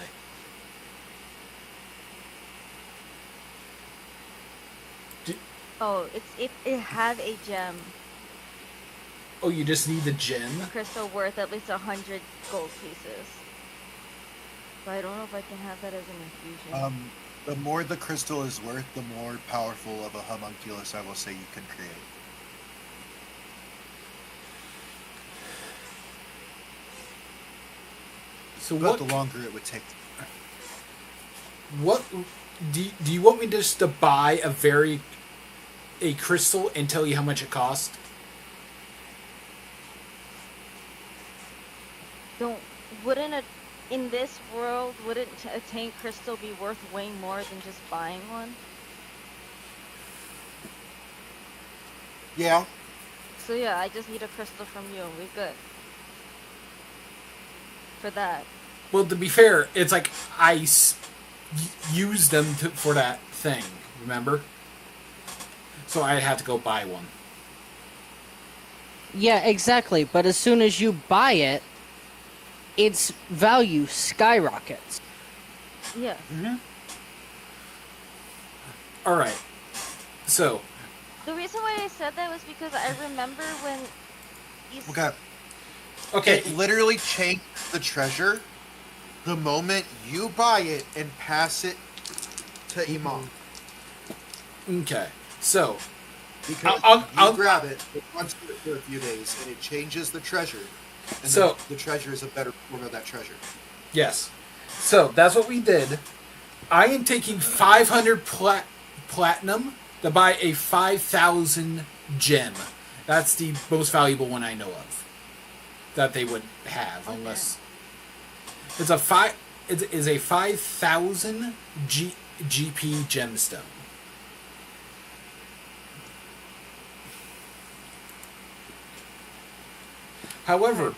Oh, it had a gem, Oh, you just need the gem? a crystal worth at least 100 gold pieces. But I don't know if I can have that as an infusion. The more the crystal is worth, the more powerful of a homunculus I will say you can create. So But what the longer it would take. what do you want me just to buy a crystal and tell you how much it costs? In this world, wouldn't a tank crystal be worth way more than just buying one? Yeah. So yeah, I just need a crystal from you and we're good. For that. Well, to be fair, it's like I used them for that thing, remember? So I had to go buy one. Yeah, exactly. But as soon as you buy it, its value skyrockets. Yes. All right. So, The reason why I said that was because I remember when these okay, It literally changed the treasure the moment you buy it and pass it to Imov. okay. So, Because I'll- you grab it once for a few days and it changes the treasure. And So- the treasure is a better form of that treasure. yes. So, that's what we did. I am taking 500 platinum to buy a 5,000 gem. That's the most valuable one I know of that they would have, unless it's a 5,000 GP gemstone. However,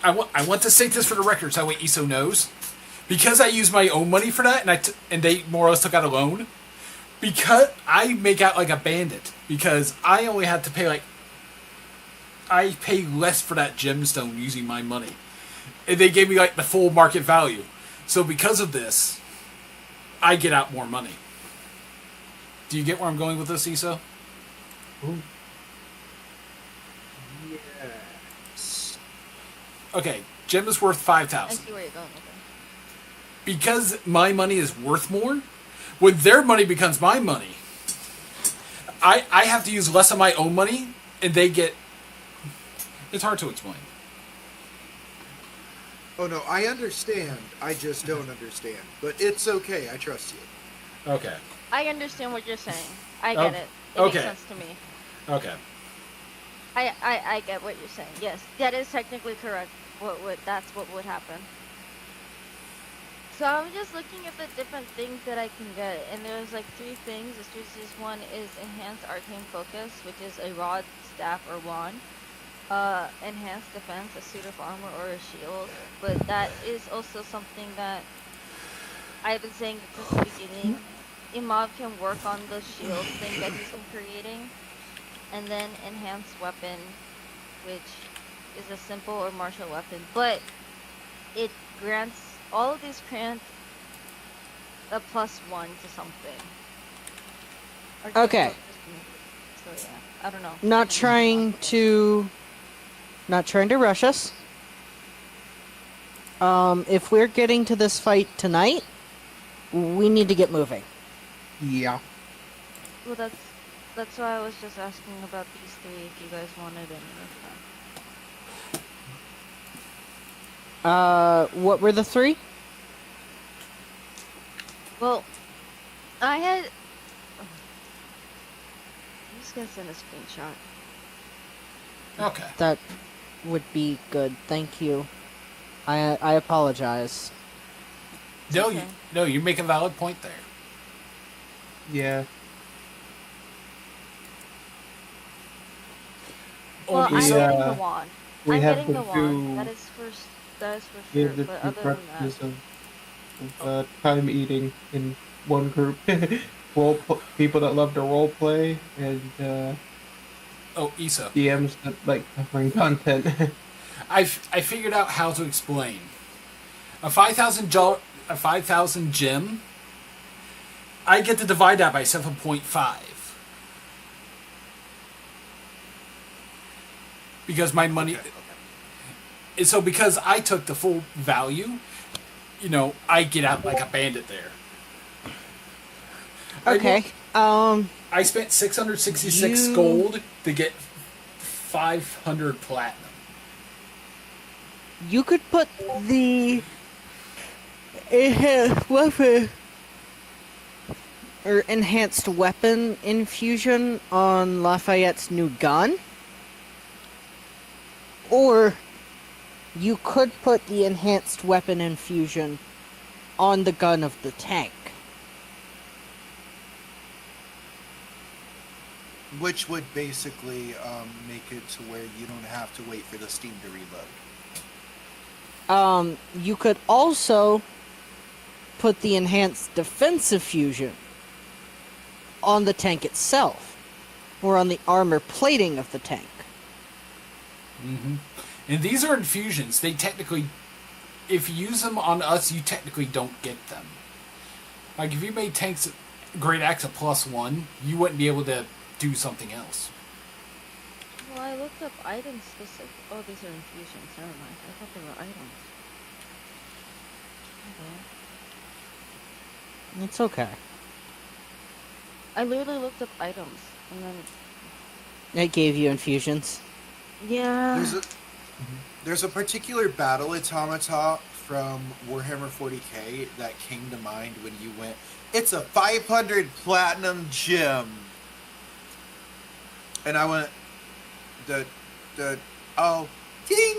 I want to state this for the record, so that way Iso knows. Because I used my own money for that, and they more or less took out a loan. Because I make out like a bandit, because I only had to pay I pay less for that gemstone using my money, and they gave me the full market value. So because of this, I get out more money. Do you get where I'm going with this, Iso? Okay, gem is worth I 5,000. see where you're going with it. Because my money is worth more, when their money becomes my money, I have to use less of my own money, and they get... It's hard to explain. Oh no, I understand. I just don't understand. But it's okay. I trust you. Okay. I understand what you're saying. I Oh, get it. It okay. makes sense to me. Okay. I get what you're saying. Yes, that is technically correct. That's what would happen. So I'm just looking at the different things that I can get, and there's like 3 things. This one is enhanced arcane focus, which is a rod, staff, or wand. Enhanced defense, a suit of armor, or a shield. But that is also something that I've been saying since the beginning. Imov can work on the shield thing that he's been creating. And then enhanced weapon, which is a simple or martial weapon. But it grants, all of these grant a +1 to something. Or Okay. So yeah, I don't know. Not trying to rush us. If we're getting to this fight tonight, we need to get moving. Yeah. Well, that's why I was just asking about these 3 if you guys wanted any of them. What were the 3? Well, I had... I'm just gonna send a screenshot. Okay. That would be good. Thank you. I apologize. No, Okay. you make a valid point there. Yeah. Well, Only I'm so- getting the wand. we I'm have getting to the wand. do- That is for We sure. have the But 2 other than that, practices of time eating in one group. People that love to role play and Oh, Issa. DMs that like covering content. I figured out how to explain. A 5,000 gem, I get to divide that by 7.5. Because my money... And so because I took the full value, I get out like a bandit there. Okay. I spent 666 You- gold to get 500 platinum. You could put the enhanced weapon or enhanced weapon infusion on Lafayette's new gun. Or you could put the enhanced weapon infusion on the gun of the tank. Which would basically make it to where you don't have to wait for the steam to reload. You could also put the enhanced defensive fusion on the tank itself, or on the armor plating of the tank. Mm-hmm. And these are infusions. They technically, if you use them on us, you technically don't get them. Like if you made tanks Great Axe a +1, you wouldn't be able to do something else. well, I looked up items specific. Oh, these are infusions. Never mind. I thought they were items. Okay. It's okay. I literally looked up items, and then It gave you infusions. yeah. There's a particular battle automata from Warhammer 40k that came to mind when you went, it's a 500 platinum gem. And I went, oh, ding!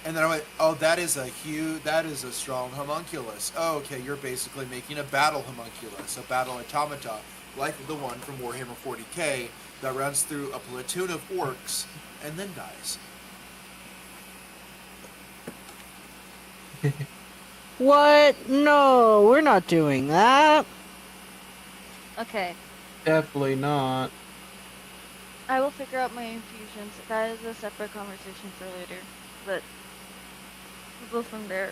And then I went, oh, that is a strong homunculus. Oh, okay, you're basically making a battle homunculus, a battle automata, like the one from Warhammer 40k that runs through a platoon of orcs and then dies. What? No, we're not doing that. Okay. Definitely not. I will figure out my infusions. That is a separate conversation for later. But we'll go from there.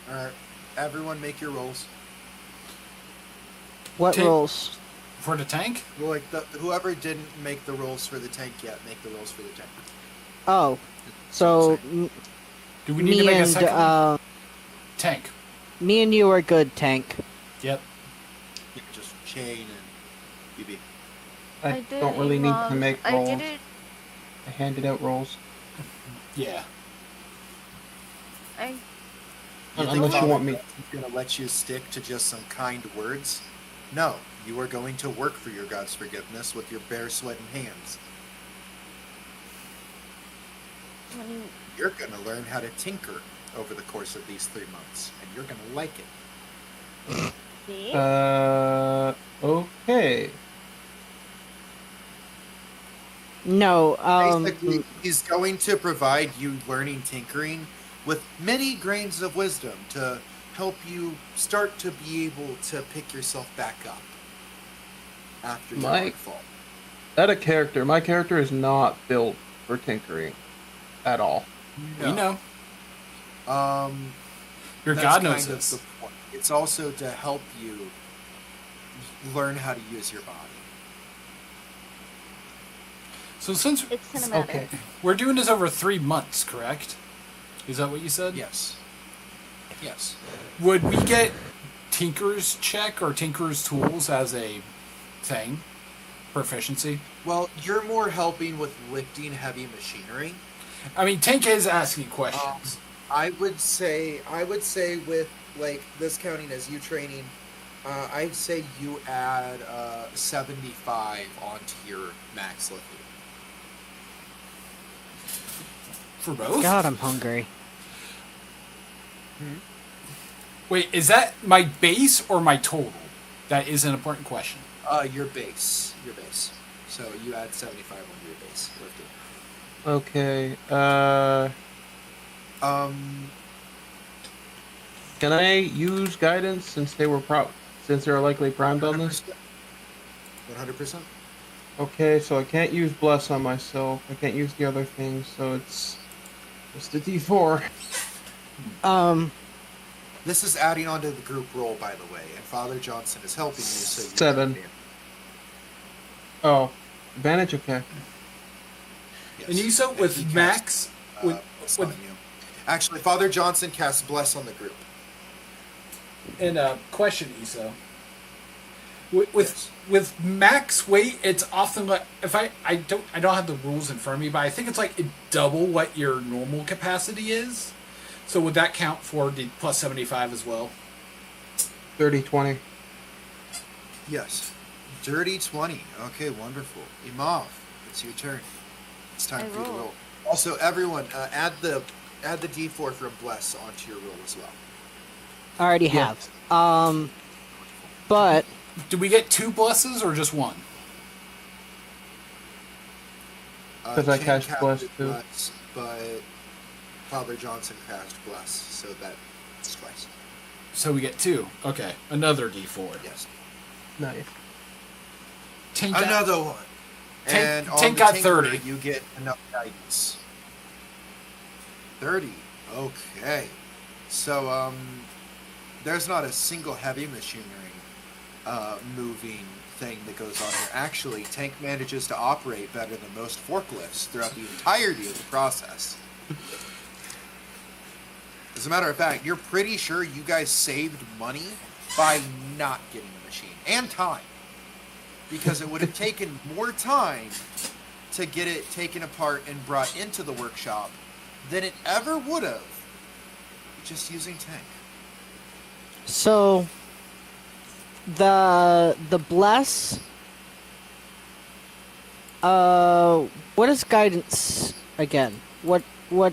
Alright, everyone make your rolls. What Take- rolls? For the tank? Well, like, whoever didn't make the rolls for the tank yet, make the rolls for the tank. Oh, so Do we need Me to make a and second tank? me and you are good, Tank. Yep. You can just chain and BB. I did don't really need to Imov. make I rolls. did it. I handed out rolls. Yeah. I You Unless think you Father want me- Johnson's gonna let you stick to just some kind words? No, you are going to work for your God's forgiveness with your bare sweat and hands. when you You're gonna learn how to tinker over the course of these 3 months, and you're gonna like it. see. Okay. No, Basically, he's going to provide you learning tinkering with many grains of wisdom to help you start to be able to pick yourself back up after your Mike. fall. That a character. My character is not built for tinkering at all. We know. Your That's God knows kind of this. the point. It's also to help you learn how to use your body. So since It's cinematic. Okay. we're doing this over 3 months, correct? Is that what you said? Yes. Yes. Would we get Tinker's check or Tinker's tools as a thing? Proficiency? Well, you're more helping with lifting heavy machinery. I mean, Tank is asking questions. I would say with like this counting as you training, I'd say you add 75 onto your max lifting. For both? God, I'm hungry. Wait, is that my base or my total? That is an important question. Your base. So you add 75 onto your base lifting. Okay. Um, Can I use guidance since they're likely primed on this? 100%. Okay, so I can't use bless on myself. I can't use the other things, so it's just a D4. This is adding onto the group roll, by the way, and Father Johnson is helping you. So you 7. Have Oh, advantage. Okay. yes. And you said And with he max, casts, with, bless with on you. Actually, Father Johnson casts bless on the group. and question, Iso. With Yes. with max weight, it's often like if I don't have the rules in front of me, but I think it's like double what your normal capacity is. So would that count for the plus 75 as well? 30, 20. Yes. Dirty 20. Okay, wonderful. Imov, it's your turn. It's time I for you to roll. roll. Also, everyone, add the D4 from bless onto your roll as well. I already Yeah. have. But Do we get 2 blesses or just 1? 'Cause I Chan cast bless, casted too. bless, but Father Johnson cast bless, so that's twice. So we get 2. Okay, another D4. Yes. Nice. Tank got- Another one. Tank- And on Tank the got tinker, 30. You get enough guidance. 30. Okay. So there's not a single heavy machinery moving thing that goes on here. Actually, Tank manages to operate better than most forklifts throughout the entirety of the process. As a matter of fact, you're pretty sure you guys saved money by not getting the machine and time, because it would have taken more time to get it taken apart and brought into the workshop than it ever would have just using Tank. so the bless. What is guidance again? What D4.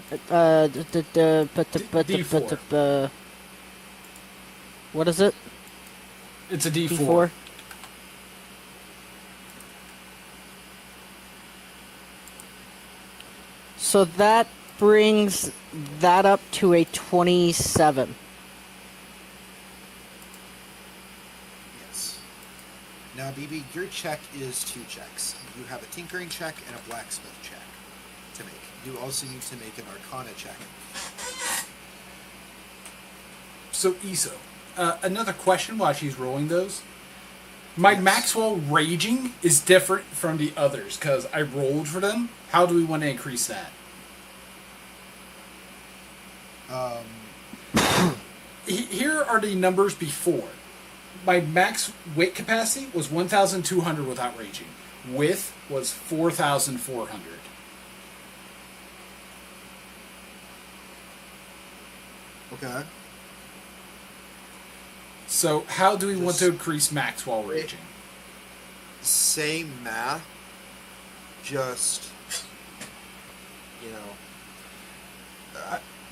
What is it? It's a D4. D4. So that brings that up to a 27. Yes. Now, BB, your check is 2 checks. You have a tinkering check and a blacksmith check to make. You also need to make an arcana check. So Iso, another question while she's rolling those. My Yes. Maxwell raging is different from the others because I rolled for them. How do we want to increase that? Here are the numbers before. My max weight capacity was 1,200 without raging. Width was 4,400. Okay. So how do we want to increase max while raging? Same math. Just,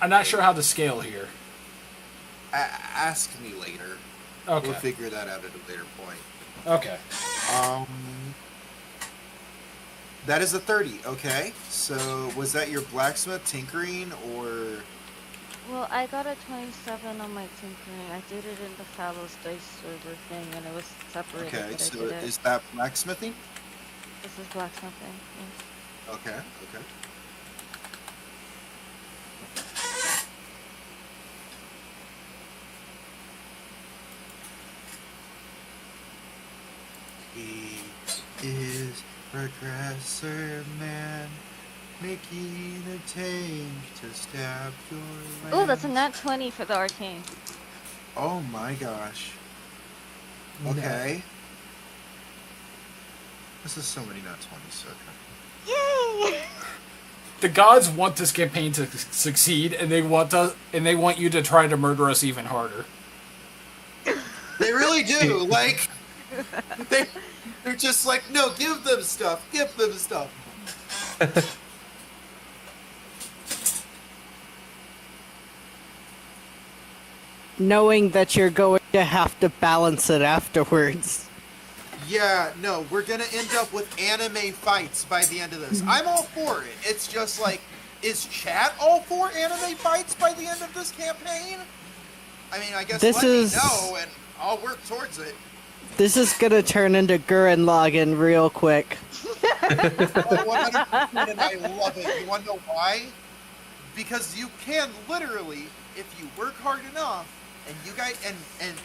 I'm not sure how to scale here. ask me later. Okay. We'll figure that out at a later point. Okay. That is a 30. Okay. So was that your blacksmith tinkering or? Well, I got a 27 on my tinkering. I did it in the Fallows dice server thing, and it was separated. Okay. But So I did it. is that blacksmithing? This is blacksmithing. Yes. Okay. Okay. He is Regressor Man, making a tank to stab your Oh, that's a lance. nat 20 for the arcane. Oh my gosh. Okay. This is so many nat 20s, okay. Yay! The gods want this campaign to succeed, and they want you to try to murder us even harder. They really do. Like, they're just like, no, give them stuff. Give them stuff. Knowing that you're going to have to balance it afterwards. Yeah, no, we're gonna end up with anime fights by the end of this. I'm all for it. It's just like, is chat all for anime fights by the end of this campaign? I mean, I guess This let is- me know, and I'll work towards it. This is gonna turn into Gurren Lagann real quick. Oh, 100%, and I love it. You want to know why? Because you can literally, if you work hard enough, and you guys, and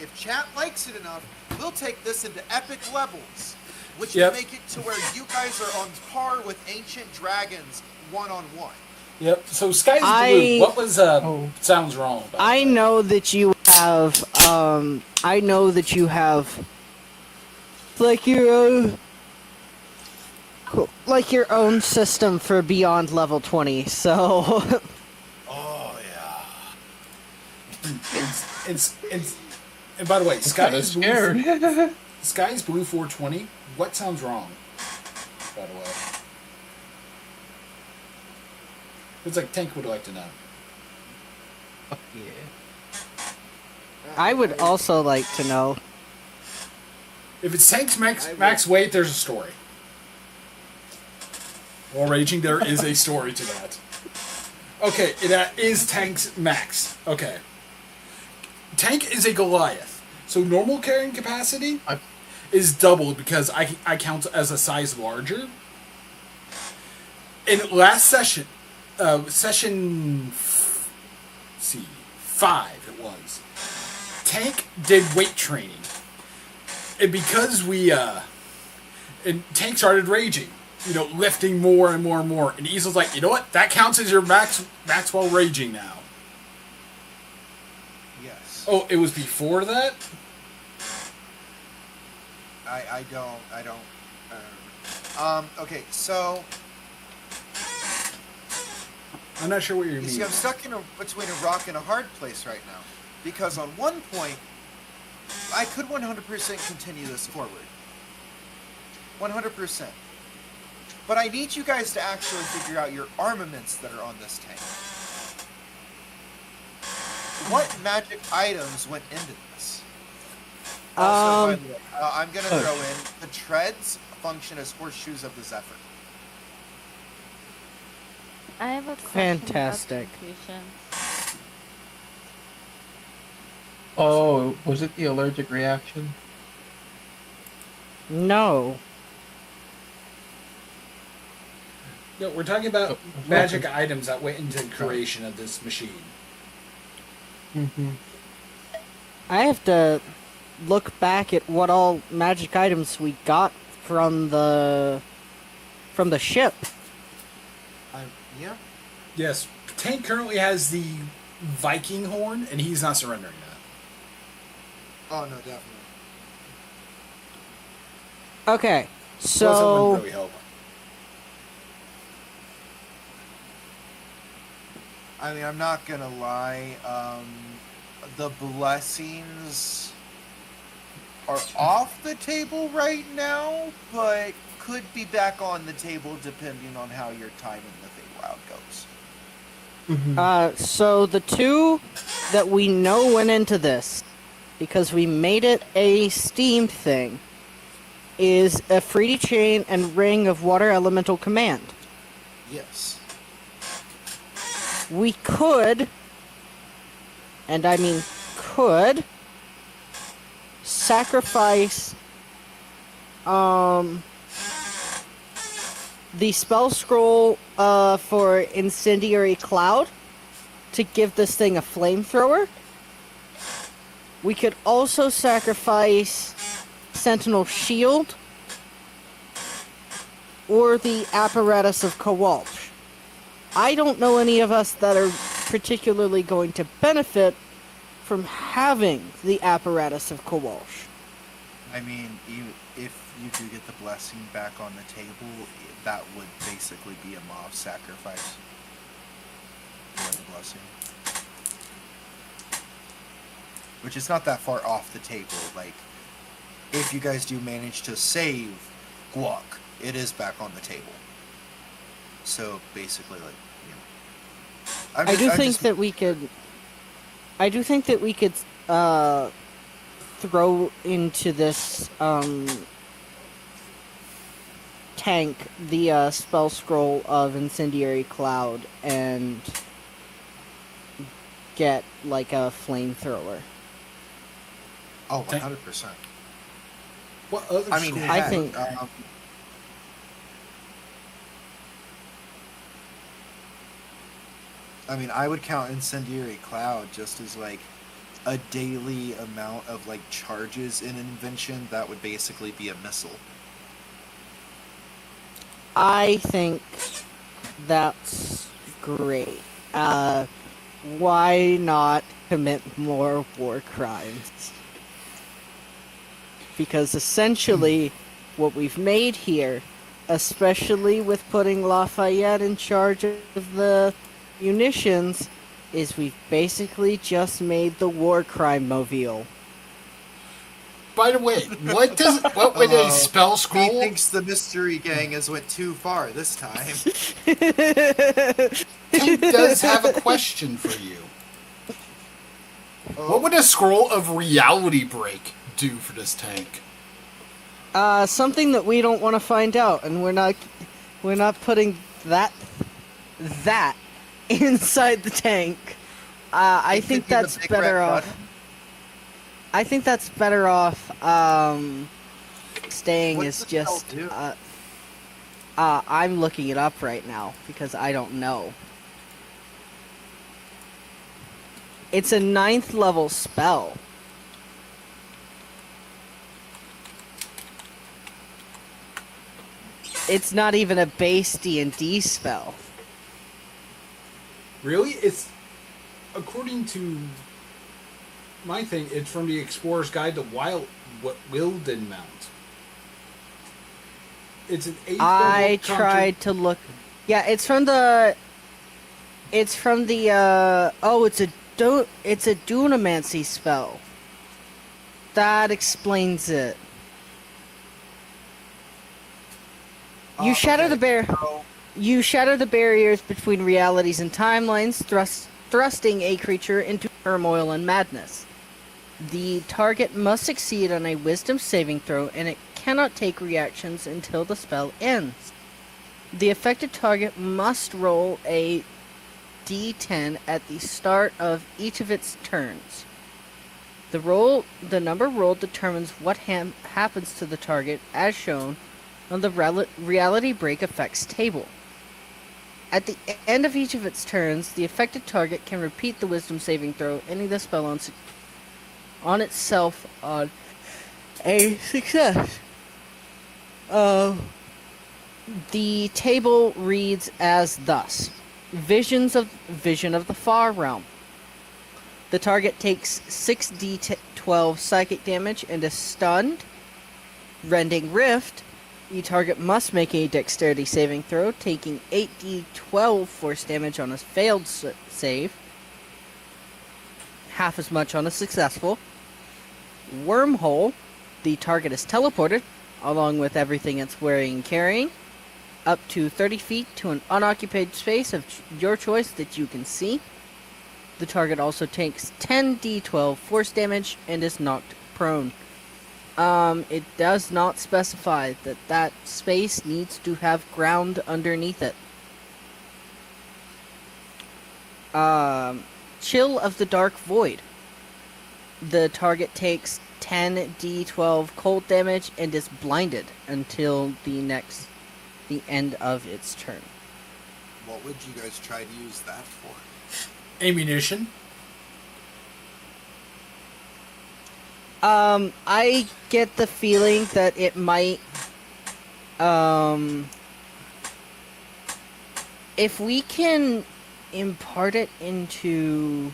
if chat likes it enough, we'll take this into epic levels, which Yep. will make it to where you guys are on par with Ancient Dragons one-on-one. Yep. So Sky's I- Blue. What was sounds wrong about I that? know that you have, like your own system for beyond level 20, so... Oh yeah. And by the way, Kinda Sky's scared. Blue. Sky's Blue 420. What sounds wrong? By the way, it's like Tank would like to know. Fuck yeah. I would also like to know. If it's Tank's max weight, there's a story. While raging, there is a story to that. Okay, that is Tank's max. Okay. Tank is a Goliath. So normal carrying capacity is doubled because I count as a size larger. In last session, session 5 it was, Tank did weight training. And because and Tank started raging, lifting more and more and more. And Easel's like, you know what? That counts as your max while raging now. Yes. Oh, it was before that? I don't. Okay, so I'm not sure what you you mean. see, I'm stuck between a rock and a hard place right now, because on one point, I could 100% continue this forward. 100%. But I need you guys to actually figure out your armaments that are on this tank. What magic items went into this? Also, by the way, I'm going to throw in the treads function as horseshoes of the Zephyr. I have a question Fantastic. about confusion. Oh, was it the allergic reaction? No. No, we're talking about magic items that went into the creation of this machine. Mm-hmm. I have to look back at what all magic items we got from the ship. Yeah? Yes, Tank currently has the Viking horn, and he's not surrendering that. Oh no, definitely. Okay, Plus, it wouldn't so really help. I mean, I'm not gonna lie. The blessings are off the table right now, but could be back on the table depending on how your time in the Feywild goes. so the two that we know went into this, because we made it a Steam thing, is a Freedy Chain and Ring of Water Elemental Command. Yes. We could, and I mean could, sacrifice the spell scroll for Incendiary Cloud to give this thing a flamethrower. We could also sacrifice Sentinel Shield or the Apparatus of Kowalsh. I don't know any of us that are particularly going to benefit from having the Apparatus of Kowalsh. I mean, if you do get the blessing back on the table, that would basically be a mob sacrifice. For the blessing. Which is not that far off the table. Like, if you guys do manage to save Guak, it is back on the table. So basically, like, you know, I do think that we could throw into this tank the spell scroll of Incendiary Cloud and get like a flamethrower. Oh, 100%. What other I mean, school- I heck, think- I would count Incendiary Cloud just as like a daily amount of like charges in an invention. That would basically be a missile. I think that's great. Why not commit more war crimes? Because essentially, what we've made here, especially with putting Lafayette in charge of the munitions, is we've basically just made the war crime mobile. By the way, what would a spell He scroll? thinks the mystery gang has went too far this time. He does have a question for you. What would a scroll of reality break do for this tank? Something that we don't want to find out, and we're not putting that inside the tank. I think that's better off. I think that's better off staying What as does just. spell do? I'm looking it up right now because I don't know. It's a 9th level spell. It's not even a base D&D spell. Really? It's according to my thing. It's from the Explorer's Guide to Wilden Mount. It's an 8th I level tried to look. Yeah, it's from the. It's from the. It's a Dunamancy spell. That explains it. You shatter the bear. You shatter the barriers between realities and timelines, thrusting a creature into turmoil and madness. The target must succeed on a Wisdom saving throw, and it cannot take reactions until the spell ends. The affected target must roll a d10 at the start of each of its turns. The number rolled determines what happens to the target, as shown on the reality break effects table. At the end of each of its turns, the affected target can repeat the Wisdom saving throw, ending the spell on itself on a success. The table reads as thus: Vision of the Far Realm. The target takes 6d12 psychic damage and is stunned. Rending Rift. The target must make a dexterity saving throw, taking 8d12 force damage on a failed save. Half as much on a successful. Wormhole. The target is teleported, along with everything it's wearing and carrying, up to 30 feet to an unoccupied space of your choice that you can see. The target also takes 10d12 force damage and is knocked prone. It does not specify that that space needs to have ground underneath it. Chill of the Dark Void. The target takes 10d12 cold damage and is blinded until the end of its turn. What would you guys try to use that for? Ammunition. I get the feeling that it might, if we can impart it into,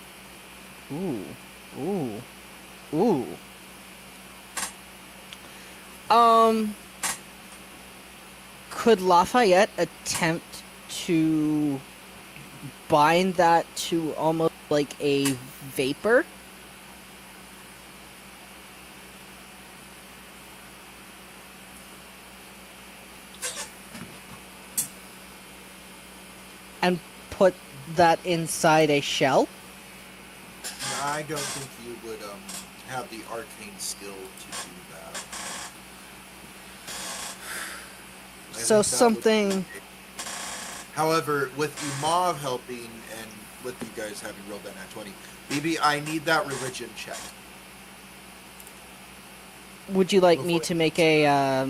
could Lafayette attempt to bind that to almost like a vapor? And put that inside a shell? I don't think you would have the arcane skill to do that. I think that would something. be- However, with Imov helping and with you guys having rolled that nat 20, BB, I need that religion check. Would you like me Before- to make a?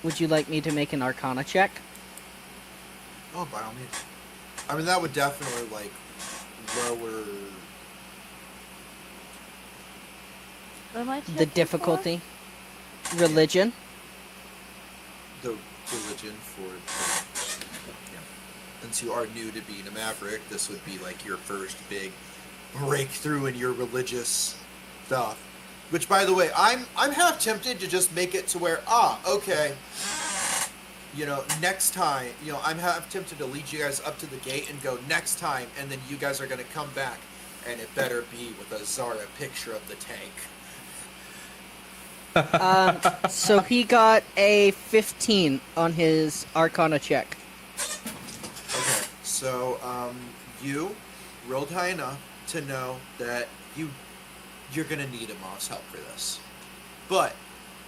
Would you like me to make an Arcana check? Oh, by all means. I mean, that would definitely like lower. What am I The checking difficulty. Religion. The religion for, yeah. Since you are new to being a maverick, this would be like your first big breakthrough in your religious stuff. Which, by the way, I'm half tempted to just make it to where okay, you know, next time, you know, I'm half tempted to lead you guys up to the gate and go next time, and then you guys are gonna come back, and it better be with a Zara picture of the tank. So he got a 15 on his Arcana check. Okay, so you rolled high enough to know that you're gonna need Imav's help for this, but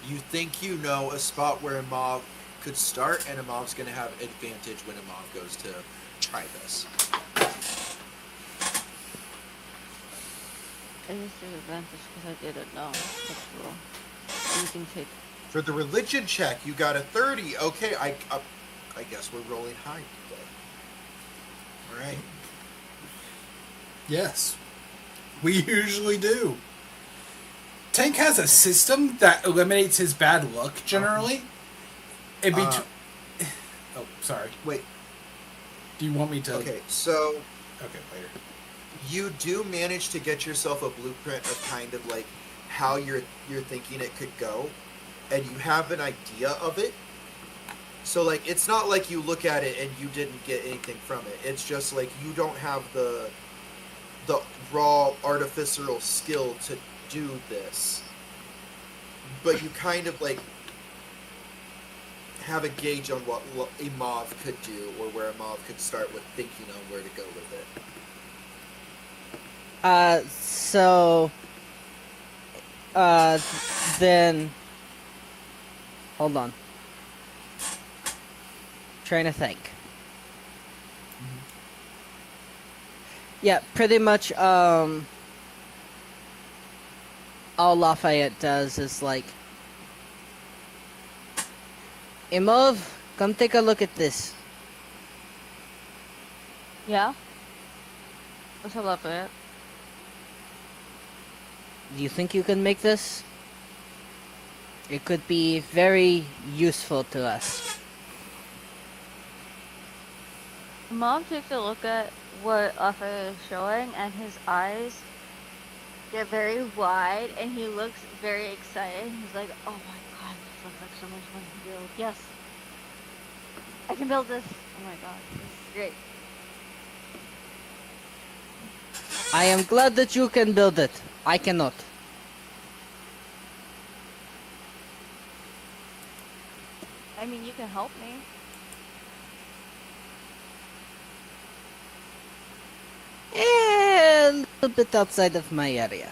you think you know a spot where Imov could start, and Imav's gonna have advantage when Imov goes to try this. I just did advantage because I didn't know. That's cool. You can take. For the religion check, you got a 30. Okay, I guess we're rolling high today. All right. Yes. We usually do. Tank has a system that eliminates his bad luck, generally. In between... oh, sorry. Wait. Do you want me to... Okay, so Okay, later. you do manage to get yourself a blueprint of kind of like how you're thinking it could go, and you have an idea of it. So like it's not like you look at it and you didn't get anything from it. It's just like you don't have the raw artificial skill to do this, but you kind of like have a gauge on what Imov could do, or where Imov could start with thinking on where to go with it. Then hold on. Trying to think. Yeah, pretty much all Lafayette does is like, Imov, come take a look at this. Yeah? What's up, Lafayette? Do you think you can make this? It could be very useful to us. Mom takes a look at what Lafayette is showing, and his eyes get very wide, and he looks very excited. He's like, "Oh my god, this looks like so much fun to build. Yes, I can build this. Oh my god, this is great." I am glad that you can build it. I cannot. I mean, you can help me. And a little bit outside of my area.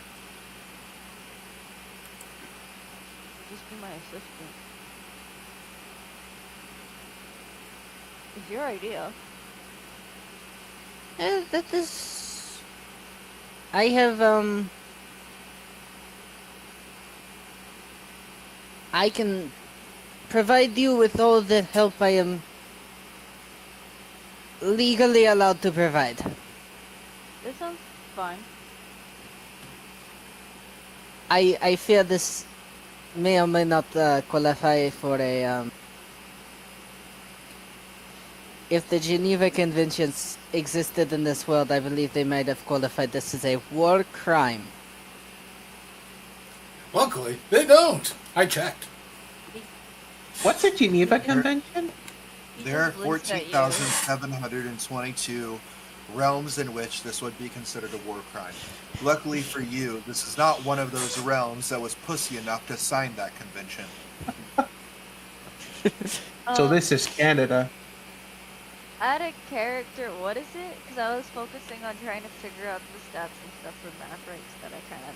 Just be my assistant. It's your idea. That is... I have, I can provide you with all the help I am legally allowed to provide. This sounds fun. I fear this may or may not qualify for a, if the Geneva Conventions existed in this world, I believe they might have qualified this as a war crime. Luckily, they don't. I checked. What's a Geneva Convention? He There are just blinks at you. 14,722 realms in which this would be considered a war crime. Luckily for you, this is not one of those realms that was pussy enough to sign that convention. So this is Canada. Add a character. What is it? Because I was focusing on trying to figure out the stats and stuff for Mavericks that I kind of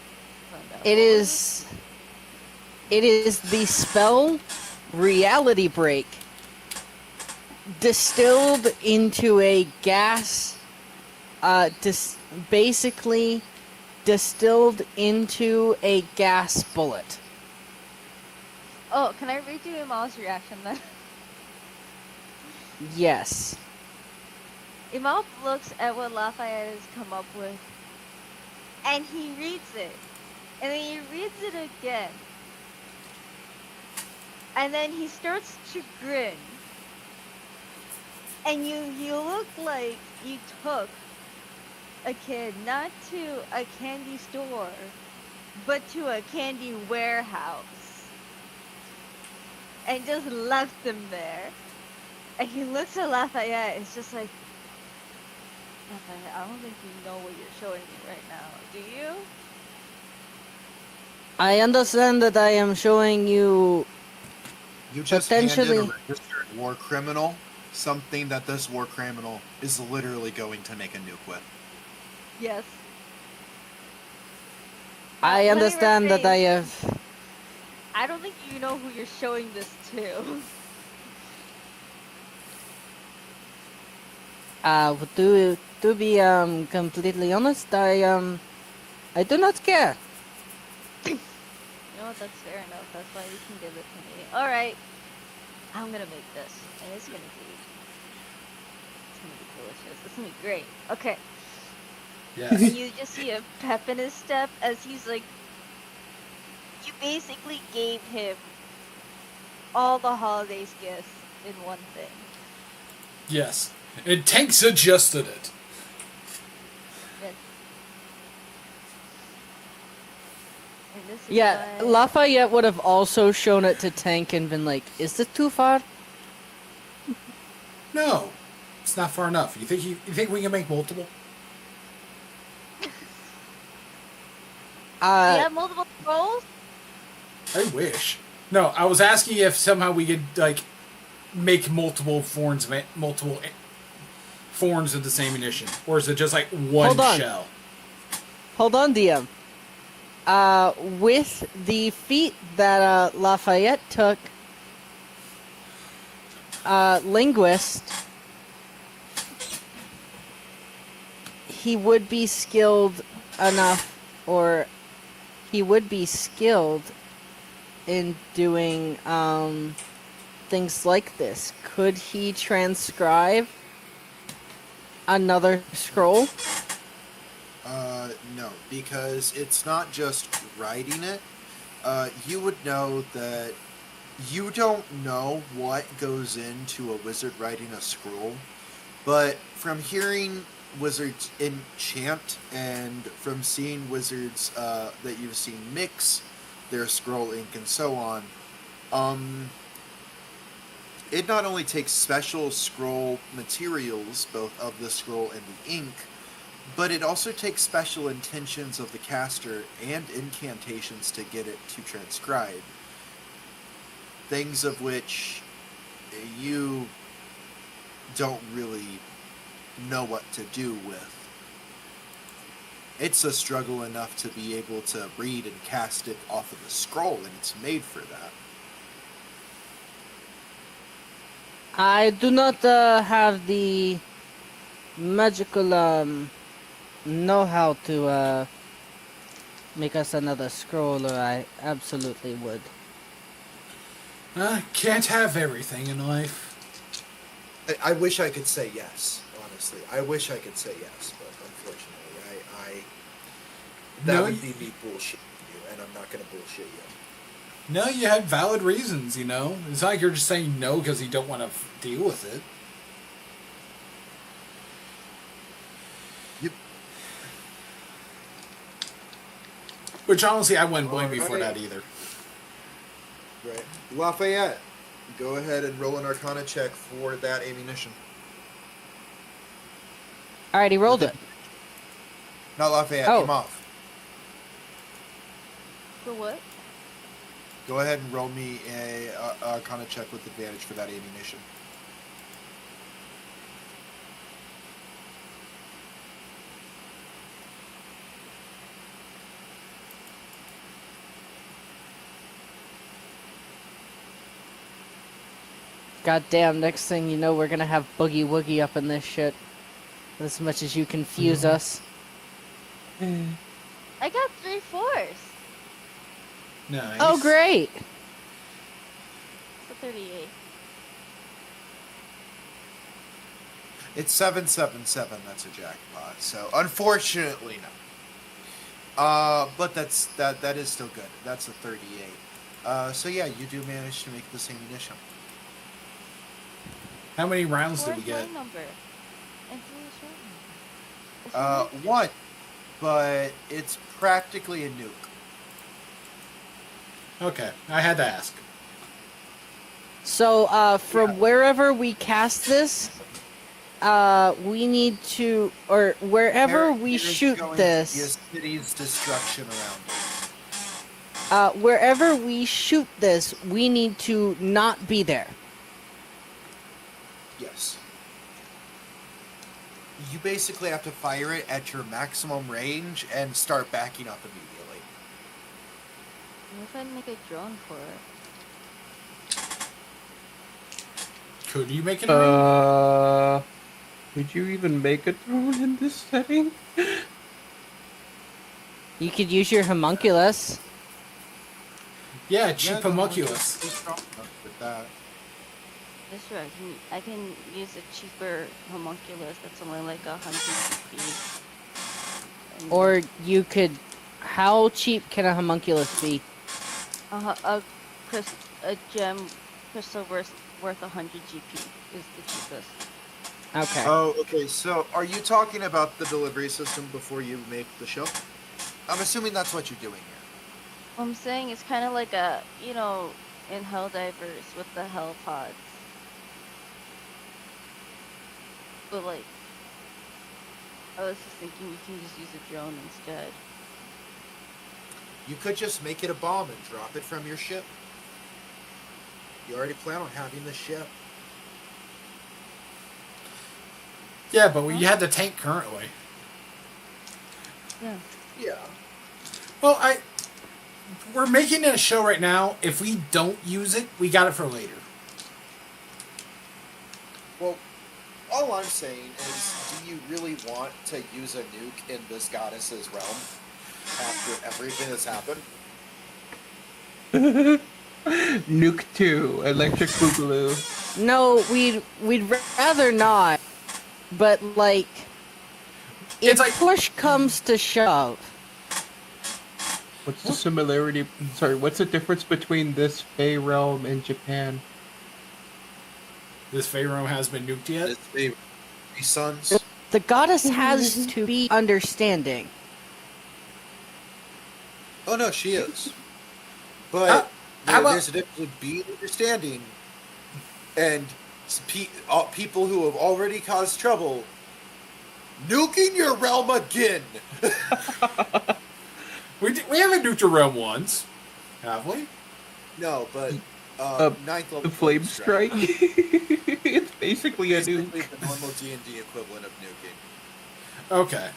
found out. It is the spell Reality Break distilled into a gas, basically distilled into a gas bullet. Oh, can I read you Imal's reaction then? Yes. Imov looks at what Lafayette has come up with, and he reads it, and then he reads it again, and then he starts to grin, and you look like you took a kid not to a candy store, but to a candy warehouse, and just left them there. And he looks at Lafayette, it's just like, Lafayette, I don't think you know what you're showing me right now, do you? I understand that I am showing you You just Potentially- handed a registered war criminal something that this war criminal is literally going to make a nuke with. Yes. I Let me understand that I rephrase. have I don't think you know who you're showing this to. to be completely honest, I do not care. You know what, that's fair enough, that's why you can give it to me. Alright. I'm gonna make this, and it's gonna be delicious. It's gonna be great. Okay. Yes. And you just see a pep in his step as he's like, you basically gave him all the holidays gifts in one thing. Yes. And Tanks adjusted it. Yes. And this is Yeah, why- Lafayette would have also shown it to Tank and been like, "Is this too far?" No. It's not far enough. You think we can make multiple? Do you have multiple roles? I wish. No, I was asking if somehow we could make multiple forms of the same munition, or is it just like one Hold on. shell? Hold on, DM. With the feat that Lafayette took, linguist, he would be skilled enough, or he would be skilled in doing things like this. Could he transcribe another scroll? No, because it's not just writing it. You would know that you don't know what goes into a wizard writing a scroll, but from hearing wizards enchant, and from seeing wizards that you've seen mix their scroll ink and so on, it not only takes special scroll materials, both of the scroll and the ink, but it also takes special intentions of the caster and incantations to get it to transcribe. Things of which you don't really know what to do with. It's a struggle enough to be able to read and cast it off of the scroll, and it's made for that. I do not have the magical know-how to make us another scroll, or I absolutely would. Can't have everything in life. I wish I could say yes, honestly. I wish I could say yes, but unfortunately, that No, would be me bullshitting you, and I'm not going to bullshit you. No, you had valid reasons, you know? It's not like you're just saying no because you don't want to deal with it. Yep. Which, honestly, I wouldn't blame you for Alright. that either. Right. Lafayette, go ahead and roll an Arcana check for that ammunition. I already rolled it. Not Lafayette, Oh. Imov. For what? Go ahead and roll me a Arcana check with advantage for that ammunition. God damn, next thing you know, we're gonna have Boogie Woogie up in this shit. As much as you confuse us. I got 3/4. Nice. Oh, great! So 38. It's 777. That's a jackpot. So unfortunately, no. But that is still good. That's a 38. So yeah, you do manage to make this ammunition. How many rounds did we Where's get? my number? And who's your number? Is it One, but it's practically a nuke. Okay, I had to ask. So, from wherever we cast this, we need to, or wherever we There is shoot going to this, be a city's destruction around it. wherever we shoot this, we need to not be there. Yes. You basically have to fire it at your maximum range and start backing up immediately. What if I make a drone for it? Could you make it rain? Would you even make a drone in this setting? You could use your homunculus. Yeah, cheap the homunculus. is strong enough with that. That's right. I can use a cheaper homunculus that's only like 100 GP. Or you could... How cheap can a homunculus be? A gem crystal worth 100 GP is the cheapest. Okay. Oh, okay. So, are you talking about the delivery system before you make the show? I'm assuming that's what you're doing here. I'm saying it's kind of like a, in Helldivers with the Hell pods. But like, I was just thinking you can just use a drone instead. You could just make it a bomb and drop it from your ship. You already plan on having the ship. Yeah, but we had the tank currently. Yeah. Yeah. Well, we're making it a show right now. If we don't use it, we got it for later. Well, all I'm saying is, do you really want to use a nuke in this goddess's realm after everything that's happened? Nuke 2, Electric Boogaloo. No, we'd rather not. But like, if It's like- push comes to shove, What's the similarity? Sorry, what's the difference between this Fey realm and Japan? This Pharaoh has been nuked yet? It's the sons. The goddess has to be understanding. Oh no, she is. But how about- there's a difference between being understanding and people who have already caused trouble nuking your realm again. We haven't nuked a realm once, have we? No, but ninth level The flame strike. It's basically a nuke. basically the normal D&D equivalent of nuking. Okay.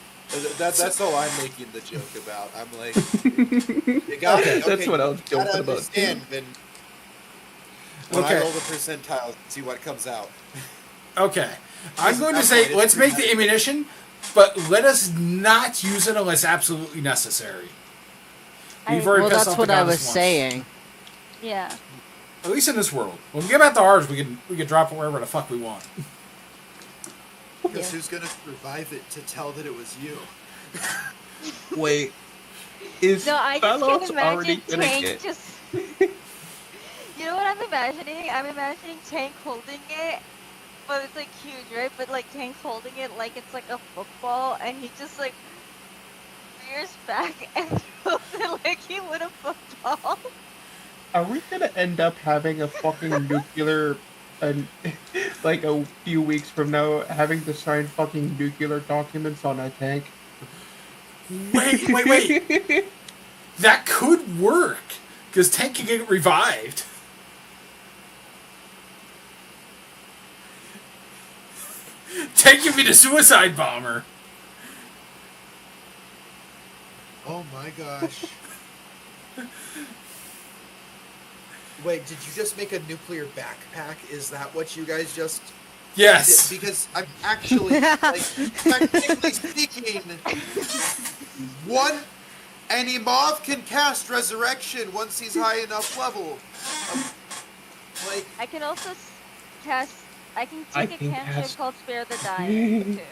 That's all I'm making the joke about. I'm like, you got it. That's Okay, what I was you joking gotta about. understand, then when Okay. I roll the percentiles, see what comes out. Okay. I'm going to That's say, fine, let's it's make the pretty ammunition, but let us not use it unless absolutely necessary. We've already Well, pissed that's off what the I goddess was once. saying. Yeah. At least in this world. When we get back to ours, we can drop it wherever the fuck we want. Because Yeah. who's gonna survive it to tell that it was you? Wait, is No, I just Talos can already imagine gonna Tank get? just. You know what I'm imagining? I'm imagining Tank holding it, but it's like huge, right? But like Tank's holding it like it's like a football, and he just like rears back and throws it like he would a football. Are we gonna end up having a fucking nuclear, like a few weeks from now, having to sign fucking nuclear documents on a tank? Wait. That could work. Because Tank can get revived. Tank can be the suicide bomber. Oh my gosh. Wait, did you just make a nuclear backpack? Is that what you guys just Yes. did? Because I'm actually, like, technically speaking, and Imov can cast Resurrection once he's high enough level. Like, I can also cast. I can I take a can cantrip cast- called Spare the Dying too.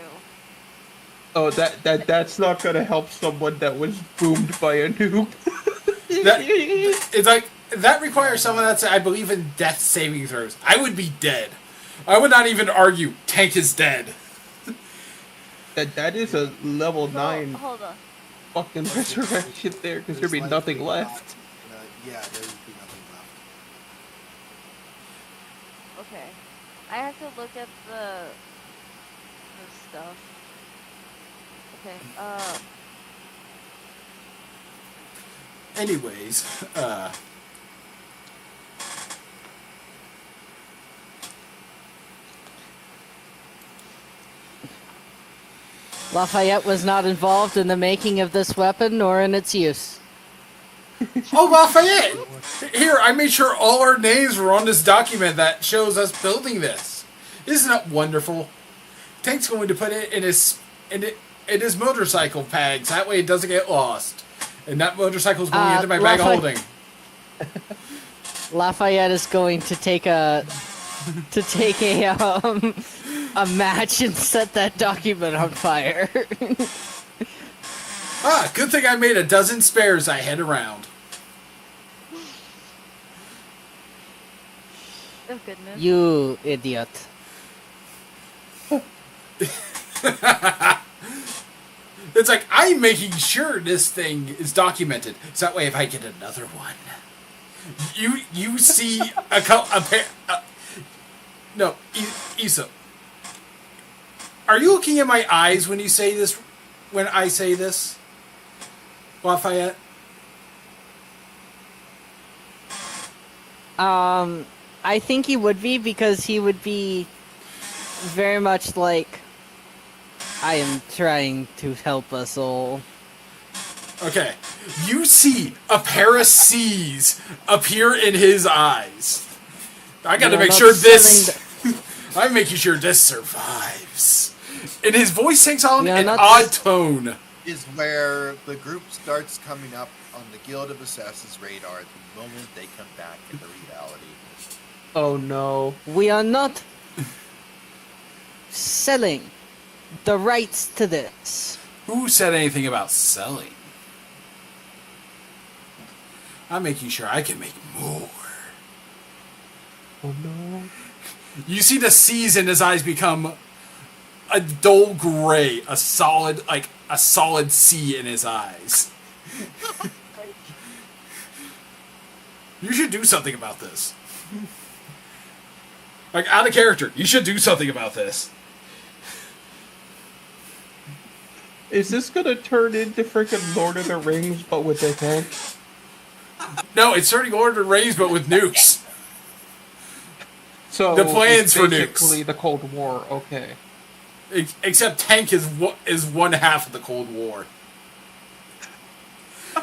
Oh, that's not gonna help someone that was boomed by a nuke. It's like, that requires someone that's, I believe in death saving throws. I would be dead. I would not even argue. Tank is dead. That is a level Well, 9 hold on. fucking resurrection there, because there'd be there's nothing likely left. not, yeah, there would be nothing left. Okay. I have to look at the stuff. Okay. Anyways, Lafayette was not involved in the making of this weapon nor in its use. oh, Lafayette! Here, I made sure all our names were on this document that shows us building this. Isn't that wonderful? Tank's going to put it in his motorcycle bags. That way it doesn't get lost. And that motorcycle's going into my bag of holding. Lafayette is going to take a a match and set that document on fire. Ah, good thing I made a dozen spares I had around. Oh goodness. You idiot. It's like, I'm making sure this thing is documented. So that way if I get another one, you see a pair... no, Issa. Are you looking in my eyes when you say this? When I say this? Lafayette? I think he would be, because he would be very much like, I am trying to help us all. Okay. You see a pair of C's appear in his eyes. I gotta We are make not sure this... selling I'm making sure this survives. And his voice takes on We are an not odd tone. Is where the group starts coming up on the Guild of Assassins radar the moment they come back into reality. Oh no. We are not selling the rights to this. Who said anything about selling? I'm making sure I can make more. Oh no. You see the C's in his eyes become a dull gray, a solid sea in his eyes. You should do something about this. Like, out of character, you should do something about this. Is this gonna turn into freaking Lord of the Rings, but with a tank? No, it's turning Lord of the Rings, but with nukes. So The plans it's for nukes. basically the Cold War. Okay. Except tank is one half of the Cold War.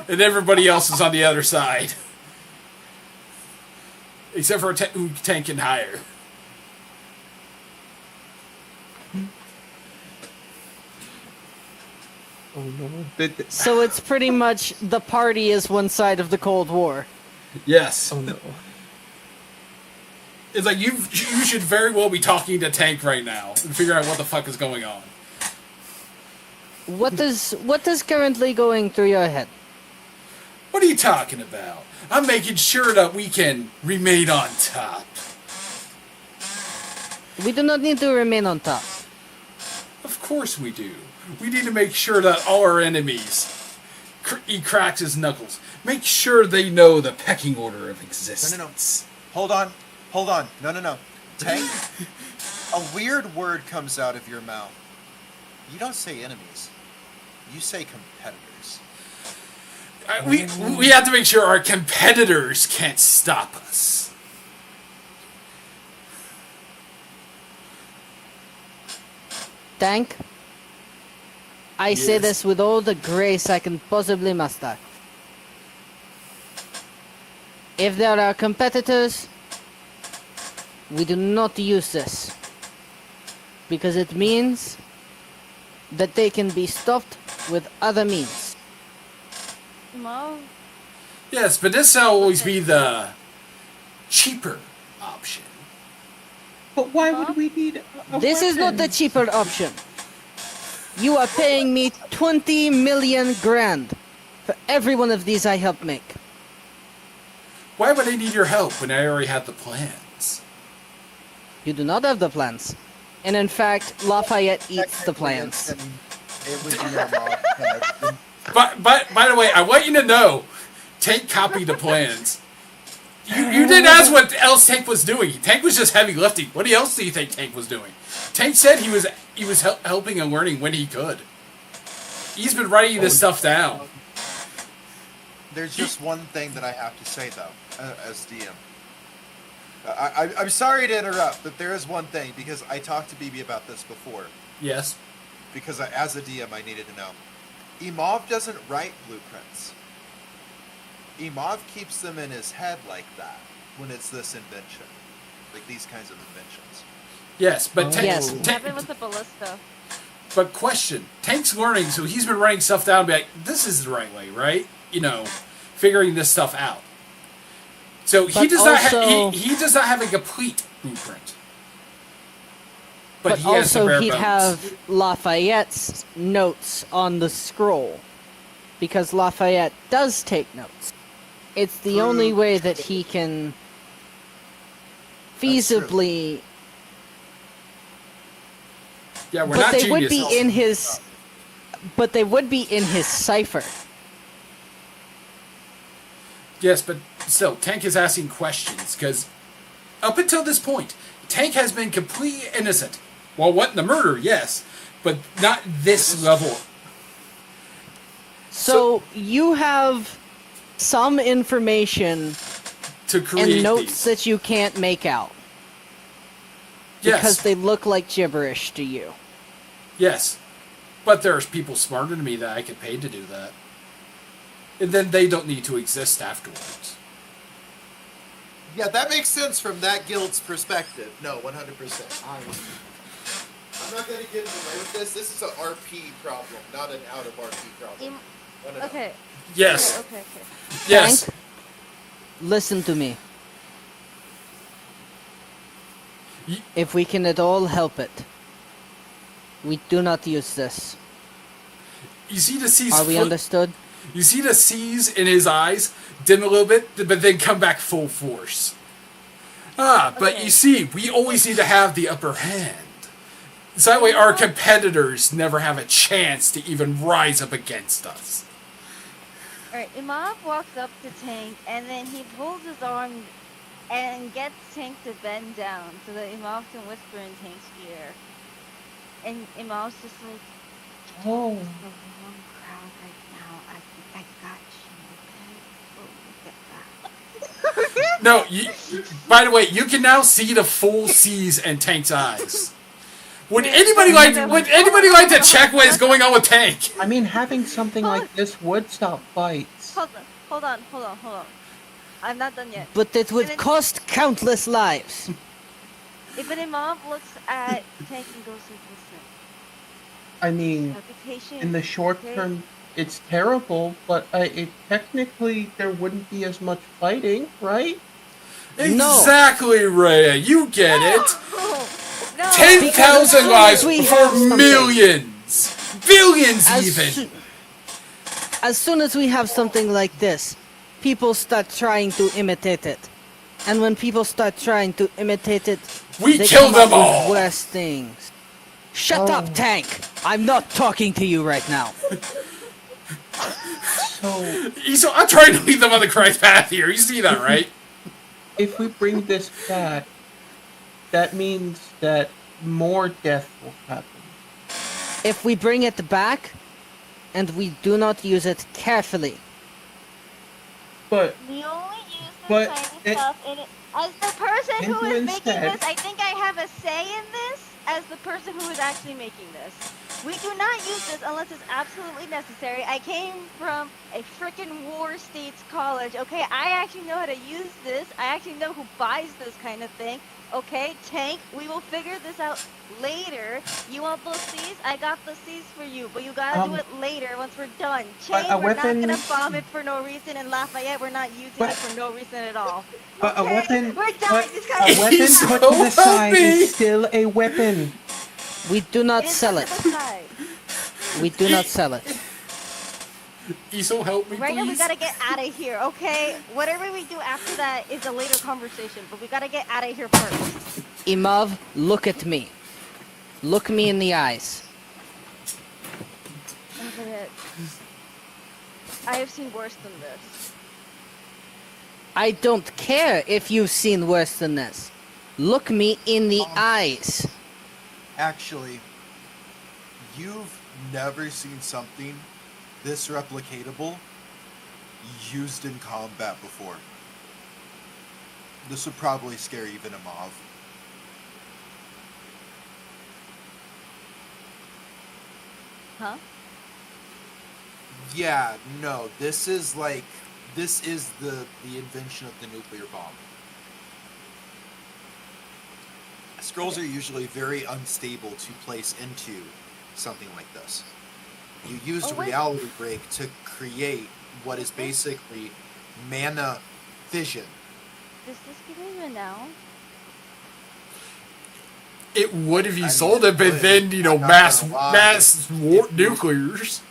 And everybody else is on the other side. Except for who tank can hire. Oh no. So it's pretty much the party is one side of the Cold War. Yes. Oh no. It's like you should very well be talking to Tank right now and figure out what the fuck is going on. What is currently going through your head? What are you talking about? I'm making sure that we can remain on top. We do not need to remain on top. Of course we do. We need to make sure that all our enemies, he cracks his knuckles, make sure they know the pecking order of existence. Hold on. No. Tank, a weird word comes out of your mouth. You don't say enemies. You say competitors. We have to make sure our competitors can't stop us. Tank, I say Yes. this with all the grace I can possibly muster. If there are competitors, we do not use this. Because it means that they can be stopped with other means. Imov? Yes, but this will always be the cheaper option. But why would we need a This is not the weapon? cheaper option. You are paying me 20 million grand for every one of these I help make. Why would I need your help when I already have the plans? You do not have the plans. And in fact, Lafayette eats the plans. It would be our mob. But by the way, I want you to know, Tank copied the plans. You didn't ask what else Tank was doing. Tank was just heavy lifting. What else do you think Tank was doing? Tank said he was helping and learning when he could. He's been writing this stuff down. There's just one thing that I have to say, though, as DM. I'm sorry to interrupt, but there is one thing, because I talked to BB about this before. Yes. Because as a DM, I needed to know. Imov doesn't write blueprints. Imov keeps them in his head like that when it's this invention. Like these kinds of inventions. Yes, but Tank, Yes. What Tank, happened with the ballista? but question. Tank's learning, so he's been writing stuff down and be like, this is the right way, right? You know, figuring this stuff out. So he But does not also- he does not have a complete blueprint. But But he has the also bare he'd bones. have Lafayette's notes on the scroll. Because Lafayette does take notes. It's the only way that he can feasibly... Yeah, we're But not they would be geniuses. in his... But they would be in his cipher. Yes, but still, Tank is asking questions, because up until this point, Tank has been completely innocent. Well, what, the murder, yes, but not this level. So you have some information To create and notes these. that you can't make out. Yes, Because they look like gibberish to you. yes. But there's people smarter than me that I could pay to do that. And then they don't need to exist afterwards. Yeah, that makes sense from that guild's perspective. No, 100%. I'm not going to get in the way with this. This is an RP problem, not an out of RP problem. No. Okay. Yes, Okay. yes. Tank, listen to me. Ye- If we can at all help it, we do not use this. You see the C's Are we understood? You see the C's in his eyes dim a little bit, but then come back full force. But Okay. you see, we always need to have the upper hand. So that way our competitors never have a chance to even rise up against us. Alright, Imov walks up to Tank, and then he pulls his arm and gets Tank to bend down so that Imov can whisper in Tank's ear. And Imov's just like, Oh. "It's the wrong crowd right now. I think I got you, okay? Oh, look at that." No, by the way, you can now see the full C's in Tank's eyes. Would anybody like to check what is going on with Tank? I mean, having something like this would stop fights. Hold on. I'm not done yet. But it would And then- cost countless lives. If an Imam looks at Tank and goes like, listen, I mean, be patient. in the short okay? term, it's terrible, but technically there wouldn't be as much fighting, right? Exactly, Rhea. You get it. No. 10,000 lives we for have something. millions. Billions As, even. soo- as soon as we have something like this, people start trying to imitate it. And when people start trying to imitate it, We they kill come up them all. with worse things. Shut up, Tank! I'm not talking to you right now. So, I'm trying to lead them on the correct path here. You see that, right? if we bring this back, that means that more death will happen. If we bring it back, and we do not use it carefully, But We only use the But tiny it- stuff in it. As the person who Into is making instead- this, I think I have a say in this. As the person who is actually making this, we do not use this unless it's absolutely necessary. I came from a freaking war states college. Okay, I actually know how to use this. I actually know who buys this kind of thing. Okay, Tank, we will figure this out later. You want those C's? I got the C's for you, but you gotta do it later once we're done. Chain, a we're weapon- not gonna bomb it for no reason, and Lafayette, we're not using But- it for no reason at all. But a Okay? weapon, We're done. but This a guy's weapon He's put to the so side happy. is still a weapon. we do not sell it. We do not sell it. Isol, help me, Right now, we please. gotta get out of here, okay? Whatever we do after that is a later conversation, but we gotta get out of here first. Imov, look at me. Look me in the eyes. Lafayette, I have seen worse than this. I don't care if you've seen worse than this. Look me in the eyes. Actually, you've never seen something this replicatable used in combat before. This would probably scare even Imov. Huh? Yeah, no, this is the invention of the nuclear bomb. Scrolls are usually very unstable to place into something like this. You used Oh, wait. reality break to create what is basically mana fission. Does this give me renown? It would if you I mean, sold it, it but would. then, I'm not gonna lie. nuclears.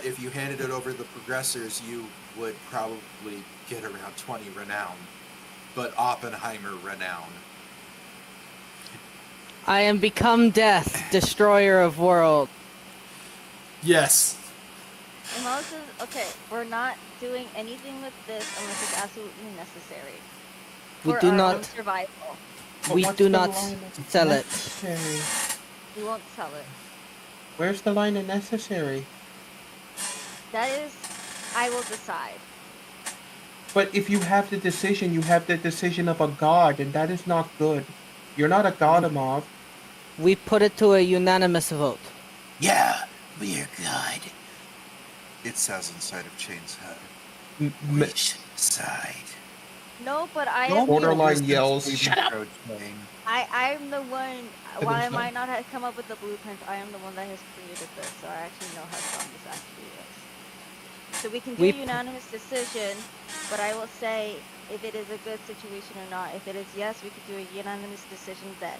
If you handed it over to the progressors, you would probably get around 20 renown, but Oppenheimer renown. I am become death, destroyer of world. Yes. And Mo says, okay, we're not doing anything with this unless it's absolutely necessary. We For do our not- own survival. But We what's do the not line of sell it. necessary? We won't sell it. Where's the line of necessary? That is, I will decide. But if you have the decision, you have the decision of a god, and that is not good. You're not a god, Imov. We put it to a unanimous vote. Yeah, we're good. It says inside of Chain's head. Which side? No, but I No, am borderline yells, "Shut "Shut up!" I'm the one. But Why there's I might no- not have come up with the blueprint, I am the one that has created this, so I actually know how strong this actually is. So we can do We a p- unanimous decision, but I will say if it is a good situation or not. If it is yes, we could do a unanimous decision then.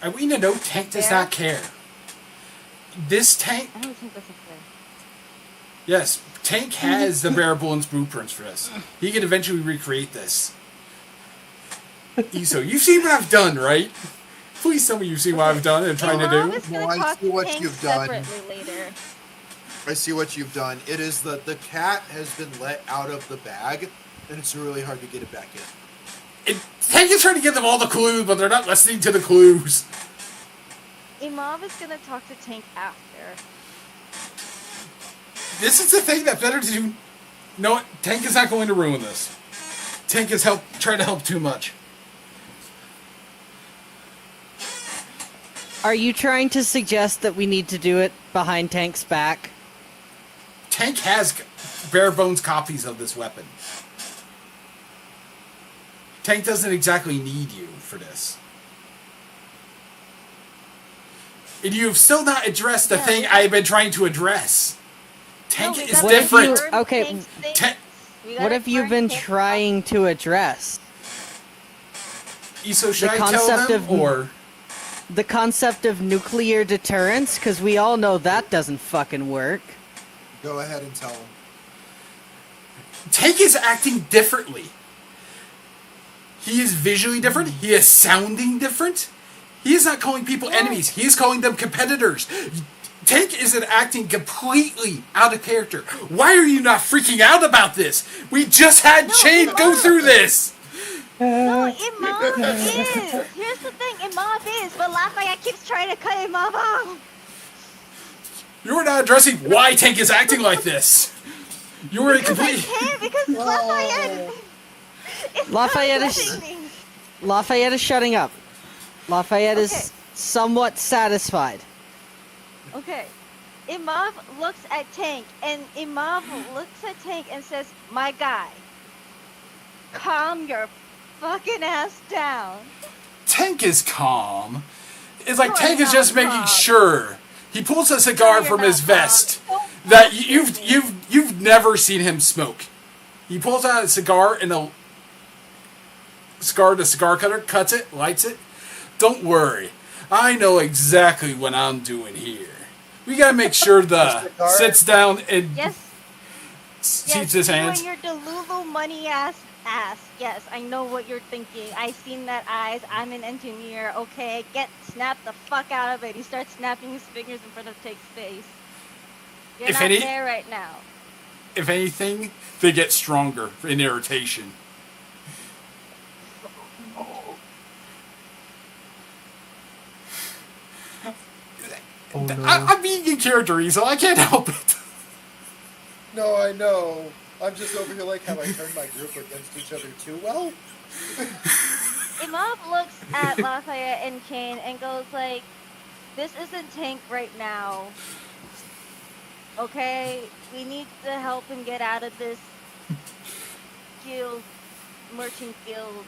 And we know Tank does Fair? not care. This tank, I don't think that's fair. yes, Tank has the bare bones blueprints for this. He can eventually recreate this. Eso, you've seen what I've done, right? Please tell me you've seen what I've done and trying to Imov do. is gonna No, I talk see to what Tank you've done. separately later. I see what you've done. It is that the cat has been let out of the bag, and it's really hard to get it back in. Tank is trying to give them all the clues, but they're not listening to the clues. Imov is gonna talk to Tank after. This is the thing that better to do. No, Tank is not going to ruin this. Tank is trying to help too much. Are you trying to suggest that we need to do it behind Tank's back? Tank has bare bones copies of this weapon. Tank doesn't exactly need you for this. And you have still not addressed the thing I've been trying to address. Tank is What if different. you- okay, what have you been trying to address? Eso, should The I tell concept them, of- or... The concept of nuclear deterrence? Because we all know that doesn't fucking work. Go ahead and tell him. Tank is acting differently. He is visually different. He is sounding different. He is not calling people enemies. He is calling them competitors. Tank isn't acting completely out of character. Why are you not freaking out about this? We just had Shane go through this. No, Imov is. Here's the thing, Imov is, but Lafayette keeps trying to cut Imov off. You are not addressing why Tank is acting like this. You are completely... Because Lafayette. It's Lafayette not is- letting me. Lafayette is shutting up. Lafayette Okay. is somewhat satisfied. Okay. Imov looks at Tank, and Imov looks at Tank and says, "My guy, calm your fucking ass down." Tank is calm. It's like No, Tank I'm is just not making calm. sure. He pulls a cigar No, from you're his not calm. vest Don't that fucking you've never seen him smoke. He pulls out a cigar and the cigar cutter, cuts it, lights it. Don't worry, I know exactly what I'm doing here. We gotta make sure the Cigar? sits down and Yes. seats his you hands. and your Delulu money ass. Yes, I know what you're thinking. I seen that eyes. I'm an engineer. Okay, snap the fuck out of it. He starts snapping his fingers in front of Take's face. You're If not any- there right now. If anything, they get stronger in irritation. Oh no. I'm being in character, so I can't help it. No, I know. I'm just over here like, have I turned my group against each other too well? Imov looks at Lafayette and Kane and goes like, "This isn't Tank right now. Okay, we need to help him get out of this merchant guild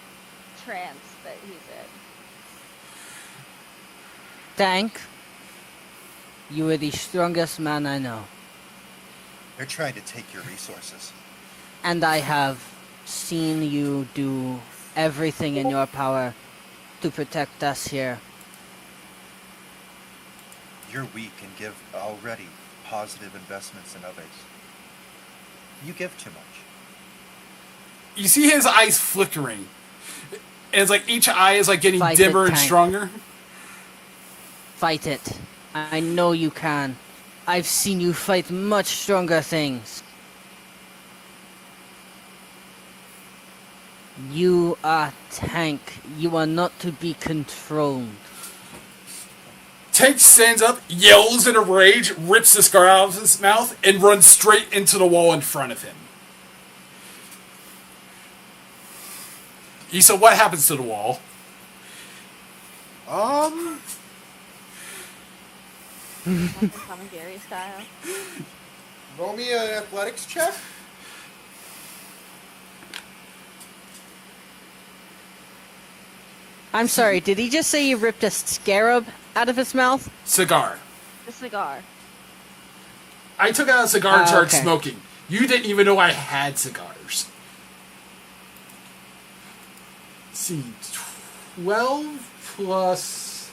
trance that he's in." Tank, you are the strongest man I know. They're trying to take your resources. And I have seen you do everything in your power to protect us here. You're weak and give already positive investments in others. You give too much. You see his eyes flickering. And it's like each eye is like getting Fight dimmer it, and Tank. stronger. Fight it. I know you can. I've seen you fight much stronger things. You are Tank. You are not to be controlled. Tank stands up, yells in a rage, rips the scar out of his mouth, and runs straight into the wall in front of him. Issa, what happens to the wall? Tom and Jerry style. Roll me an athletics check. I'm sorry, did he just say you ripped a scarab out of his mouth? Cigar. The cigar. I took out a cigar and started okay. smoking. You didn't even know I had cigars. Let's see, 12 plus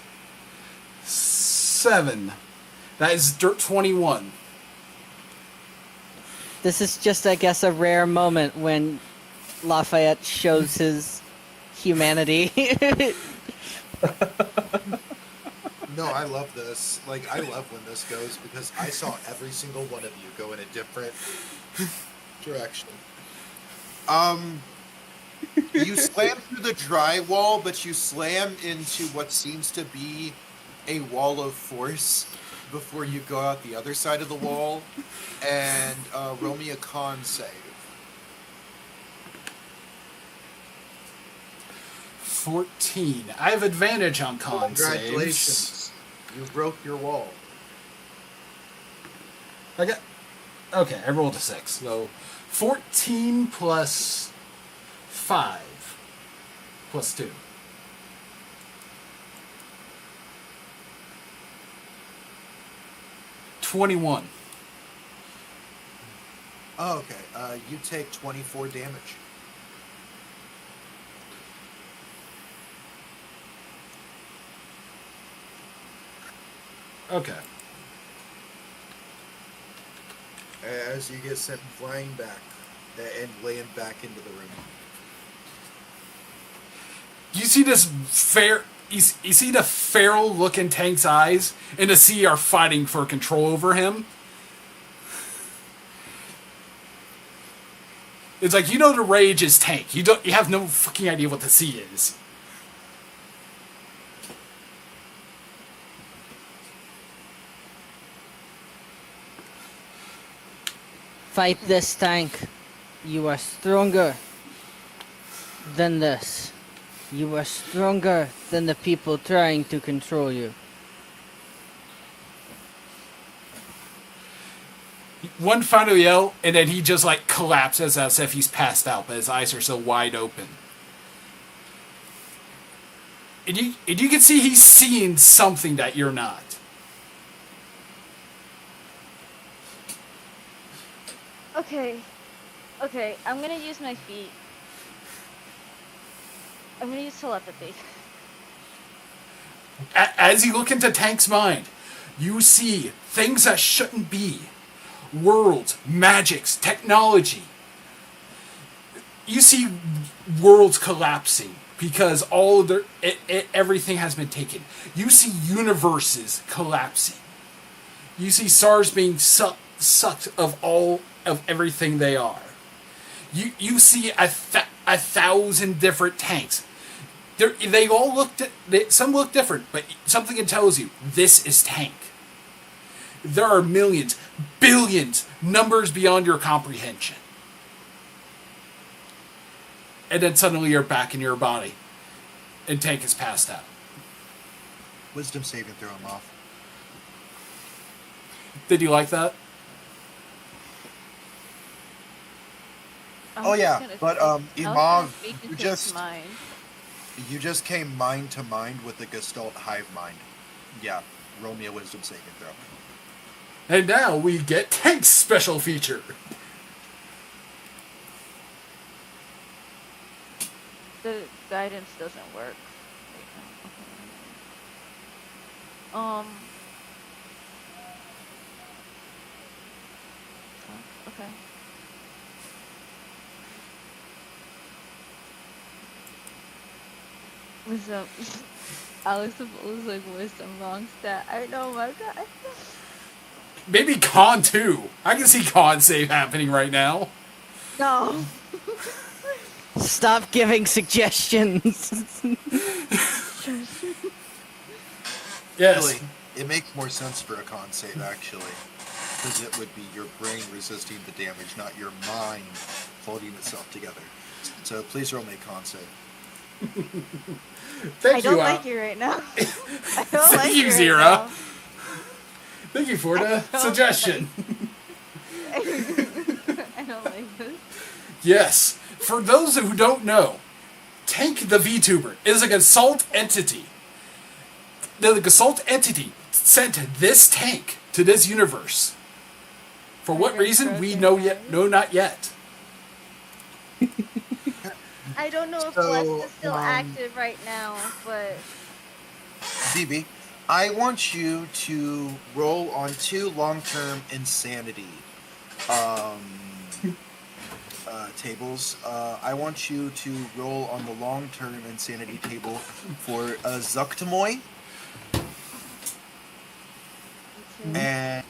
7. That is 21. This is just, I guess, a rare moment when Lafayette shows his humanity. No, I love this. Like, I love when this goes because I saw every single one of you go in a different direction. You slam through the drywall, but you slam into what seems to be a wall of force before you go out the other side of the wall, and roll me a con save. 14. I have advantage on con saves. Congratulations. You broke your wall. Okay, I rolled a 6. So 14 plus 5 plus 2. $21. Oh, okay. You take 24 damage. Okay. As you get sent flying back and land back into the room. You see this you see the feral look in Tank's eyes, and the sea are fighting for control over him. It's like, you know, the rage is Tank. You have no fucking idea what the sea is. Fight this tank. You are stronger than this. You are stronger than the people trying to control you. One final yell, and then he just like collapses as if he's passed out, but his eyes are so wide open. And you can see he's seeing something that you're not. Okay. Okay, I'm gonna use my feet. I'm gonna use telepathy. As you look into Tank's mind, you see things that shouldn't be. Worlds, magics, technology. You see worlds collapsing because all of everything has been taken. You see universes collapsing. You see stars being sucked of all of everything they are. You see a 1,000 different tanks. They all some look different, but something tells you this is Tank. There are millions, billions, numbers beyond your comprehension. And then suddenly you're back in your body, and Tank is passed out. Wisdom saving throw him off. Did you like that? Oh, yeah, but Imov, Mind. you just came mind to mind with the Gestalt hive mind. Yeah, roll me a wisdom saving throw. And now we get Tank's special feature. The guidance doesn't work. Okay. Wisdom. Alex was like wisdom wrong stat. I know my god. Maybe Con too. I can see Con save happening right now. No. Stop giving suggestions. Yes. Actually, it makes more sense for a con save, actually. Because it would be your brain resisting the damage, not your mind holding itself together. So please roll me a con save. Thank I don't you, like you right now. I don't Thank like you, right Zira. now. Thank you for the suggestion. I don't like this. Yes. For those who don't know, Tank the VTuber is a Gestalt entity. The Gestalt entity sent this tank to this universe. For what reason, we know not yet. I don't know if So, Blessed is still active right now, but BB, I want you to roll on 2 long-term insanity. tables. I want you to roll on the long-term insanity table for Zuctamoy, and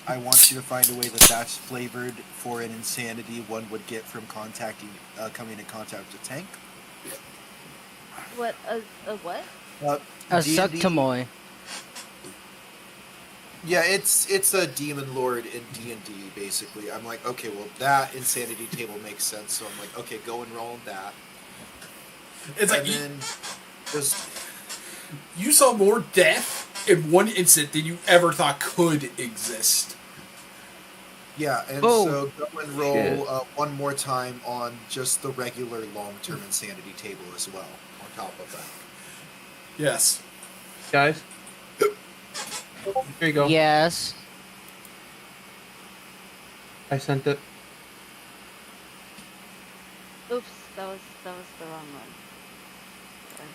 I want you to find a way that's flavored for an insanity one would get from coming in contact with a tank. What? A what? A D&D Zuctamoy. Yeah, it's a demon lord in D&D, basically. I'm like, okay, well, that insanity table makes sense, so I'm like, okay, go and roll that. It's like And then just you saw more death in one instant than you ever thought could exist. yeah, and Oh, so go and roll shit. one more time on just the regular long-term insanity table as well, on top of that. Yes. Guys? Here you go. Yes. I sent it. Oops, that was the wrong one. Sorry.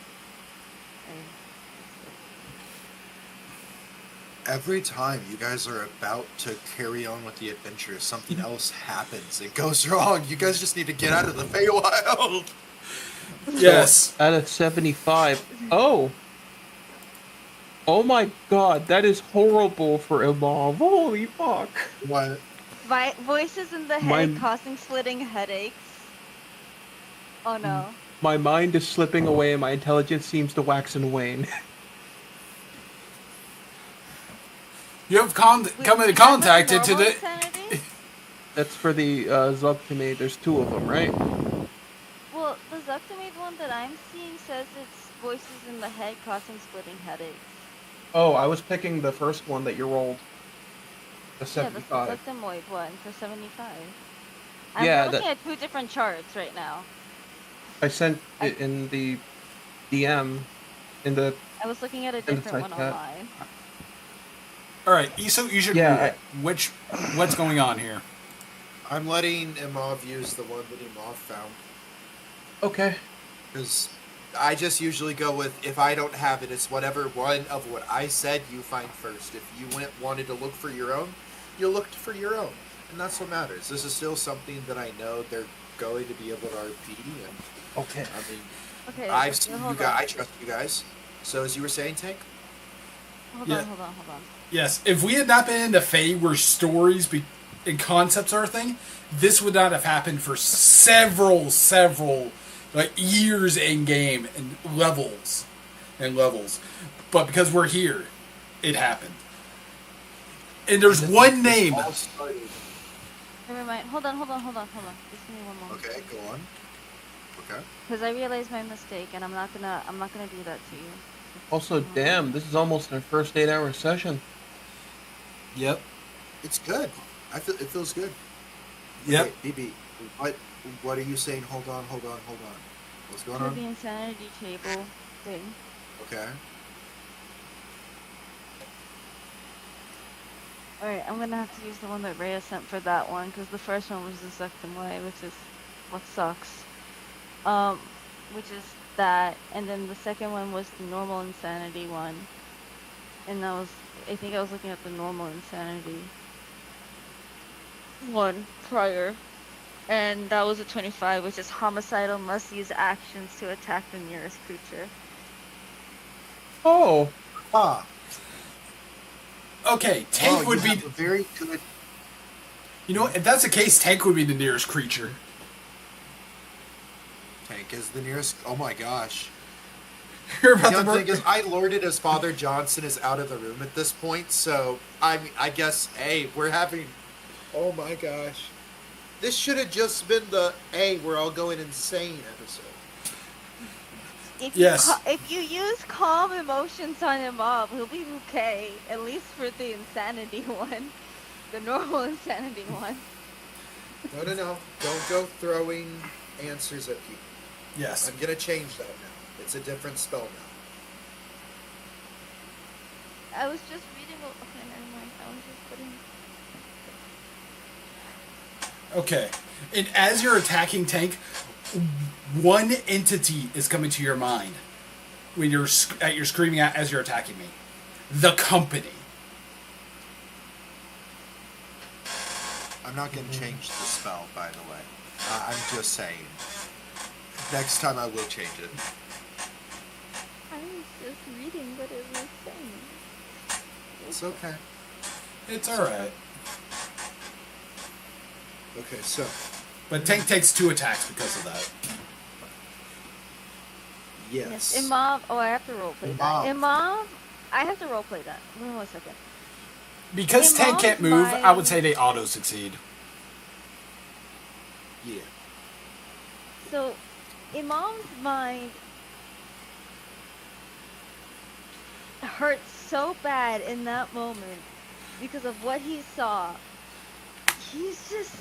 Every time you guys are about to carry on with the adventure, something else happens. It goes wrong. You guys just need to get out of the Feywild. Yes. Out of 75. Oh! Oh my god, that is horrible for Imov. Holy fuck. What? Voices in the head My- causing splitting headaches. Oh no. My mind is slipping away and my intelligence seems to wax and wane. You have come into contact into the. Insanity? That's for the Zubtame. There's two of them, right? Well, the Zuctamate one that I'm seeing says it's voices in the head causing splitting headaches. Oh, I was picking the first one that you rolled. The Yeah, that's the 75. Zuctamoid one for 75. Yeah, I'm looking at two different charts right now. I sent it in the DM, in the... I was looking at a And it's different one like that. online. All right, so you should Yeah, read it. What's going on here? I'm letting Imov use the one that Imov found. Okay. Because I just usually go with, if I don't have it, it's whatever one of what I said you find first. If you wanted to look for your own, you looked for your own. And that's what matters. This is still something that I know they're going to be able to RP. And Okay. I mean, Okay. I've so seen you hold guys. on. I trust you guys. So as you were saying, Tank? Hold Yeah. on. Yes, if we had not been in the Fae where stories and concepts are a thing, this would not have happened for several like years in game and levels. But because we're here, it happened. And there's one name. All started. Never mind. Hold on. Just give me one moment. Okay, go on. Okay. Because I realized my mistake, and I'm not gonna do that to you. Also, damn, this is almost our first 8-hour session. Yep. It's good. It feels good. Yep. Hey, BB, what are you saying? Hold on. What's going For on? the insanity table thing. Okay. Alright, I'm gonna have to use the one that Rhea sent for that one, because the first one was the Sectum Way, which is what sucks. Which is that, and then the second one was the normal insanity one. And I think I was looking at the normal insanity one prior. And that was a 25, which is homicidal, must use actions to attack the nearest creature. Oh, Ah. Okay, Tank would you be. have a very good. You know what? If that's the case, Tank would be the nearest creature. Tank is the nearest. Oh my gosh. You're The about to other thing murder. is, I lorded as Father Johnson is out of the room at this point, so I guess, hey, we're having. Oh my gosh. This should have just been the, hey, we're all going insane episode. Yes. If you use calm emotions on him up, he'll be okay. At least for the insanity one. The normal insanity one. No. Don't go throwing answers at people. Yes. I'm gonna change that now. It's a different spell now. I was just reading. Okay, never mind. I was just putting. Okay. And as you're attacking Tank, one entity is coming to your mind when you're screaming at as you're attacking me. The company. I'm not going to change the spell, by the way. I'm just saying. Next time I will change it. I was just reading what it was saying. It's okay. It's alright. Okay, so. But Tank takes 2 attacks because of that. Yes. Imov. Oh, I have to roleplay that. Imov. Imov. I have to roleplay that. Wait 1 second. Because Tank Imov can't move, I would might- say they auto-succeed. Yeah. So, Imov's mind hurt so bad in that moment because of what he saw. He's just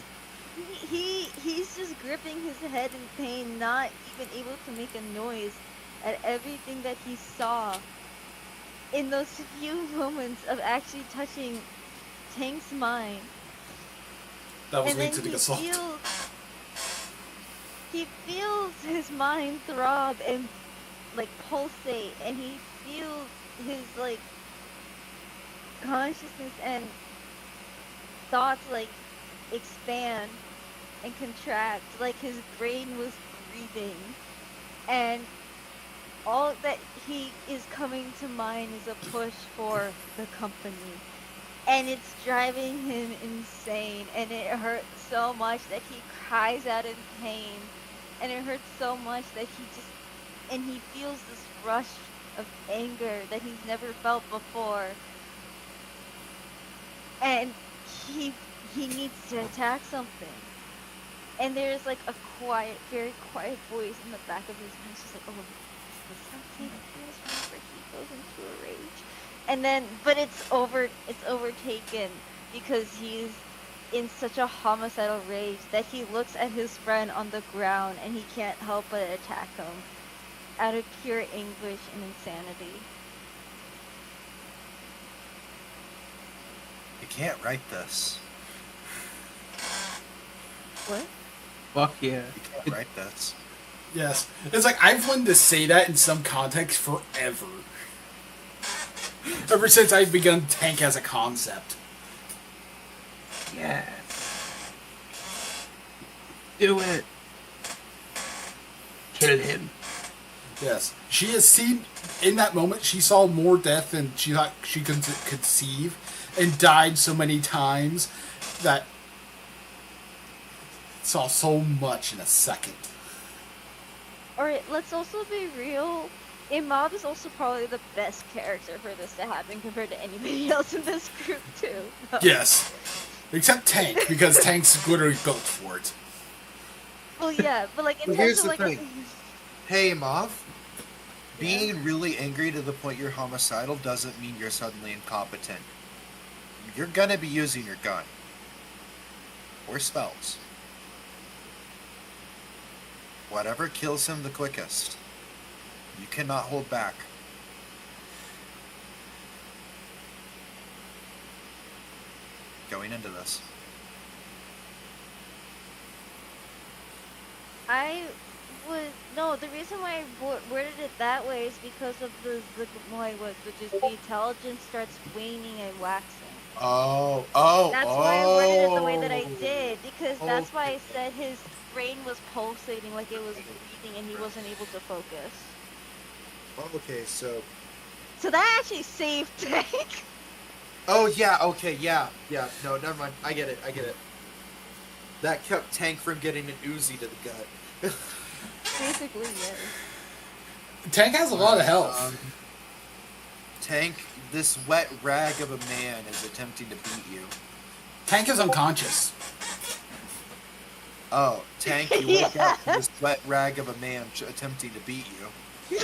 he's just gripping his head in pain, not even able to make a noise at everything that he saw in those few moments of actually touching Tank's mind. That was And linked then to the assault. He feels his mind throb and like pulsate, and he feels his like consciousness and thoughts like expand and contract, like his brain was breathing, and all that he is coming to mind is a push for the company. And it's driving him insane, and it hurts so much that he cries out in pain, and it hurts so much that he feels this rush of anger that he's never felt before, and he needs to attack something. And there's like a quiet, very quiet voice in the back of his mind. She's like, "Oh, this is how Tank feels whenever he goes into a rage." And then, but it's overtaken because he's in such a homicidal rage that he looks at his friend on the ground and he can't help but attack him out of pure anguish and insanity. You can't write this. What? Fuck yeah. You can't write this. Yes. It's like, I've wanted to say that in some context forever. Ever since I've begun Tank as a concept. Yes. Do it. Kill him. Yes. She has seen, in that moment, she saw more death than she thought she could conceive, and died so many times that saw so much in a second. Alright, let's also be real. Imov is also probably the best character for this to happen compared to anybody else in this group, too. Yes. Except Tank, because Tank's literally built for it. Well, yeah, but like in But here's terms of the like. thing. Hey, Imov. Being really angry to the point you're homicidal doesn't mean you're suddenly incompetent. You're gonna be using your gun. Or spells. Whatever kills him the quickest. You cannot hold back. Going into this. I would no. The reason why I worded it that way is because of the which is the intelligence starts waning and waxing. That's why I worded it the way that I did, because that's why I said his brain was pulsating like it was breathing and he wasn't able to focus. Okay, so. So that actually saved Tank. Oh, yeah, okay, yeah. No, never mind. I get it. That kept Tank from getting an Uzi to the gut. Basically, yes. Tank has a lot of health. Tank, this wet rag of a man is attempting to beat you. Tank is unconscious. Oh, Tank, you wake up to this wet rag of a man attempting to beat you.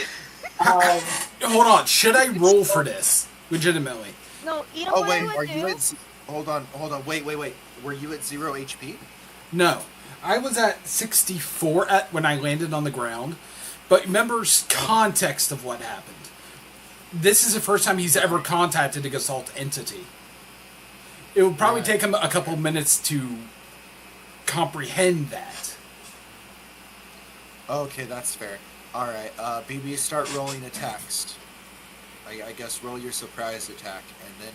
Hold on, should I roll for this? Legitimately. No, you know Oh, what wait, I are would you do? at... Hold on. Wait. Were you at 0 HP? No. I was at 64 when I landed on the ground. But remember context of what happened. This is the first time he's ever contacted a Gestalt entity. It would probably take him a couple minutes to comprehend that. Okay, that's fair. Alright, BB, start rolling attacks. I guess roll your surprise attack, and then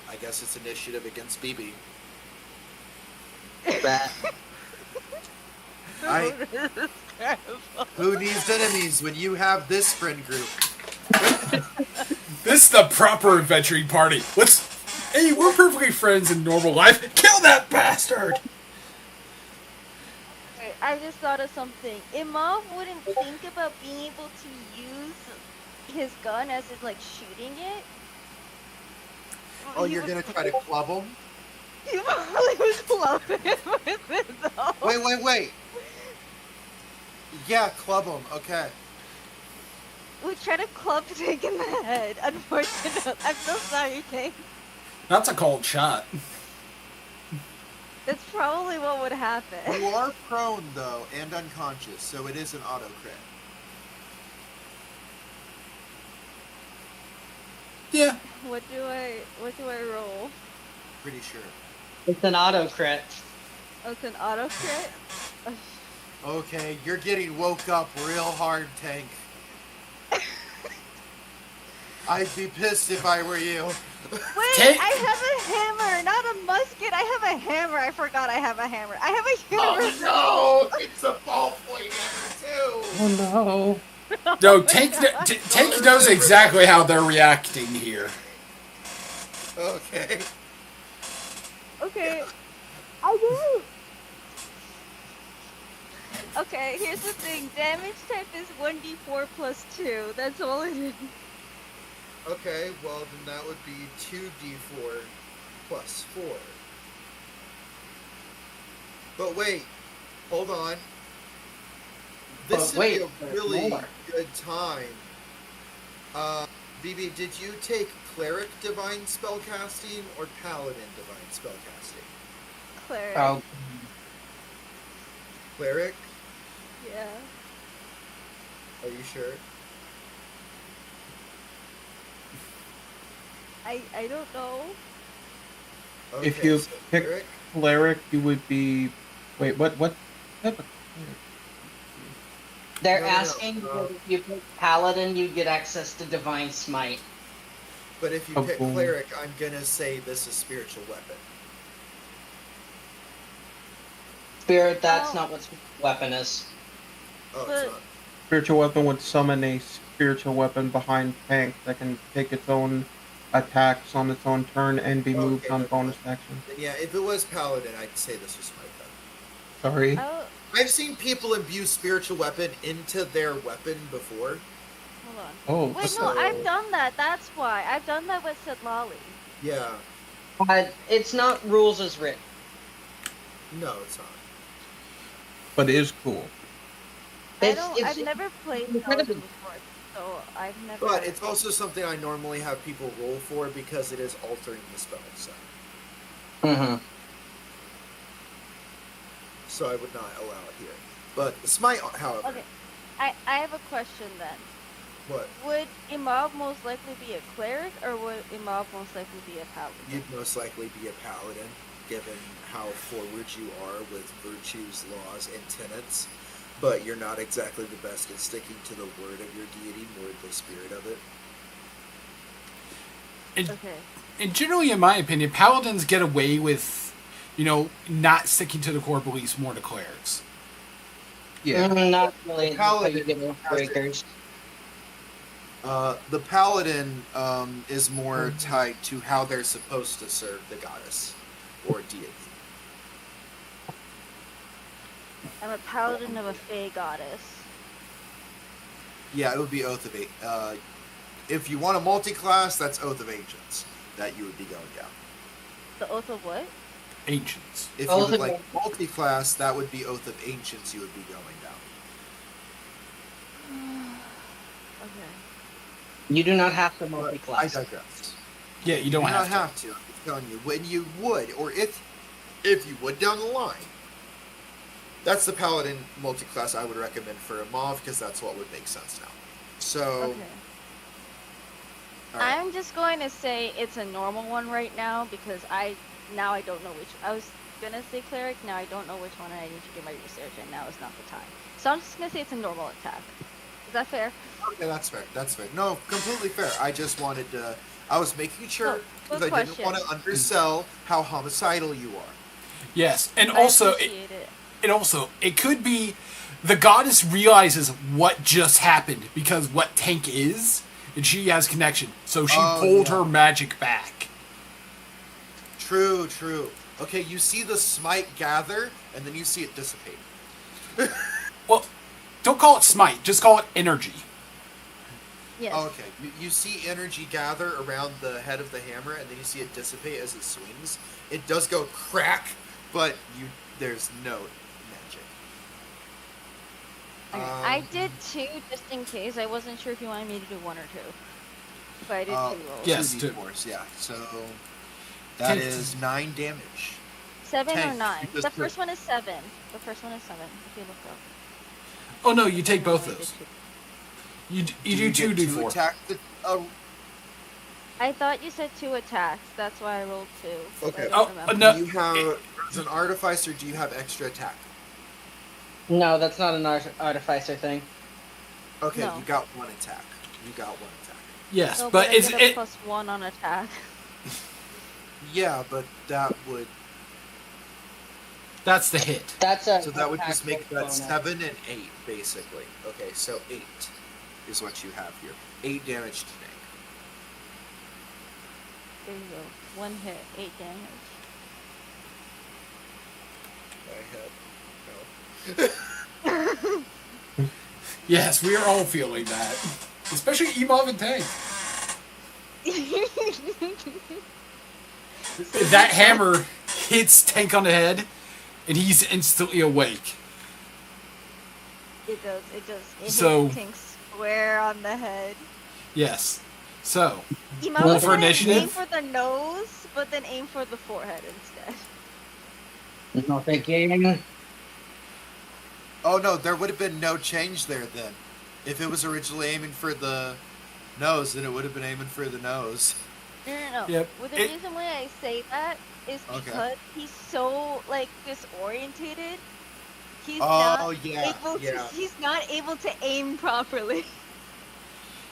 I guess it's initiative against BB. That I. Who needs enemies when you have this friend group? This is the proper adventuring party. Let's. Hey, we're perfectly friends in normal life. Kill that bastard! Wait, I just thought of something. Imov wouldn't think about being able to use his gun as in like shooting it. Oh, He you're would- gonna try to club him? He probably would club him with it though. Wait. Yeah, club him. Okay. We try to club Tank in the head. Unfortunately, I'm so sorry, Tank. That's a cold shot. That's probably what would happen. You are prone though and unconscious, so it is an auto crit. Yeah. What do I roll? Pretty sure. it's an auto crit. Oh, it's an auto crit. Okay, you're getting woke up real hard, Tank. I'd be pissed if I were you. Wait, Tank- I have a hammer, not a musket. I have a hammer. I forgot I have a hammer. I have a hammer. Oh no! It's a ballpoint hammer too. Oh no. No, Tank knows exactly how they're reacting here. Okay. Okay. I do. Okay, here's the thing. Damage type is 1d4 plus 2. That's all it is. Okay, well then that would be 2d4 plus 4. But wait, hold on. This But wait, would be a there's really more. good time. BB, did you take Cleric Divine Spellcasting or Paladin Divine Spellcasting? Cleric. Oh, Cleric? Yeah. Are you sure? I don't know. If Okay, you so pick Cleric, cleric, you would be. Wait, what? What type of they're No, asking no. that if you pick Paladin, you get access to Divine Smite. but if you Oh, pick boom. Cleric, I'm gonna say this is Spiritual Weapon. Spirit, that's Oh. not what weapon is. Oh, But- it's not. spiritual weapon would summon a spiritual weapon behind tank that can take its own attacks on its own turn and be moved Okay, on okay. bonus action. Then yeah, if it was Paladin, I'd say this was Smite then. Sorry. Oh, I've seen people imbue spiritual weapon into their weapon before. hold on. Oh, Wait, so- no, I've done that. That's why. I've done that with Sedlali. Yeah. But it's not rules as written. No, it's not. but it is cool. I've never played Paladin incredible. before, so I've never. But it's also something I normally have people roll for because it is altering the spell. Mm-hmm. So I would not allow it here. But the Smite, however, Okay, I have a question then. what? Would Imov most likely be a cleric, or would Imov most likely be a paladin? You'd most likely be a paladin, given how forward you are with virtues, laws, and tenets. But you're not exactly the best at sticking to the word of your deity, more the spirit of it. Okay. And generally, in my opinion, paladins get away with, not sticking to the core beliefs more than clerics. Yeah. Not really. Paladin How you get more breakers. The paladin is more tied to how they're supposed to serve the goddess or deity. I'm a paladin of a fey goddess. Yeah, it would be Oath of if you want a multi-class, that's Oath of Ancients that you would be going down. The oath of what? Ancients. If you Oath would of like multi-class, that would be Oath of Ancients you would be going down. Okay. You do not have to I multi-class. digress. Yeah, you You don't do not have to. have to. I'm telling you, when you would, or if you would down the line, that's the Paladin multi-class I would recommend for a Imov because that's what would make sense now. So, Okay. all right. I'm just going to say it's a normal one right now because I don't know which. I was gonna say cleric. Now I don't know which one. And I need to do my research, and now is not the time. So I'm just gonna say it's a normal attack. Is that fair? Okay, that's fair. That's fair. No, completely fair. I just wanted to. I was making sure So, because good I didn't question. want to undersell how homicidal you are. Yes, and I also appreciate it. it could be the goddess realizes what just happened because what Tank is, and she has connection, so she pulled her magic back. True, true. Okay, you see the smite gather, and then you see it dissipate. Well, don't call it smite, just call it energy. Yes. Oh, okay, you see energy gather around the head of the hammer, and then you see it dissipate as it swings. It does go crack, but there's no magic. Okay, I did 2 just in case. I wasn't sure if you wanted me to do 1 or 2. But I did 2 rolls. Yes, 2d4s, yeah. So that is 9 damage. 7 or 9. because The first one is 7. The first one is 7, if you look up. Oh no, you take both I did those. 2. You you do get 2d4. attack I thought you said 2 attacks. That's why I rolled 2. Okay. I don't remember. no. Do you have, as an artificer, do you have extra attack? No, that's not an artificer thing. Okay, No. you got 1 attack. You got 1 attack. Yes, No, but I it's get a +1 on attack. Yeah, but that would... that's the hit. That's a. So that would attack just make that bonus. 7 and 8, basically. Okay, so 8 is what you have here. 8 damage to Tank. There you go. 1 hit, 8 damage. I have... No. Yes, we are all feeling that, especially Imov and Tank. That hammer hits Tank on the head, and he's instantly awake. It does. It does. It So- hits Tink square on the head. Yes. So, Imov roll was for gonna initiative. aim for the nose, but then aim for the forehead instead. No thinking. Oh no, there would have been no change there then. If it was originally aiming for the nose, then it would have been aiming for the nose. No. Yep. Well, the reason why I say that is Okay. because he's so disorientated. He's Oh, not yeah, able yeah. to. He's not able to aim properly.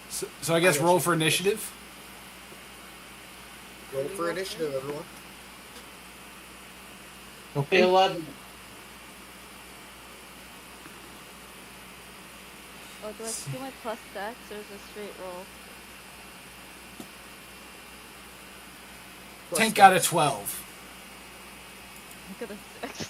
so I guess roll for initiative. Roll for initiative, everyone. Okay. 11. Oh, do I do my plus dex or is it a straight roll? Tank got a 12. I got a 6.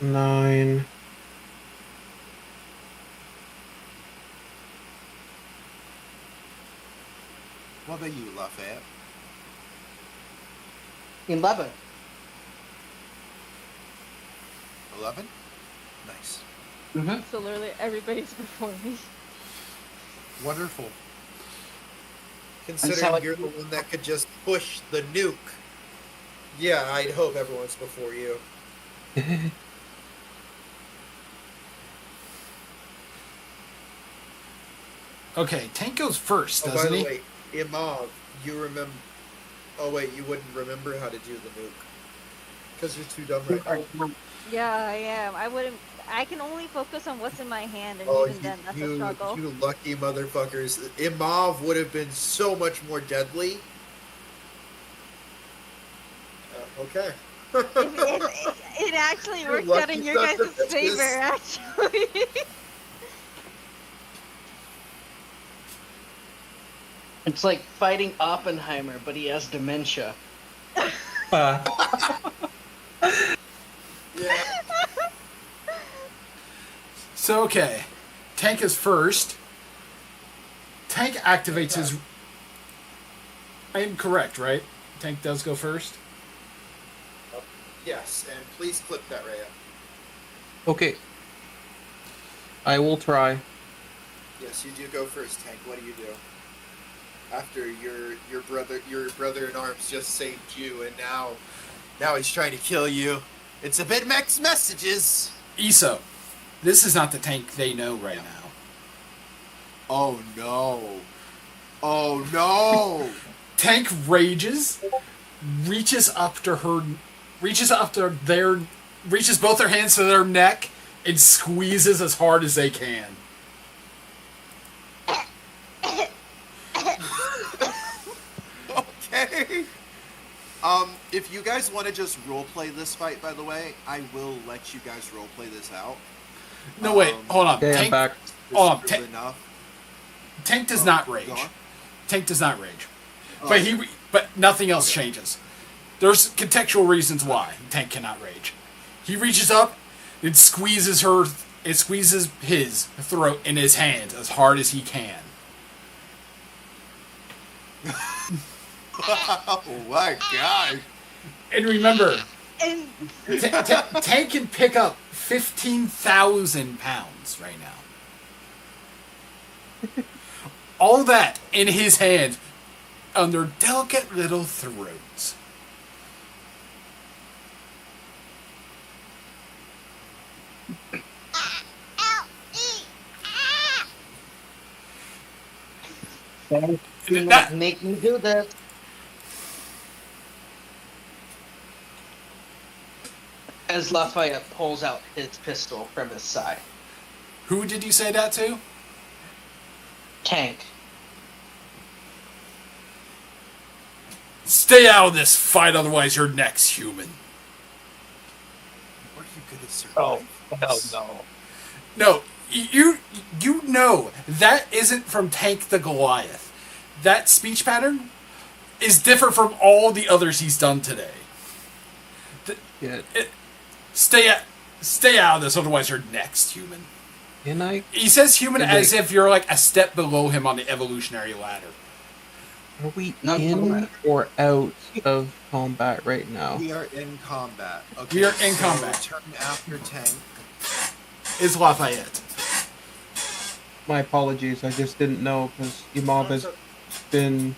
Nine. What about you, Lafayette? 11. 11? Nice. Mm-hmm. So literally everybody's before me. Wonderful. so Considering it- you're the one that could just push the nuke. Yeah, I'd hope everyone's before you. Okay, Tank goes first, Oh, by doesn't the he? way, Imov, you remember... Oh, wait, you wouldn't remember how to do the nuke. Because you're too dumb right now. Yeah, I am. I wouldn't. I can only focus on what's in my hand, and Oh, even then, that's a struggle. you lucky motherfuckers. Imov would have been so much more deadly. Okay. It actually You're worked out lucky in your son guys' of bitches. favor, actually. It's like fighting Oppenheimer, but he has dementia. Yeah. So, okay. Tank is first. Tank activates his... I am correct, right? Tank does go first? Yes, and please clip that, Rhea. Okay. I will try. Yes, you do go first, Tank. What do you do? After your brother in arms just saved you, and now he's trying to kill you. It's a bit mixed messages. Iso, this is not the Tank they know right now. Oh no! Oh no! Tank rages, reaches both their hands to their neck, and squeezes as hard as they can. Okay. If you guys want to just roleplay this fight, by the way, I will let you guys roleplay this out. No, wait, hold on. Okay, I'm Tank, back. hold on. This is enough. Tank does not rage. go on. Tank does not rage. Oh, But nothing else changes. There's contextual reasons why Tank cannot rage. He reaches up, it squeezes his throat in his hand as hard as he can. Oh my god. And remember, And Tank can pick up 15,000 pounds right now. All that in his hand on their delicate little throats. Do And not that- make me do this. As Lafayette pulls out his pistol from his side. Who did you say that to? Tank. Stay out of this fight, otherwise you're next, human. Are you gonna survive? Oh, hell this? no. No, you know that isn't from Tank the Goliath. That speech pattern is different from all the others he's done today. Yeah. Stay out of this, otherwise you're next, human. Can I? He says human Wait. as if you're like a step below him on the evolutionary ladder. Are we Not in combat. or out of combat right now? We are in combat. Okay, We are in so combat. Turn after Tank. Is Lafayette. My apologies. I just didn't know because Imov has been,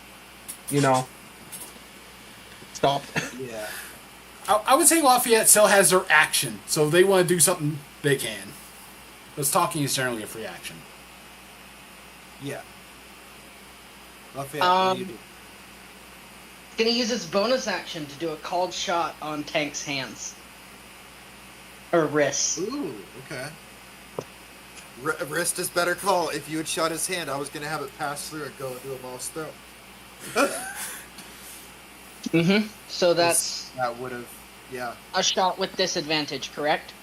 stopped. Yeah. I would say Lafayette still has their action, so if they want to do something, they can. Because talking is generally a free action. Yeah. Lafayette, what do you do? Gonna use his bonus action to do a called shot on Tank's hands. Or wrists. Ooh, okay. Wrist is better call. If you had shot his hand, I was gonna have it pass through and go into a mouse throat. Mm-hmm. So that's That would have, yeah. a shot with disadvantage, correct?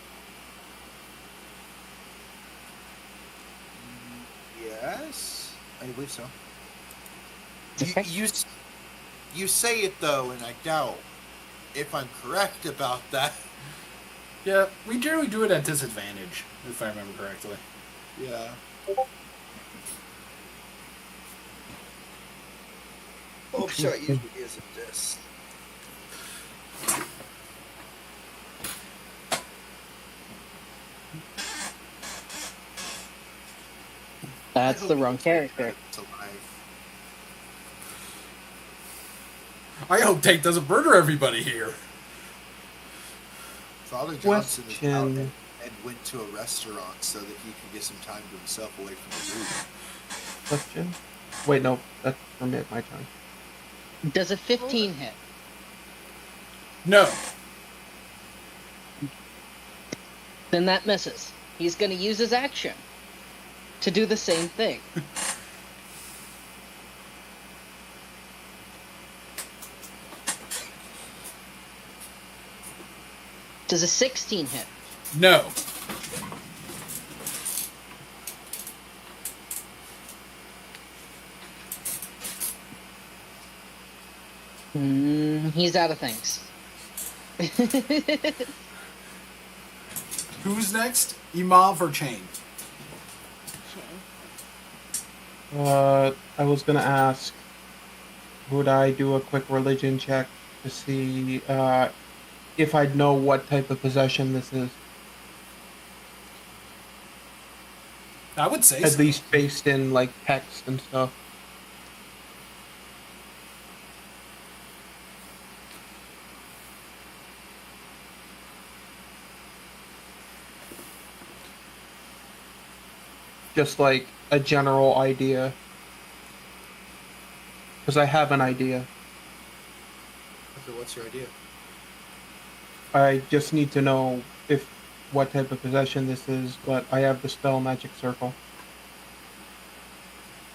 Yes, I believe so. Okay. You say it though, and I doubt if I'm correct about that. Yeah, we generally do it at disadvantage, if I remember correctly. Yeah. Oh, shot usually isn't this. That's the wrong character. It's alive. I hope Tank doesn't murder everybody here. Father Johnson is out Question. and went to a restaurant so that he could get some time to himself away from the movie. Question. Wait, no, that's for me. My turn. Does a 15 hit? No. Then that misses. He's gonna use his action to do the same thing. Does a 16 hit? No. He's out of things. Who's next? Imov or Chain? I was gonna ask, would I do a quick religion check to see if I'd know what type of possession this is, I would say at so. least based in like text and stuff. Just like a general idea. Because I have an idea. Okay, what's your idea? I just need to know what type of possession this is, but I have the spell Magic Circle.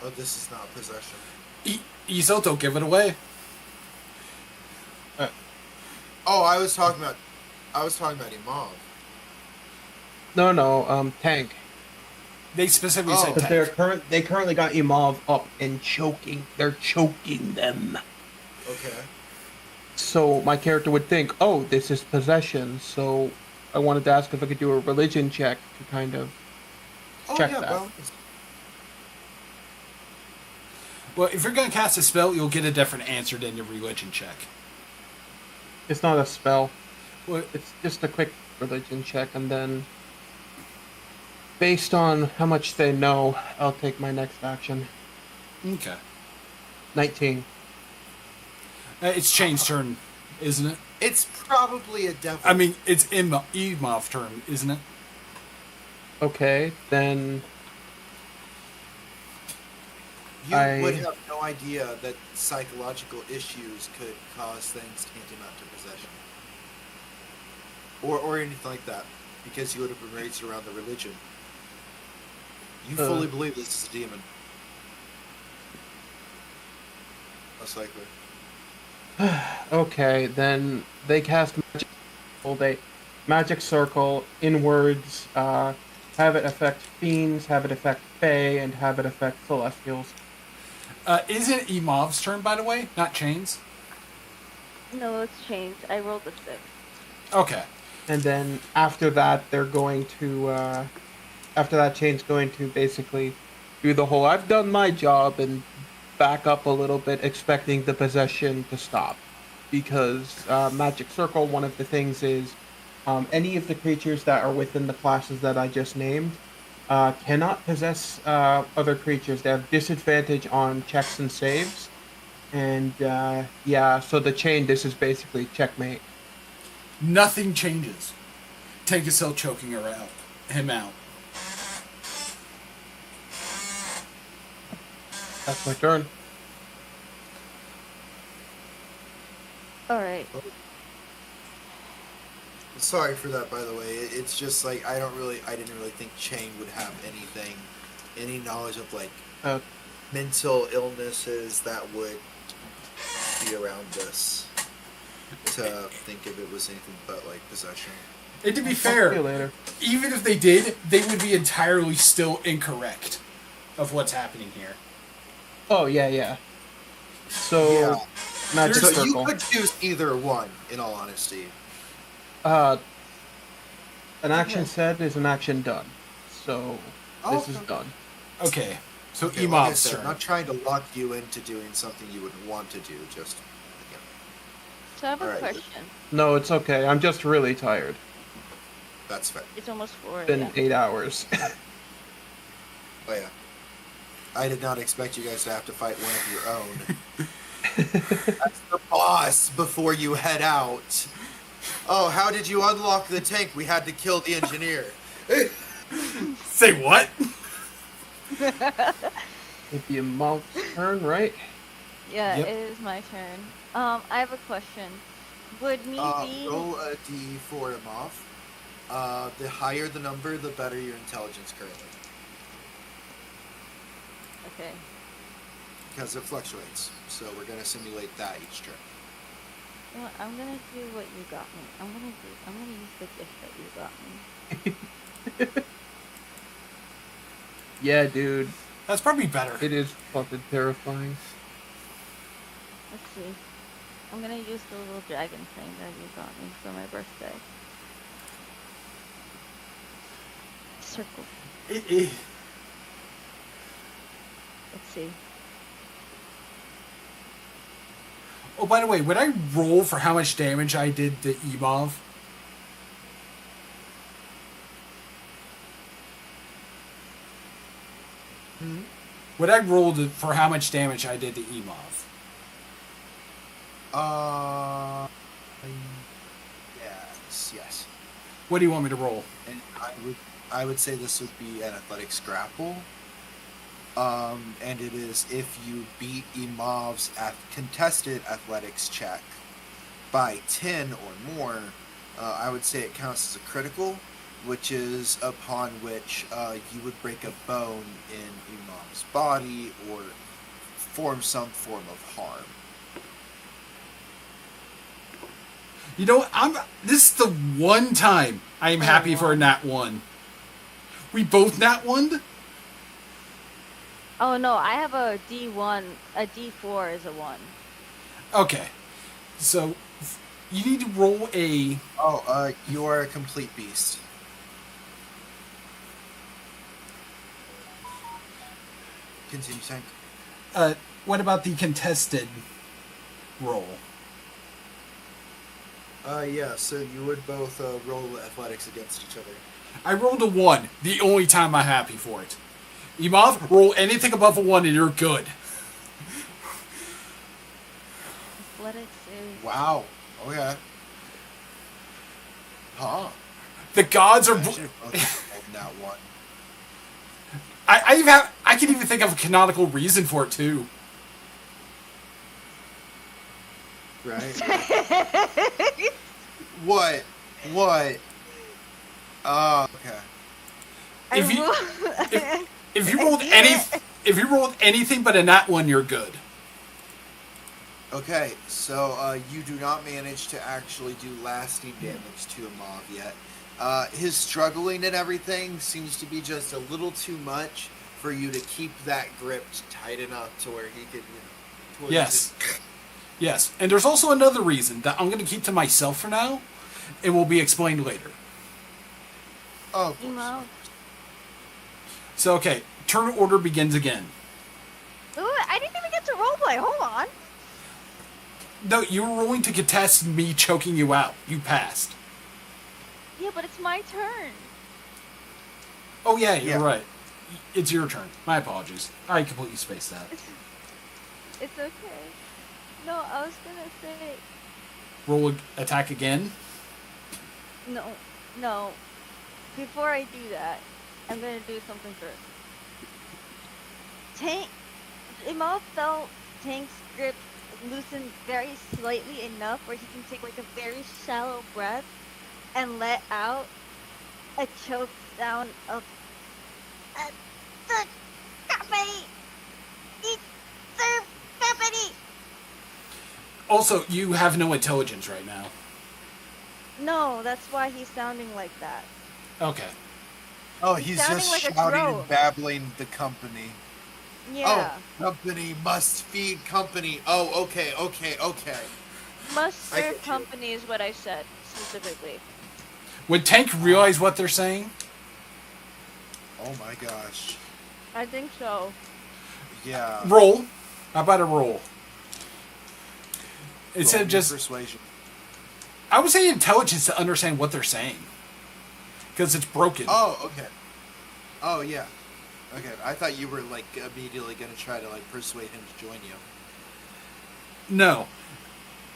Oh, this is not possession. Isoto, give it away. Oh, I was talking about Imov. No, tank. They specifically Oh. said Because tank. they currently got Imov up and choking. They're choking them. Okay. So my character would think, oh, this is possession. So I wanted to ask if I could do a religion check to kind of Oh check yeah, that. well, Well, if you're going to cast a spell, you'll get a different answer than your religion check. It's not a spell. What? It's just a quick religion check, and then based on how much they know, I'll take my next action. Okay. 19. It's Chain's turn, isn't it? it's probably a devil. I mean, it's Imov turn, isn't it? Okay, then you I- would have no idea that psychological issues could cause things tantamount to possession, or anything like that, because you would have been raised around the religion. You fully believe this is a demon. Most likely. okay, then they cast magic. Magic circle inwards. Have it affect fiends, have it affect fae, and have it affect celestials. Isn't Imov's turn, by the way? Not Chain's? No, it's changed. I rolled a 6. Okay. And then after that, they're going to. After that, Chain's going to basically do the whole "I've done my job" and back up a little bit, expecting the possession to stop. Because Magic Circle, one of the things is any of the creatures that are within the classes that I just named cannot possess other creatures. They have disadvantage on checks and saves. And yeah, so the chain, this is basically checkmate. Nothing changes. Tank is still choking him out. That's my turn. Alright. Sorry for that, by the way. It's just like I didn't really think Chain would have any knowledge of like Uh, mental illnesses that would be around this. To think if it was anything but like possession. And to be See you fair, later. even if they did, they would be entirely still incorrect of what's happening here. Oh yeah. So Yeah. Magic So Circle. you could choose either one, in all honesty. An action said is an action done. So Oh, this is okay. done. Okay, so Okay, like I Imov's said, turn. I'm not trying to lock you into doing something you wouldn't want to do. Just So I have a Alright. question. No, it's okay. I'm just really tired. that's fair. It's almost 4 It's been a.m. 8 hours. Oh yeah. I did not expect you guys to have to fight one of your own. That's the boss before you head out. Oh, how did you unlock the tank? We had to kill the engineer. Say what? It'd be a monk's turn, right? Yeah, Yep. it is my turn. I have a question. Would me being... Roll a d4 him off. The higher the number, the better your intelligence currently. Okay. Because it fluctuates. So we're going to simulate that each turn. You know what, I'm gonna do what you got me. I'm gonna use the gift that you got me. Yeah, dude. That's probably better. It is fucking terrifying. Let's see. I'm gonna use the little dragon thing that you got me for my birthday. Circle. Let's see. Oh, by the way, would I roll for how much damage I did to Imov? Would I roll for how much damage I did to Imov? Yes. What do you want me to roll? And I would say this would be an athletics grapple. And it is if you beat Imov's contested athletics check by 10 or more, I would say it counts as a critical, which is upon which you would break a bone in Imov's body or form some form of harm. You know, this is the one time I am happy for a nat 1. We both nat 1'd? Oh no, I have a D1. A D4 is a 1. Okay. So, you need to roll a... Oh, you are a complete beast. Continue, Tank. What about the contested roll? Yeah, so you would both roll athletics against each other. I rolled a 1, the only time I'm happy for it. Imov, roll anything above a 1 and you're good. Athletics is. Wow. Okay. Huh. The gods are... I should have both rolled that one. I can even think of a canonical reason for it, too. Right? What? What? Oh, okay. If you rolled anything but a nat 1, you're good. Okay, so you do not manage to actually do lasting damage to Imov yet. His struggling and everything seems to be just a little too much for you to keep that grip tight enough to where he could, to where he Yes. could- Yes, and there's also another reason that I'm going to keep to myself for now. It will be explained later. Oh, of course. Imov. So, okay, turn order begins again. Ooh, I didn't even get to roleplay. Hold on. No, you were rolling to contest me choking you out. You passed. Yeah, but it's my turn. Oh, yeah, you're Yeah. right. It's your turn. My apologies. I completely spaced that. It's okay. No, I was gonna say Roll attack again. no. Before I do that, I'm gonna do something first. Imov felt Tank's grip loosen very slightly enough where he can take like a very shallow breath and let out a choke sound of the company. It's the company. Also, you have no intelligence right now. No, that's why he's sounding like that. Okay. Oh, he's sounding just like a shouting crow. and babbling the company. Yeah. Oh, company must feed company. Oh, okay. Must I serve get you. company is what I said specifically. Would Tank realize what they're saying? Oh my gosh. I think so. Yeah. Roll. How about a roll? Instead Roll of just... persuasion. I would say intelligence to understand what they're saying. Because it's broken. Oh, okay. Oh, yeah. Okay, I thought you were like immediately gonna try to like persuade him to join you. No.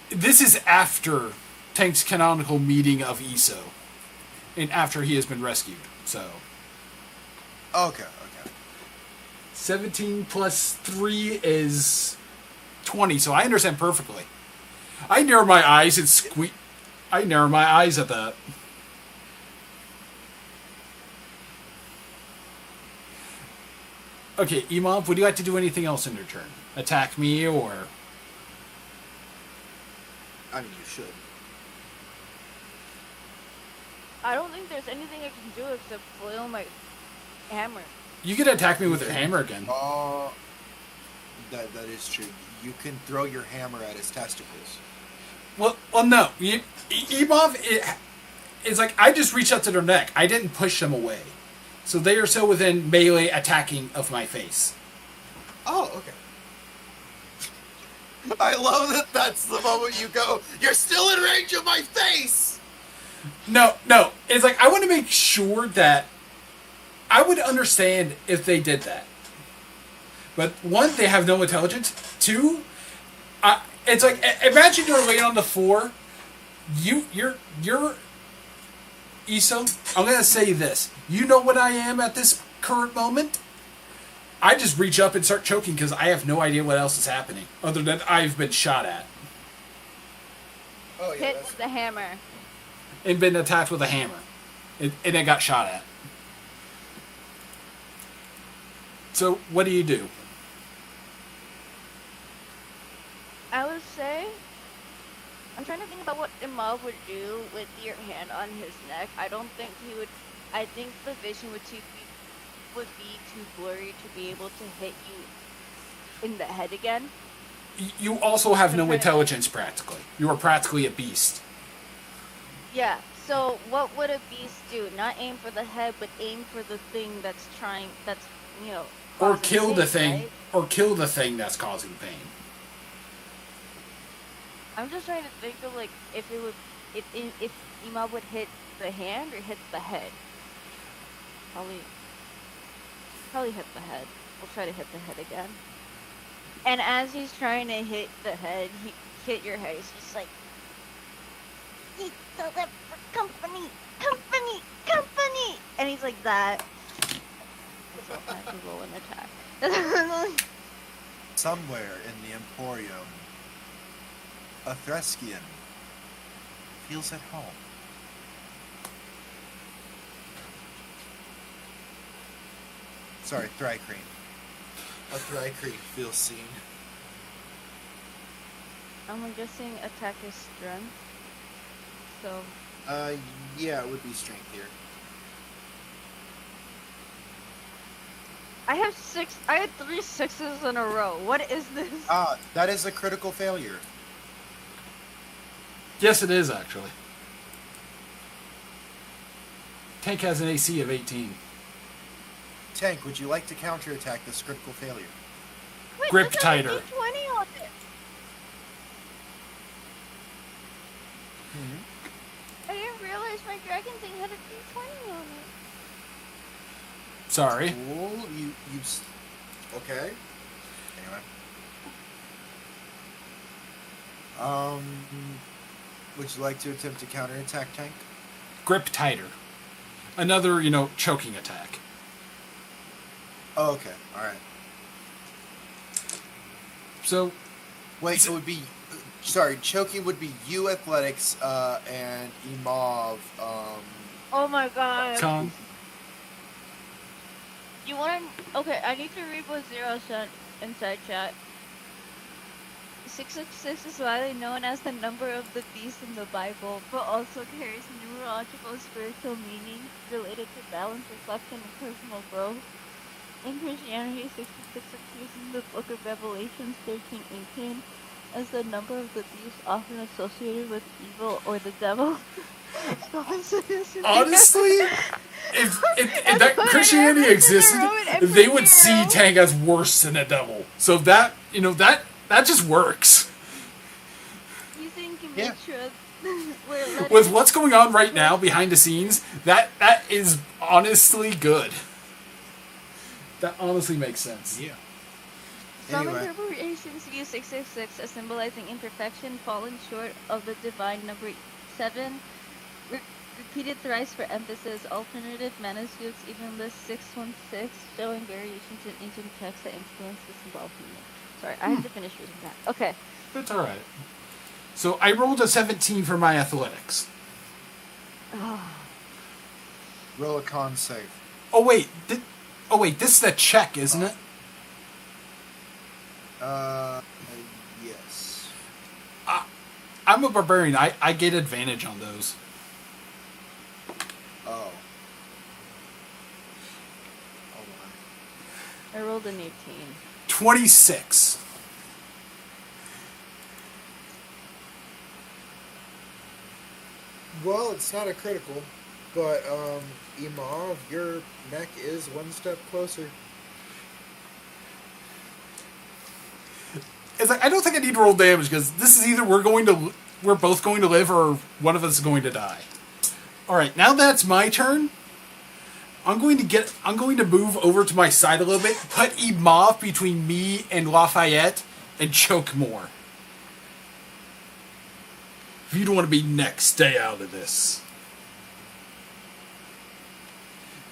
This is after Tank's canonical meeting of ESO. And after he has been rescued. So... Okay. 17 plus 3 is 20, so I understand perfectly. I narrow my eyes and squeak. I narrow my eyes at that. Okay, Imov, would you like to do anything else in your turn? Attack me, or... I mean, you should. I don't think there's anything I can do except flail my hammer. You can attack me with your hammer again. Oh, that is true. You can throw your hammer at his testicles. Well, no. Imov, it's like I just reached out to their neck. I didn't push them away. So they are still within melee attacking of my face. Oh, okay. I love that that's the moment you go, you're still in range of my face! No. It's like I want to make sure that I would understand if they did that. But one, they have no intelligence. Two, it's like imagine you're laying on the floor. You're ESO. I'm gonna say this. You know what I am at this current moment. I just reach up and start choking because I have no idea what else is happening other than I've been shot at Oh, yeah, Hit that's with the hammer. and been attacked with a hammer, and I got shot at. So what do you do? I would say I'm trying to think about what Imov would do with your hand on his neck. I don't think he would. I think the vision would be too blurry to be able to hit you in the head again. You also have I'm no trying to- intelligence, practically. You are practically a beast. Yeah. So what would a beast do? Not aim for the head, but aim for the thing that's you know. Or causing kill the pain, thing. right? Or kill the thing that's causing pain. I'm just trying to think of like if Imov would hit the hand or hit the head. Probably hit the head. We'll try to hit the head again. And as he's trying to hit the head, hit your head, he's just like, "He does it for company, company," and he's like that. So I'll have to roll an attack. Somewhere in the Emporium, a Threskian feels at home. Sorry, Thrycreen. A Thrycreen feels seen. I'm guessing attack is strength. So Yeah, it would be strength here. I had 3 sixes in a row. What is this? That is a critical failure. Yes, it is, actually. Tank has an AC of 18. Tank, would you like to counterattack this critical failure? Wait, Grip that's only tighter. D20 on it. I didn't realize my dragon thing had a D20 on it. Sorry. Cool. Okay. Anyway. Would you like to attempt to counterattack, Tank? Grip tighter. Another, choking attack. Oh, okay. Alright. So, Wait, so it would be... Sorry, choking would be you athletics, and Imov, Oh my god. con. You want to... Okay, I need to read what Zero said inside chat. 666 is widely known as the number of the beast in the Bible, but also carries numerological spiritual meaning related to balance, reflection, and personal growth. In Christianity, 666 appears in the book of Revelations 13:18 as the number of the beast often associated with evil or the devil. Honestly, if that Christianity existed, they would see Tank as worse than a devil. So that just works. You think you Yeah. make sure we're letting With what's going on right now behind the scenes, that is honestly good. That honestly makes sense. Yeah. Some Anyway. interpretations use 666 as symbolizing imperfection, falling short of the divine number 7. Repeated thrice for emphasis. Alternative manuscripts even list 616, showing variations in ancient texts that influence the symbolic meaning. Sorry, I had to finish reading that. Okay. That's alright. So I rolled a 17 for my athletics. Roll a con save. Oh wait, this is a check, isn't it? Yes. I'm a barbarian. I get advantage on those. Oh. I rolled an 18. 26. Well, it's not a critical, but Imov, your neck is one step closer. It's like I don't think I need to roll damage because this is either we're both going to live or one of us is going to die. All right, now that's my turn. I'm going to move over to my side a little bit, put Imov between me and Lafayette, and choke more. If you don't want to be next, stay out of this.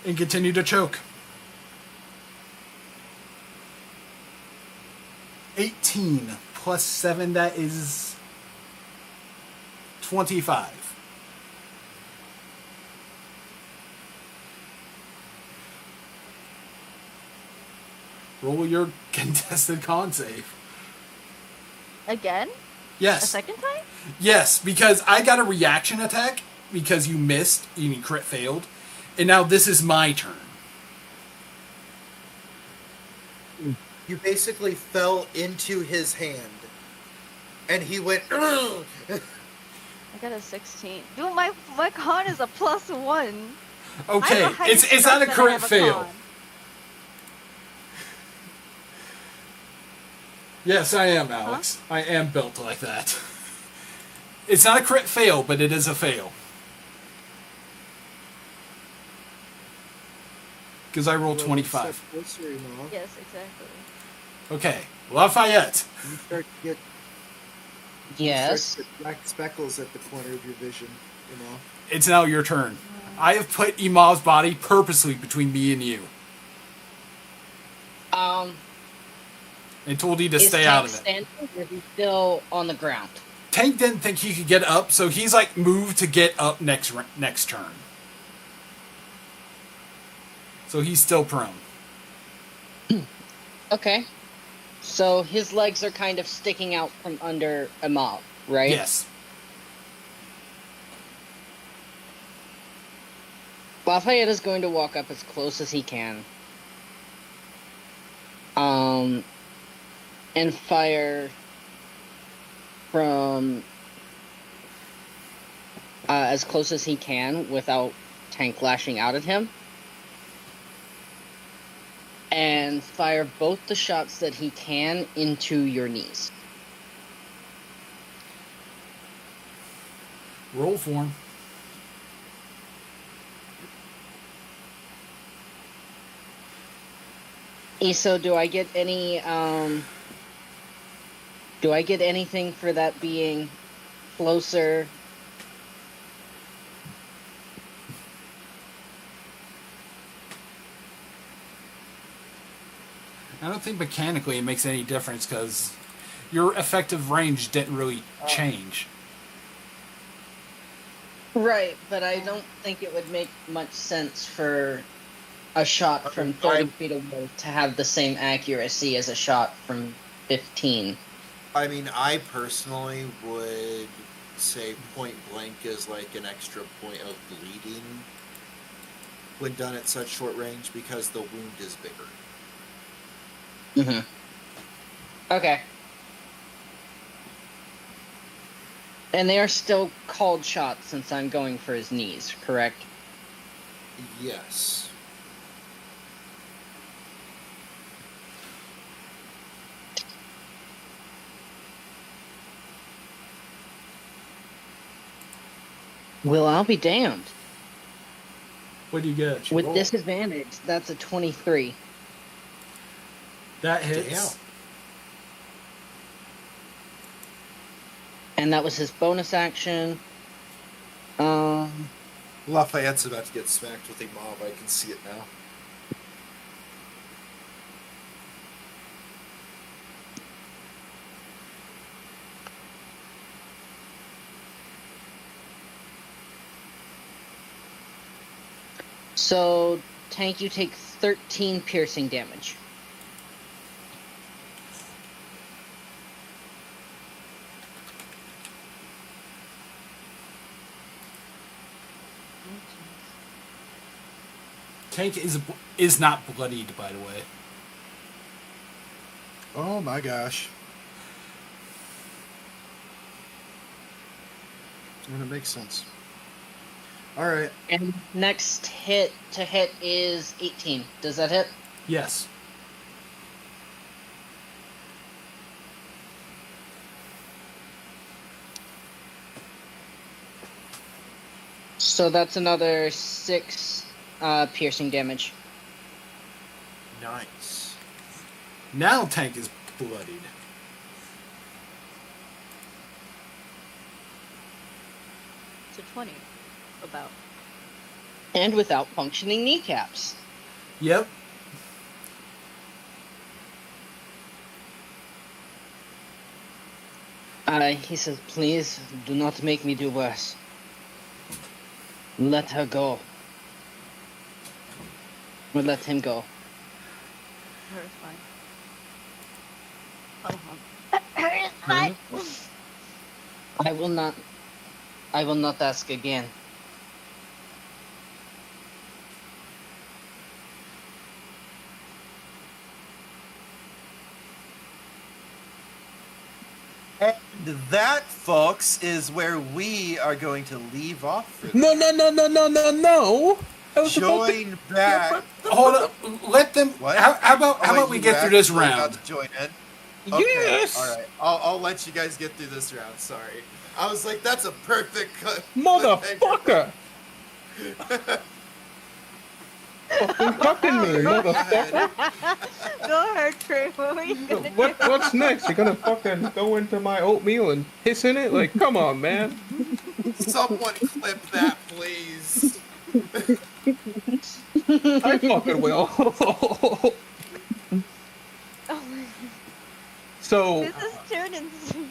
And continue to choke. 18 plus 7, that is 25. Roll your contested con save. Again? A Yes. second time? Yes, because I got a reaction attack because you missed, you crit failed, and now this is my turn. You basically fell into his hand, and he went. "Ugh." I got a 16. Dude, my con is a +1. Okay, I'm the highest it's not a strength and I crit have a fail. con. Yes, I am, Alex. I am built like that. It's not a crit fail, but it is a fail. Because I rolled 25. Closer, Imov. Yes, exactly. Okay, Lafayette. You start to get Yes. start to get black speckles at the corner of your vision. It's now your turn. I have put Imov's body purposely between me and you. And told you to Is stay Tank out of it. standing or is he still on the ground? Tank didn't think he could get up, so he's like moved to get up next turn. So he's still prone. Okay. So his legs are kind of sticking out from under Imov, right? Yes. Lafayette is going to walk up as close as he can. And fire from as close as he can without Tank lashing out at him. And fire both the shots that he can into your knees. Roll for him. Eso, do I get any do I get anything for that being closer? I don't think mechanically it makes any difference because your effective range didn't really change. Right, but I don't think it would make much sense for a shot from 30 feet away to have the same accuracy as a shot from 15. I mean, I personally would say point blank is like an extra point of bleeding when done at such short range because the wound is bigger. Mm-hmm. Okay. And they are still called shots since I'm going for his knees, correct? Yes. Well, I'll be damned. What do you get? With disadvantage, that's a 23. That hits. Damn. And that was his bonus action. Lafayette's about to get smacked with a mob. I can see it now. So, Tank, you take 13 piercing damage. Tank is not bloodied, by the way. Oh my gosh. And it makes sense. Alright. And next hit to hit is 18. Does that hit? Yes. So that's another 6 piercing damage. Nice. Now Tank is bloodied. So 20. About. And without functioning kneecaps. Yep. He says, please do not make me do worse. Let her go. Or let him go. Her is fine. Oh, her is fine. I will not. I will not ask again. And that, folks, is where we are going to leave off for No, no, no, no, no, no, no. I was about to- Join back. Hold up. Let them. What? How about Oh, wait, we you get through this actually about round? to join in? Okay, Yes! all right. I'll let you guys get through this round. Sorry. I was like, that's a perfect cut. Motherfucker! Fucking me, motherfucker. Go ahead, Trey. What were you gonna do? What's next? You're gonna fucking go into my oatmeal and piss in it? Like, come on, man. Someone clip that, please. I fucking will. Oh my- So, This is turning insane.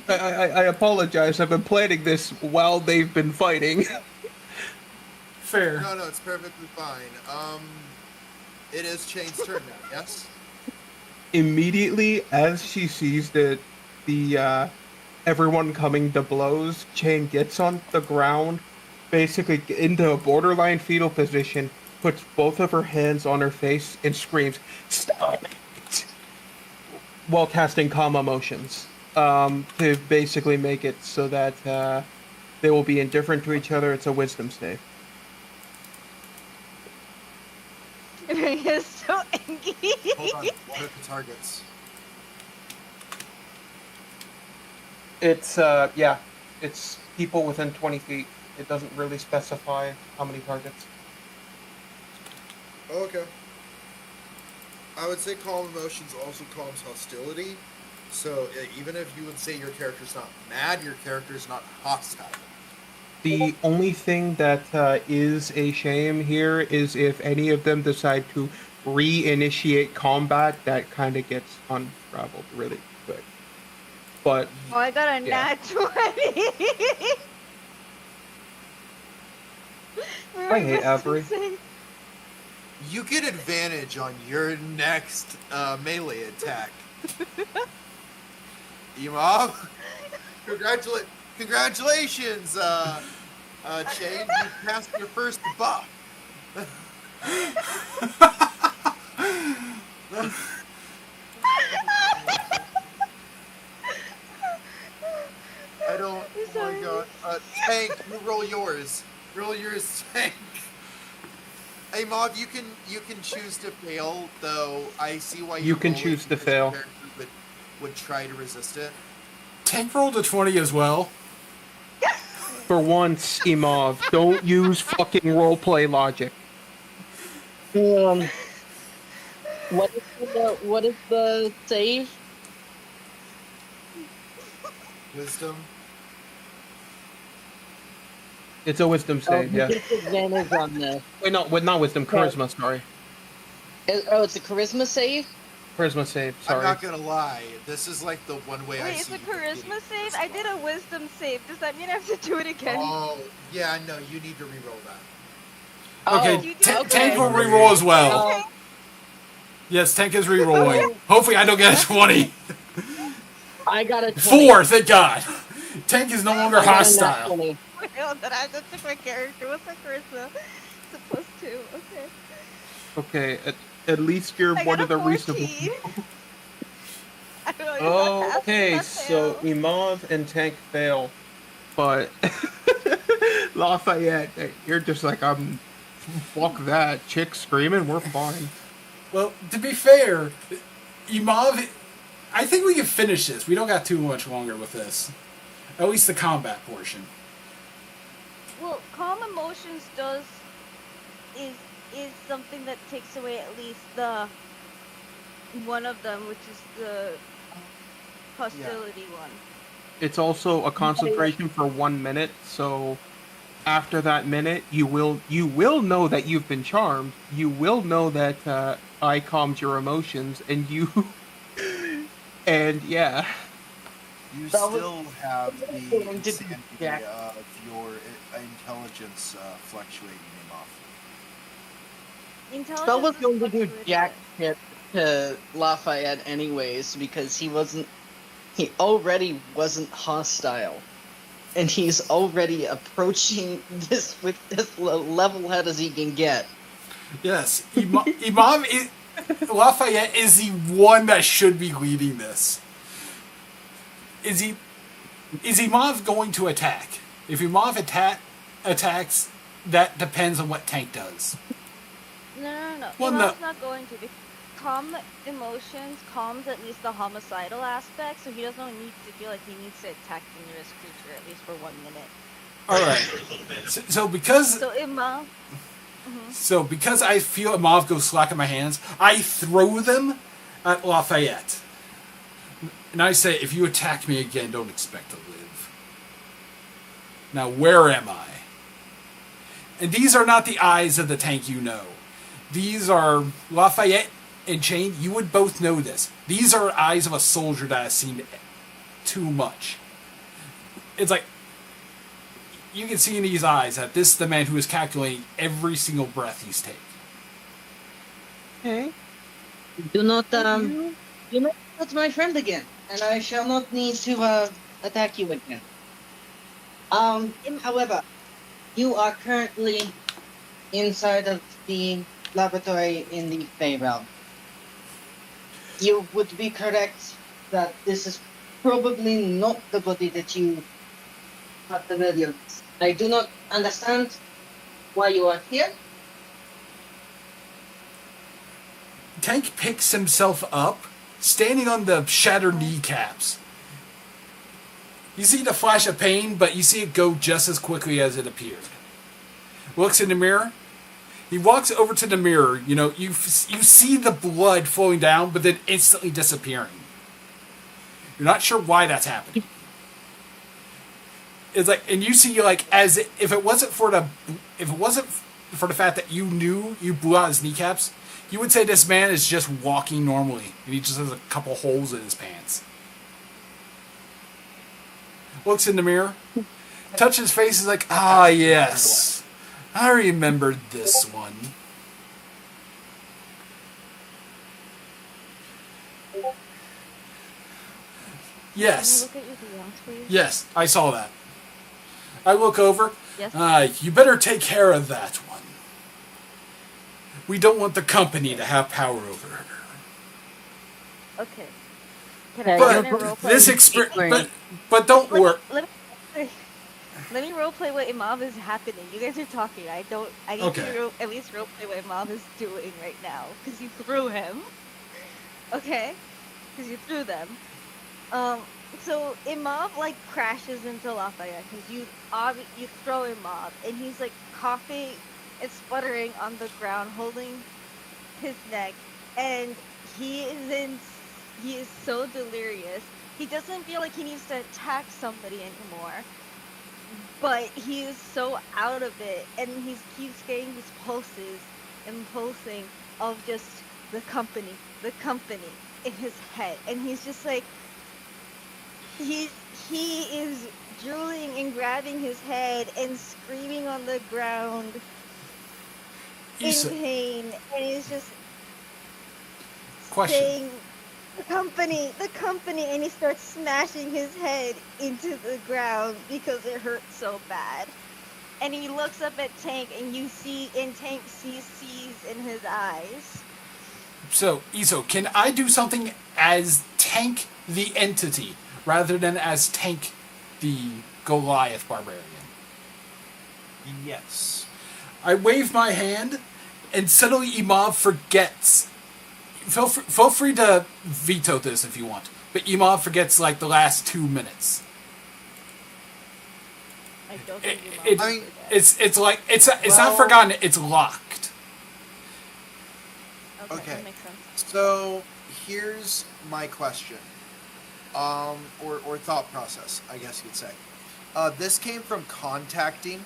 I apologize. I've been planning this while they've been fighting. Fair. No, it's perfectly fine. It is Chain's turn now, yes? Immediately as she sees the everyone coming to blows, Chain gets on the ground, basically into a borderline fetal position, puts both of her hands on her face and screams, "Stop it!" while casting calm emotions, to basically make it so that they will be indifferent to each other. It's a wisdom save. He is so angry. Hold on. What are the targets? It's it's people within 20 feet. It doesn't really specify how many targets. Okay. I would say calm emotions also calms hostility. So even if you would say your character's not mad, your character's not hostile. The only thing that is a shame here is if any of them decide to reinitiate combat, that kind of gets unraveled really quick. But Oh, I got a Yeah. nat 20. I hate Avery. You get advantage on your next melee attack. Imov, congratulations, Chain. You passed your first buff. I don't. Oh Sorry. my god. Tank, you roll yours. Roll yours, Tank. Hey, Mog, you can choose to fail, though. I see why You can roll it choose to because fail. your character would try to resist it. Tank rolled a 20 as well. for once, Imov, don't use fucking roleplay logic. What is the save? Wisdom. It's a wisdom save, you yeah. get advantage on this. Wait, no, not wisdom, charisma, sorry. It's a charisma save? Charisma save, I'm sorry. not gonna lie. This is like the one way I Wait, it's see a you completing charisma save? this I did a one. wisdom save. Does that mean I have to do it again? Oh, yeah, no, you need to re-roll that. Okay, you Ta- did? Tank will Okay. reroll as well. Okay. Yes, Tank is rerolling. Hopefully, I don't get a 20. I got a 20. 4, thank God. Tank is no longer I got a nat hostile. 20. Well, then I have to pick my character. What's my charisma? It's a +2. Okay. Okay, at least you're I one got of the a 14. reasonable. I don't know. Is that pass? Okay, Is that so fail? Imov and Tank fail, but Lafayette, you're just like, fuck that, chick screaming, we're fine. Well, to be fair, Imov, I think we can finish this. We don't got too much longer with this. At least the combat portion. Well, calm emotions is something that takes away at least the one of them, which is the hostility one. It's also a concentration for 1 minute, so after that minute, you will know that you've been charmed. You will know that I calmed your emotions, and you, and yeah. You That was- still have the going to be insanity Jack. of your intelligence fluctuating him off. Intelligence Spell was is going to do fluctuating. jack shit to Lafayette anyways because he already wasn't hostile. and he's already approaching this with as level head as he can get. Yes, Imam Lafayette is the one that should be leading this. Is Imov going to attack? If Imov attacks, that depends on what Tank does. No. Well, Imov's no. not going to. Calm emotions calms at least the homicidal aspect, so he doesn't need to feel like he needs to attack the nearest creature at least for 1 minute. All right. So because So Imov. So because I feel Imov go slack in my hands, I throw them at Lafayette. And I say, if you attack me again, don't expect to live. Now, where am I? And these are not the eyes of the Tank you know. These are Lafayette and Chain. You would both know this. These are eyes of a soldier that has seen too much. It's like, you can see in these eyes that this is the man who is calculating every single breath he's taking. Okay. Do not touch my friend again, and I shall not need to attack you again. However, you are currently inside of the laboratory in the Fey realm. You would be correct that this is probably not the body that you are familiar with. I do not understand why you are here. Tank picks himself up, standing on the shattered kneecaps. You see the flash of pain, but you see it go just as quickly as it appeared. Looks in the mirror. He walks over to the mirror. You know, you see the blood flowing down, but then instantly disappearing. You're not sure why that's happening. It's like, and you see, like, as if it wasn't for the fact that you knew you blew out his kneecaps, you would say this man is just walking normally, and he just has a couple holes in his pants. Looks in the mirror, touches his face, is like, ah, yes, I remembered this one. Yes. Can you look at your DMs, please? Yes, I saw that. I look over. Yes. You better take care of that one. We don't want the company to have power over her. Okay. Can Yeah, I But get a role play? this experience, but don't worry. Let me roleplay what Imov is happening. You guys are talking. I need Okay. to at least roleplay what Imov is doing right now. Because you threw him. Okay? Because you threw them. So Imov, like, crashes into Lafayette. Because you throw Imov. And he's, like, coughing and sputtering on the ground, holding his neck. And he is so delirious. He doesn't feel like he needs to attack somebody anymore. But he is so out of it, and he keeps getting these pulses and pulsing of just the company in his head. And he's just like, he is drooling and grabbing his head and screaming on the ground in pain. And he's just saying, the company, and he starts smashing his head into the ground because it hurts so bad. And he looks up at Tank, and Tank sees in his eyes. So, Iso, can I do something as Tank the entity, rather than as Tank the Goliath barbarian? Yes. I wave my hand, and suddenly Imov forgets. Feel free to veto this if you want, but Imov forgets, like, the last 2 minutes. I don't think Imov It's like, it's not forgotten, it's locked. Okay. That makes sense. So here's my question, or thought process, I guess you'd say. This came from contacting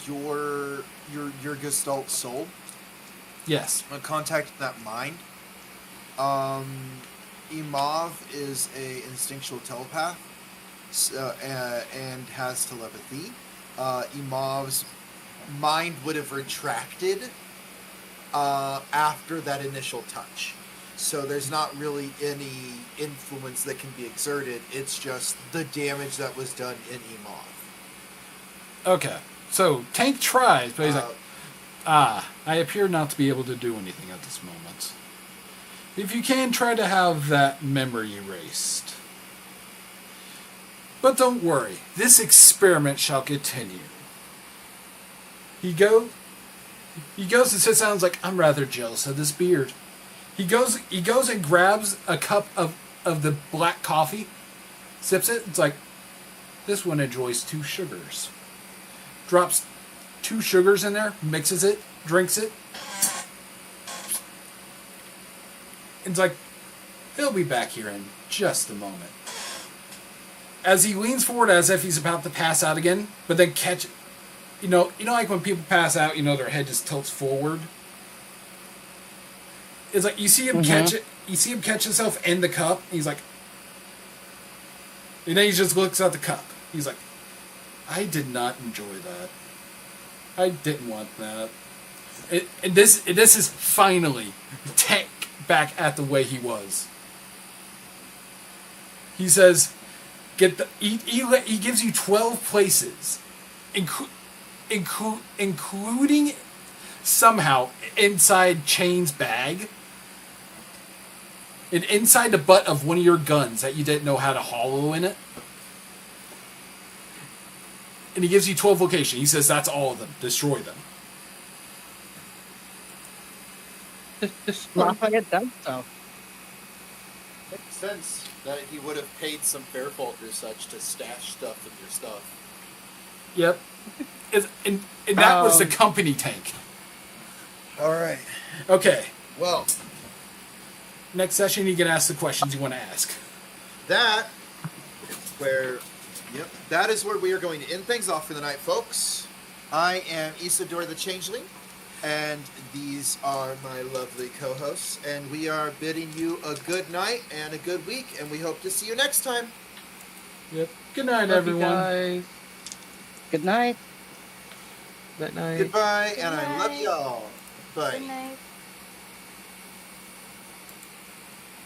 your Gestalt soul. Yes. Contacting that mind. Imov is a instinctual telepath, and has telepathy. Imov's mind would have retracted after that initial touch. So there's not really any influence that can be exerted. It's just the damage that was done in Imov. Okay. So Tank tries, but he's like, I appear not to be able to do anything at this moment. If you can, try to have that memory erased. But don't worry, this experiment shall continue. He goes and sits down and is like, I'm rather jealous of this beard. He goes and grabs a cup of the black coffee, sips it, it's like, this one enjoys 2 sugars. Drops 2 sugars in there, mixes it, drinks it. And it's like, he'll be back here in just a moment. As he leans forward as if he's about to pass out again, but then catch, you know like when people pass out, their head just tilts forward. It's like you see him catch it. You see him catch himself in the cup. And he's like, and then he just looks at the cup. He's like, I did not enjoy that. I didn't want that. And this is finally Tank back at the way he was. He says, he gives you 12 places, including somehow inside Chain's bag. And inside the butt of one of your guns that you didn't know had a hollow in it. And he gives you 12 locations. He says that's all of them. Destroy them. Lafayette does so. Makes sense that he would have paid some fair folk or such to stash stuff in your stuff. Yep. And that was the company Tank. All right. Okay. Well, Next session, you can ask the questions you want to ask. that is where we are going to end things off for the night, folks. I am Isidore the Changeling, and these are my lovely co-hosts, and we are bidding you a good night and a good week, and we hope to see you next time. Yep. Good night, Love you everyone. guys. Good night. Good night. Goodbye, Good and I love night. y'all. Bye. Good night.